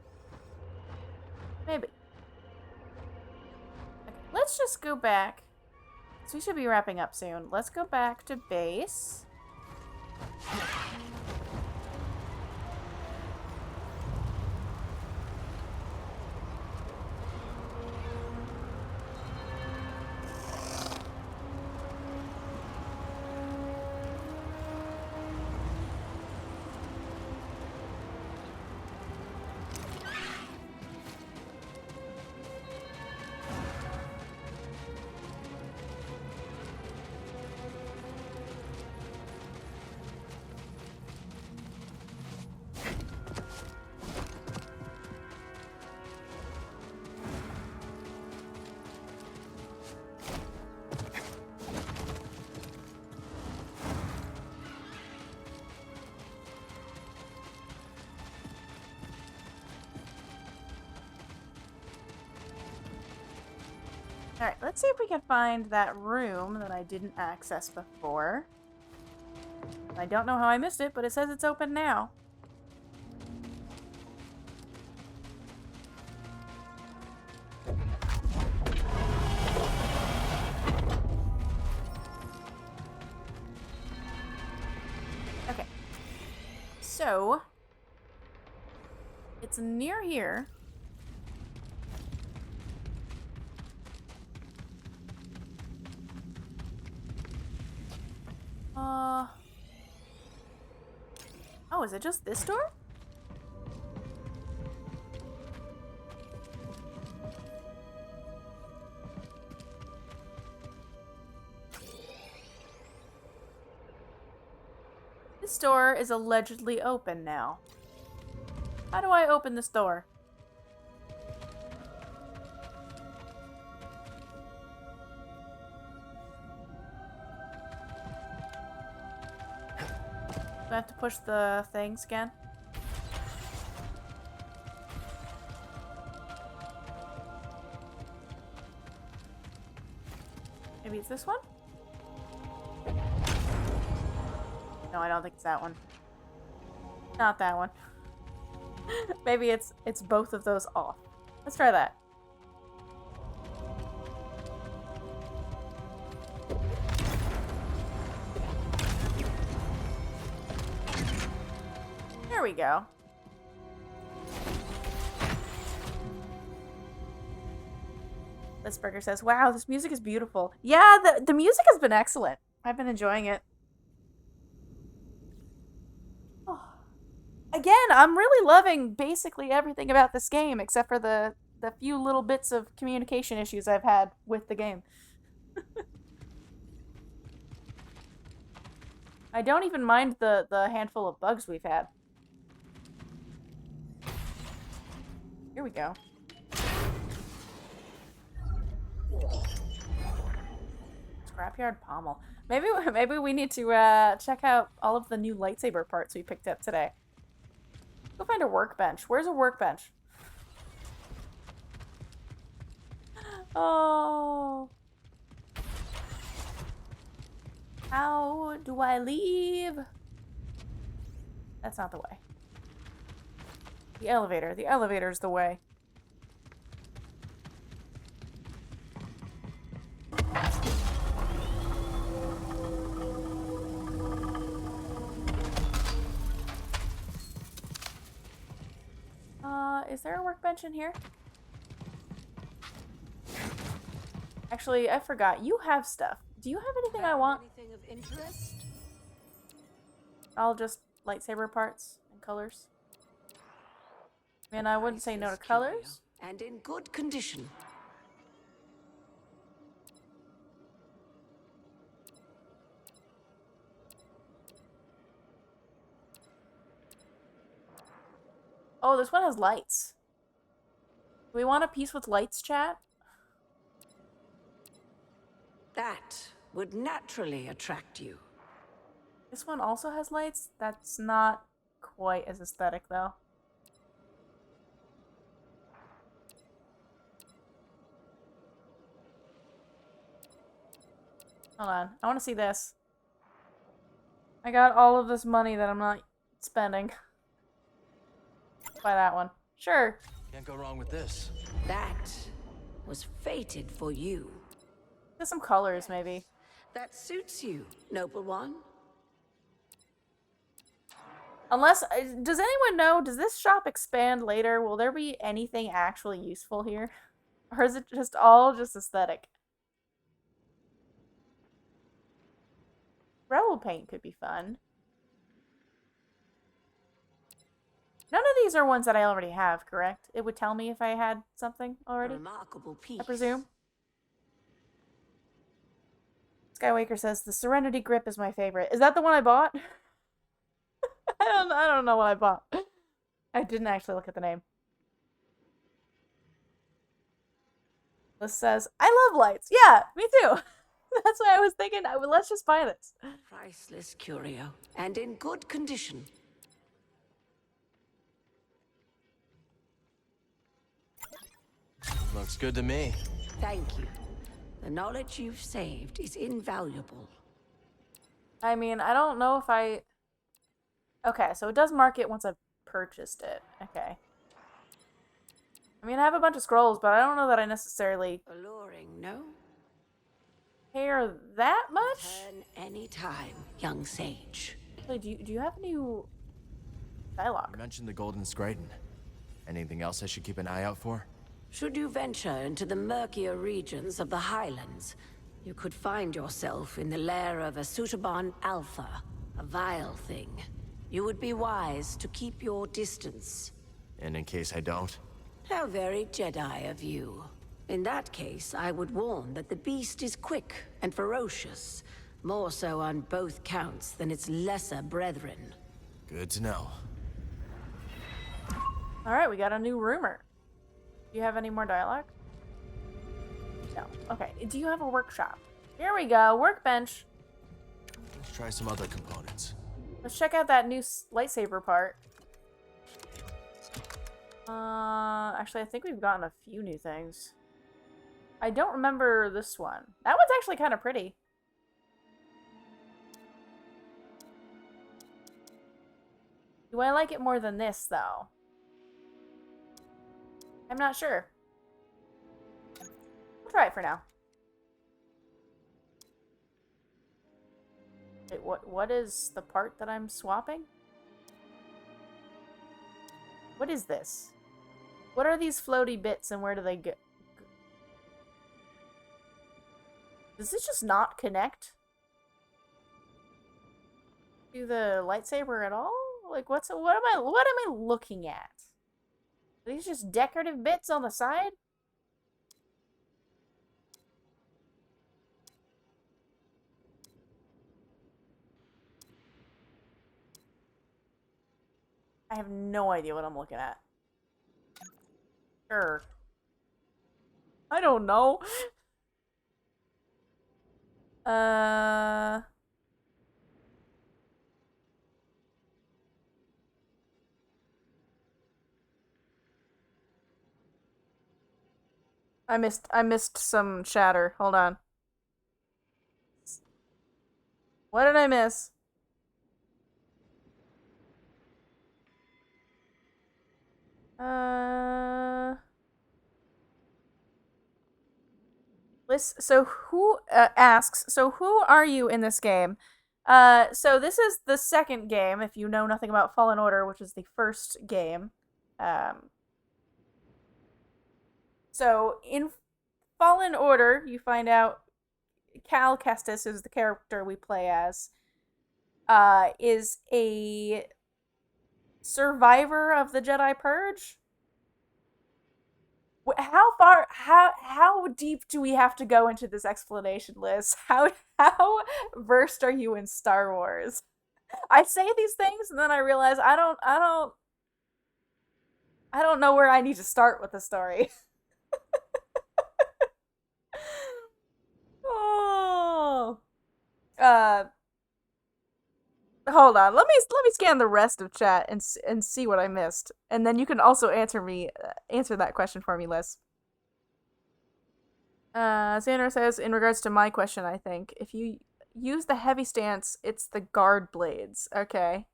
Maybe. Okay, let's just go back. So we should be wrapping up soon. Let's go back to base. Alright, let's see if we can find that room that I didn't access before. I don't know how I missed it, but it says it's open now. Okay. So, it's near here. Oh, is it just this door? This door is allegedly open now. How do I open this door? Do I have to push the things again? Maybe it's this one? No, I don't think it's that one. Not that one. Maybe it's both of those off. Let's try that. There we go. This burger says, wow, this music is beautiful. Yeah, the music has been excellent. I've been enjoying it. Oh. Again, I'm really loving basically everything about this game except for the the few little bits of communication issues I've had with the game. I don't even mind the handful of bugs we've had. Here we go. Scrapyard pommel. Maybe we need to check out all of the new lightsaber parts we picked up today. Go find a workbench. Where's a workbench? Oh. How do I leave? That's not the way. The elevator. The elevator's the way. Is there a workbench in here? Actually, I forgot. You have stuff. Do you have anything I want? Anything of interest? All just lightsaber parts and colors. Man, I wouldn't say no to colors. And in good condition. Oh, this one has lights. Do we want a piece with lights, chat? That would naturally attract you. This one also has lights. That's not quite as aesthetic, though. Hold on. I want to see this. I got all of this money that I'm not spending. Let's buy that one. Sure. Can't go wrong with this. That was fated for you. Get some colors, maybe. That suits you, noble one. Unless, does anyone know, does this shop expand later? Will there be anything actually useful here? Or is it just all just aesthetic? Rebel paint could be fun. None of these are ones that I already have, correct? It would tell me if I had something already. Remarkable piece. I presume. Skywaker says the Serenity Grip is my favorite. Is that the one I bought? I don't know what I bought. I didn't actually look at the name. This says, I love lights. Yeah, me too. That's why I was thinking, let's just buy this. Priceless curio, and in good condition. Looks good to me. Thank you. The knowledge you've saved is invaluable. I mean, I don't know if I... Okay, so it does mark it once I've purchased it. Okay. I mean, I have a bunch of scrolls, but I don't know that I necessarily... Alluring, no? Care that much? Return any time, young sage. Wait, do you have new dialogue? You mentioned the Golden Scraton. Anything else I should keep an eye out for? Should you venture into the murkier regions of the Highlands, you could find yourself in the lair of a Sutaban Alpha, a vile thing. You would be wise to keep your distance. And in case I don't? How very Jedi of you. In that case, I would warn that the beast is quick and ferocious, more so on both counts than its lesser brethren. Good to know. Alright, we got a new rumor. Do you have any more dialogue? No. Okay, do you have a workshop? Here we go, workbench. Let's try some other components. Let's check out that new lightsaber part. Actually, I think we've gotten a few new things. I don't remember this one. That one's actually kind of pretty. Do I like it more than this, though? I'm not sure. We'll try it for now. Wait, what is the part that I'm swapping? What is this? What are these floaty bits and where do they go? Does this just not connect to the lightsaber at all? Like, what am I looking at? Are these just decorative bits on the side? I have no idea what I'm looking at. Sure. I don't know. I missed some chatter. Hold on. What did I miss? So who asks, so who are you in this game? So this is the second game, if you know nothing about Fallen Order, which is the first game. So in Fallen Order, you find out Cal Kestis is the character we play as, is a survivor of the Jedi Purge. How deep do we have to go into this explanation, Liz? How versed are you in Star Wars? I say these things and then I realize I don't know where I need to start with the story. Oh. Hold on. Let me scan the rest of chat and see what I missed. And then you can also answer that question for me, Liz. Xander says, in regards to my question, I think, if you use the heavy stance, it's the guard blades. Okay.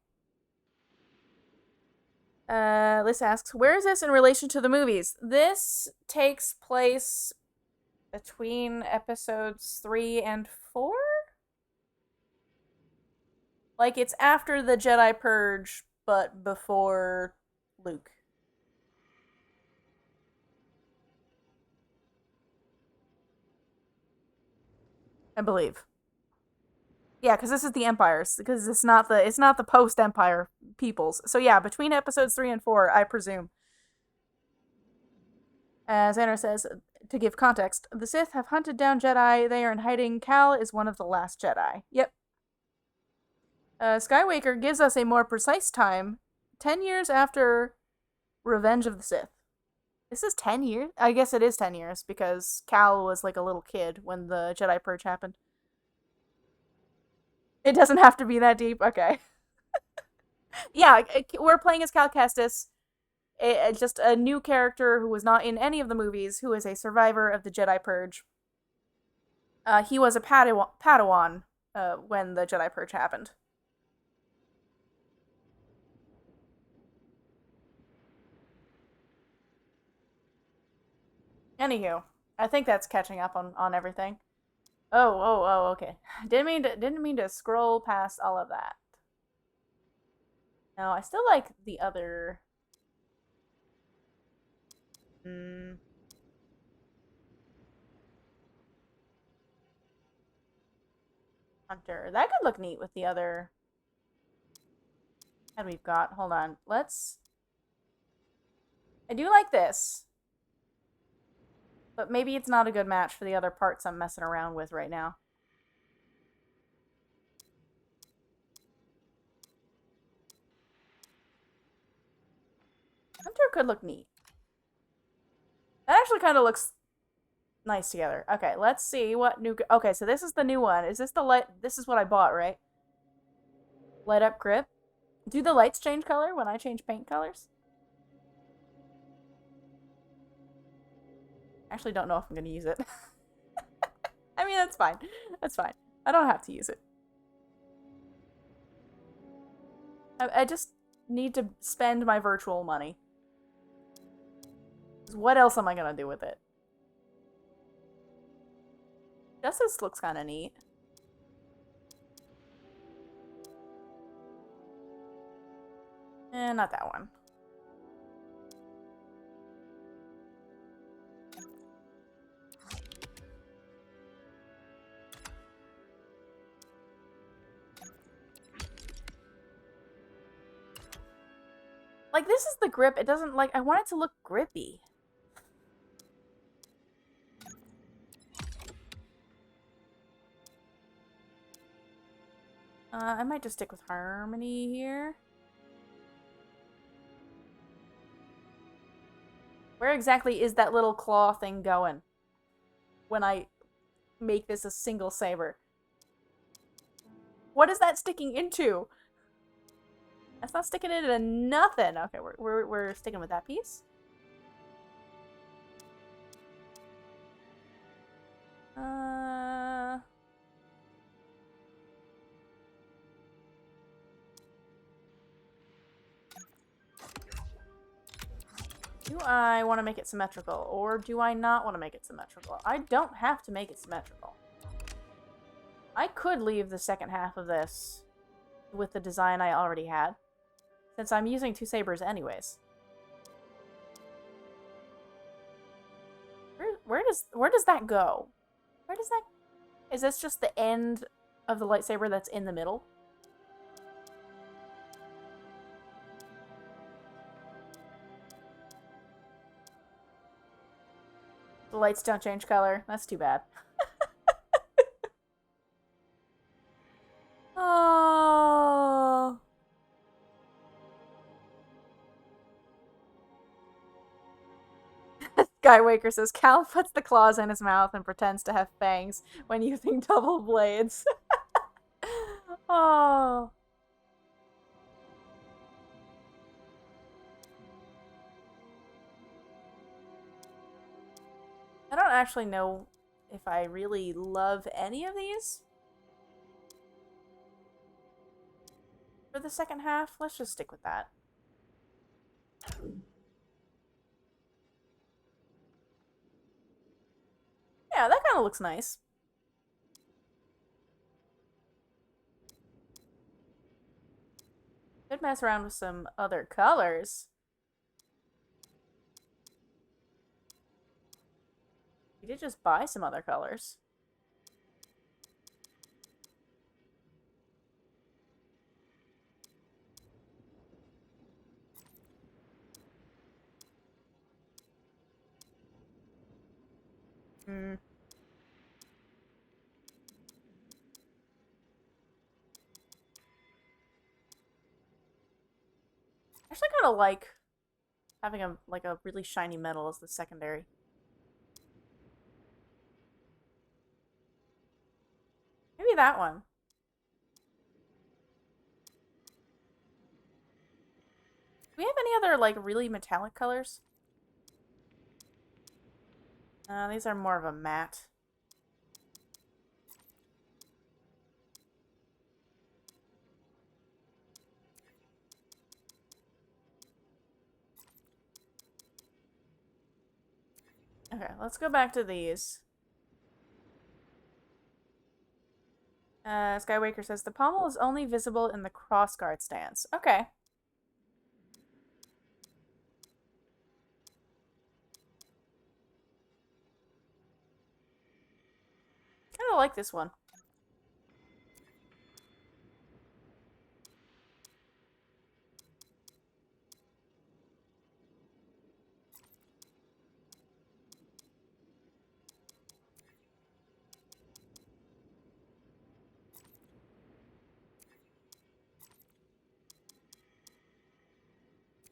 Liz asks, where is this in relation to the movies? This takes place between episodes 3 and 4? Like, it's after the Jedi Purge, but before Luke. I believe. Yeah, because this is the Empires. Because it's not the post-Empire peoples. So yeah, between episodes 3 and 4, I presume. As Xander says, to give context, the Sith have hunted down Jedi. They are in hiding. Cal is one of the last Jedi. Yep. Skywalker gives us a more precise time. 10 years after Revenge of the Sith. This is 10 years? I guess it is 10 years, because Cal was like a little kid when the Jedi Purge happened. It doesn't have to be that deep? Okay. Yeah, we're playing as Cal Kestis, just a new character who was not in any of the movies, who is a survivor of the Jedi Purge. He was a Padawan when the Jedi Purge happened. Anywho, I think that's catching up on everything. Oh, okay. Didn't mean to scroll past all of that. No, I still like the other. Hunter. That could look neat with the other. And we've got. Hold on. I do like this. But maybe it's not a good match for the other parts I'm messing around with right now. Hunter could look neat. That actually kind of looks nice together. Okay, let's see what new... Okay, so this is the new one. Is this the light... This is what I bought, right? Light up grip. Do the lights change color when I change paint colors? Actually don't know if I'm going to use it. I mean, that's fine. That's fine. I don't have to use it. I just need to spend my virtual money. What else am I going to do with it? This looks kind of neat. Not that one. Like, this is the grip. It doesn't, like, I want it to look grippy. I might just stick with Harmony here. Where exactly is that little claw thing going when I make this a single saber? What is that sticking into? That's not sticking into nothing. Okay, we're sticking with that piece. Do I want to make it symmetrical, or do I not want to make it symmetrical? I don't have to make it symmetrical. I could leave the second half of this with the design I already had, since I'm using 2 sabers anyways. Where does that go? Where does that... Is this just the end of the lightsaber that's in the middle? The lights don't change color. That's too bad. Oh. Skywaker says, Cal puts the claws in his mouth and pretends to have fangs when using double blades. Oh. I don't actually know if I really love any of these. For the second half, let's just stick with that. Yeah, that kind of looks nice. Could mess around with some other colors. We did just buy some other colors. Hmm. I actually kind of like having a really shiny metal as the secondary. Maybe that one. Do we have any other like really metallic colors? These are more of a matte. Okay, let's go back to these. Skywaker says, the pommel is only visible in the crossguard stance. Okay. Kinda like this one.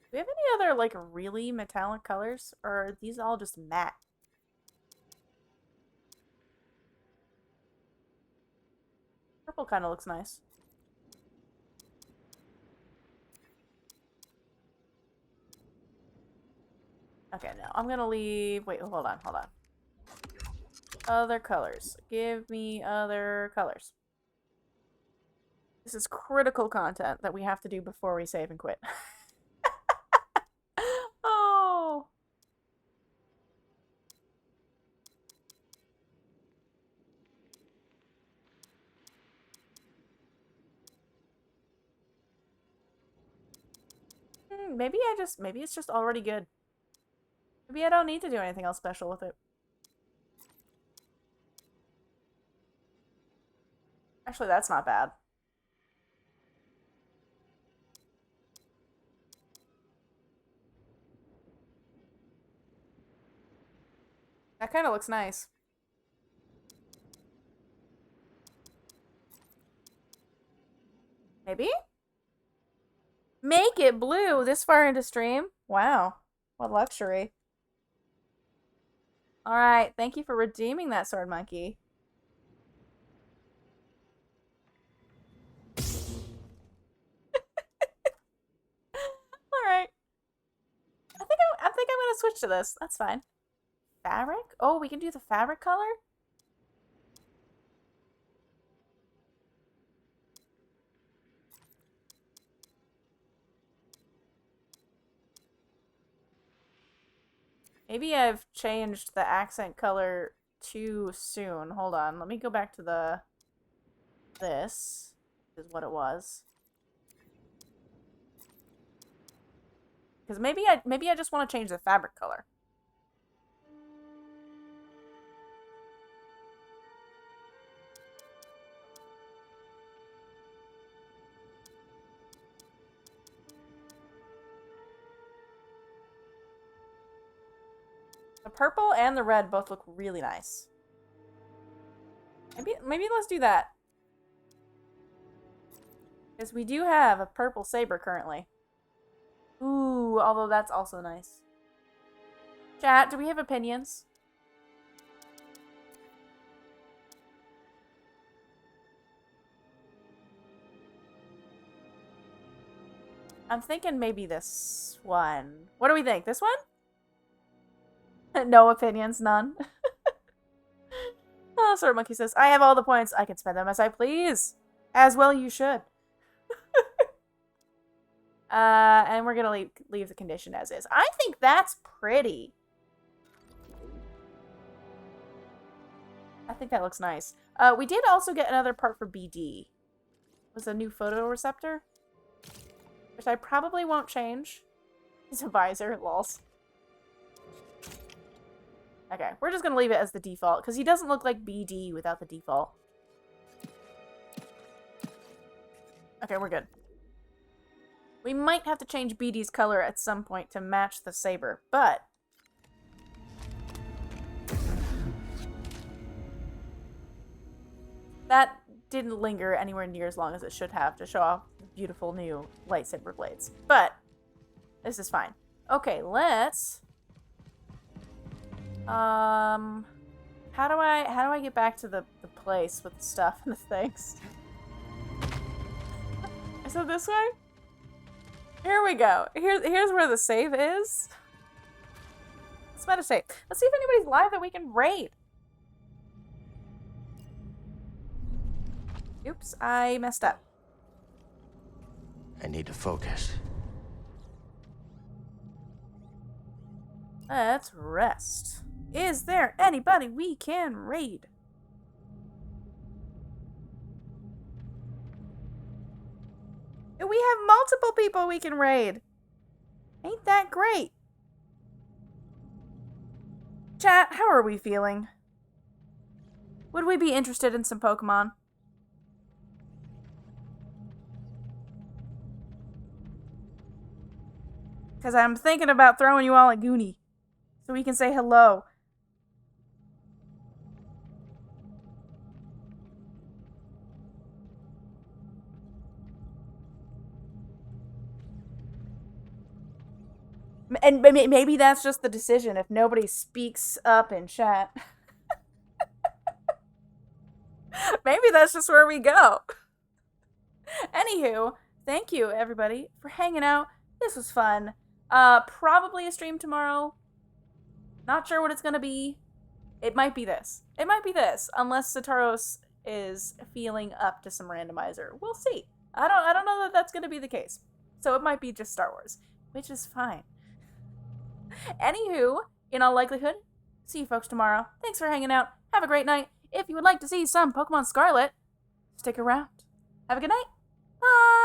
Do we have any other, like, really metallic colors? Or are these all just matte? Purple kind of looks nice. Okay, no. I'm gonna leave... Wait, hold on, hold on. Other colors. Give me other colors. This is critical content that we have to do before we save and quit. Oh! Maybe it's just already good. Maybe I don't need to do anything else special with it. Actually, that's not bad. That kind of looks nice. Maybe? Make it blue this far into stream? Wow. What luxury. Alright, thank you for redeeming that sword monkey. Alright. I think I'm gonna switch to this. That's fine. Fabric? Oh, we can do the fabric color? Maybe I've changed the accent color too soon. Hold on. Let me go back to this is what it was. Because maybe I just want to change the fabric color. The purple and the red both look really nice. Maybe let's do that. Because we do have a purple saber currently. Ooh, although that's also nice. Chat, do we have opinions? I'm thinking maybe this one. What do we think? This one? No opinions, none. Oh, Sword Monkey says, I have all the points. I can spend them as I please. As well you should. And we're gonna leave the condition as is. I think that's pretty. I think that looks nice. We did also get another part for BD. It was a new photoreceptor, which I probably won't change. It's a visor, lols. Okay, we're just gonna leave it as the default, because he doesn't look like BD without the default. Okay, we're good. We might have to change BD's color at some point to match the saber, but... that didn't linger anywhere near as long as it should have to show off the beautiful new lightsaber blades. But, this is fine. Okay, let's... how do I get back to the place with the stuff and the things? Is it this way? Here we go. Here's where the save is. Let's meditate. Let's see if anybody's live that we can raid. Oops, I messed up. I need to focus. Let's rest. Is there anybody we can raid? We have multiple people we can raid. Ain't that great? Chat, how are we feeling? Would we be interested in some Pokemon? Because I'm thinking about throwing you all a Goonie. So we can say hello. And maybe that's just the decision if nobody speaks up in chat. Maybe that's just where we go. Anywho, thank you everybody for hanging out. This was fun. Probably a stream tomorrow. Not sure what it's gonna be. It might be this. It might be this, unless Satoros is feeling up to some randomizer. We'll see. I don't know that that's gonna be the case. So it might be just Star Wars, which is fine. Anywho, in all likelihood, see you folks tomorrow. Thanks for hanging out. Have a great night. If you would like to see some Pokemon Scarlet, stick around. Have a good night. Bye!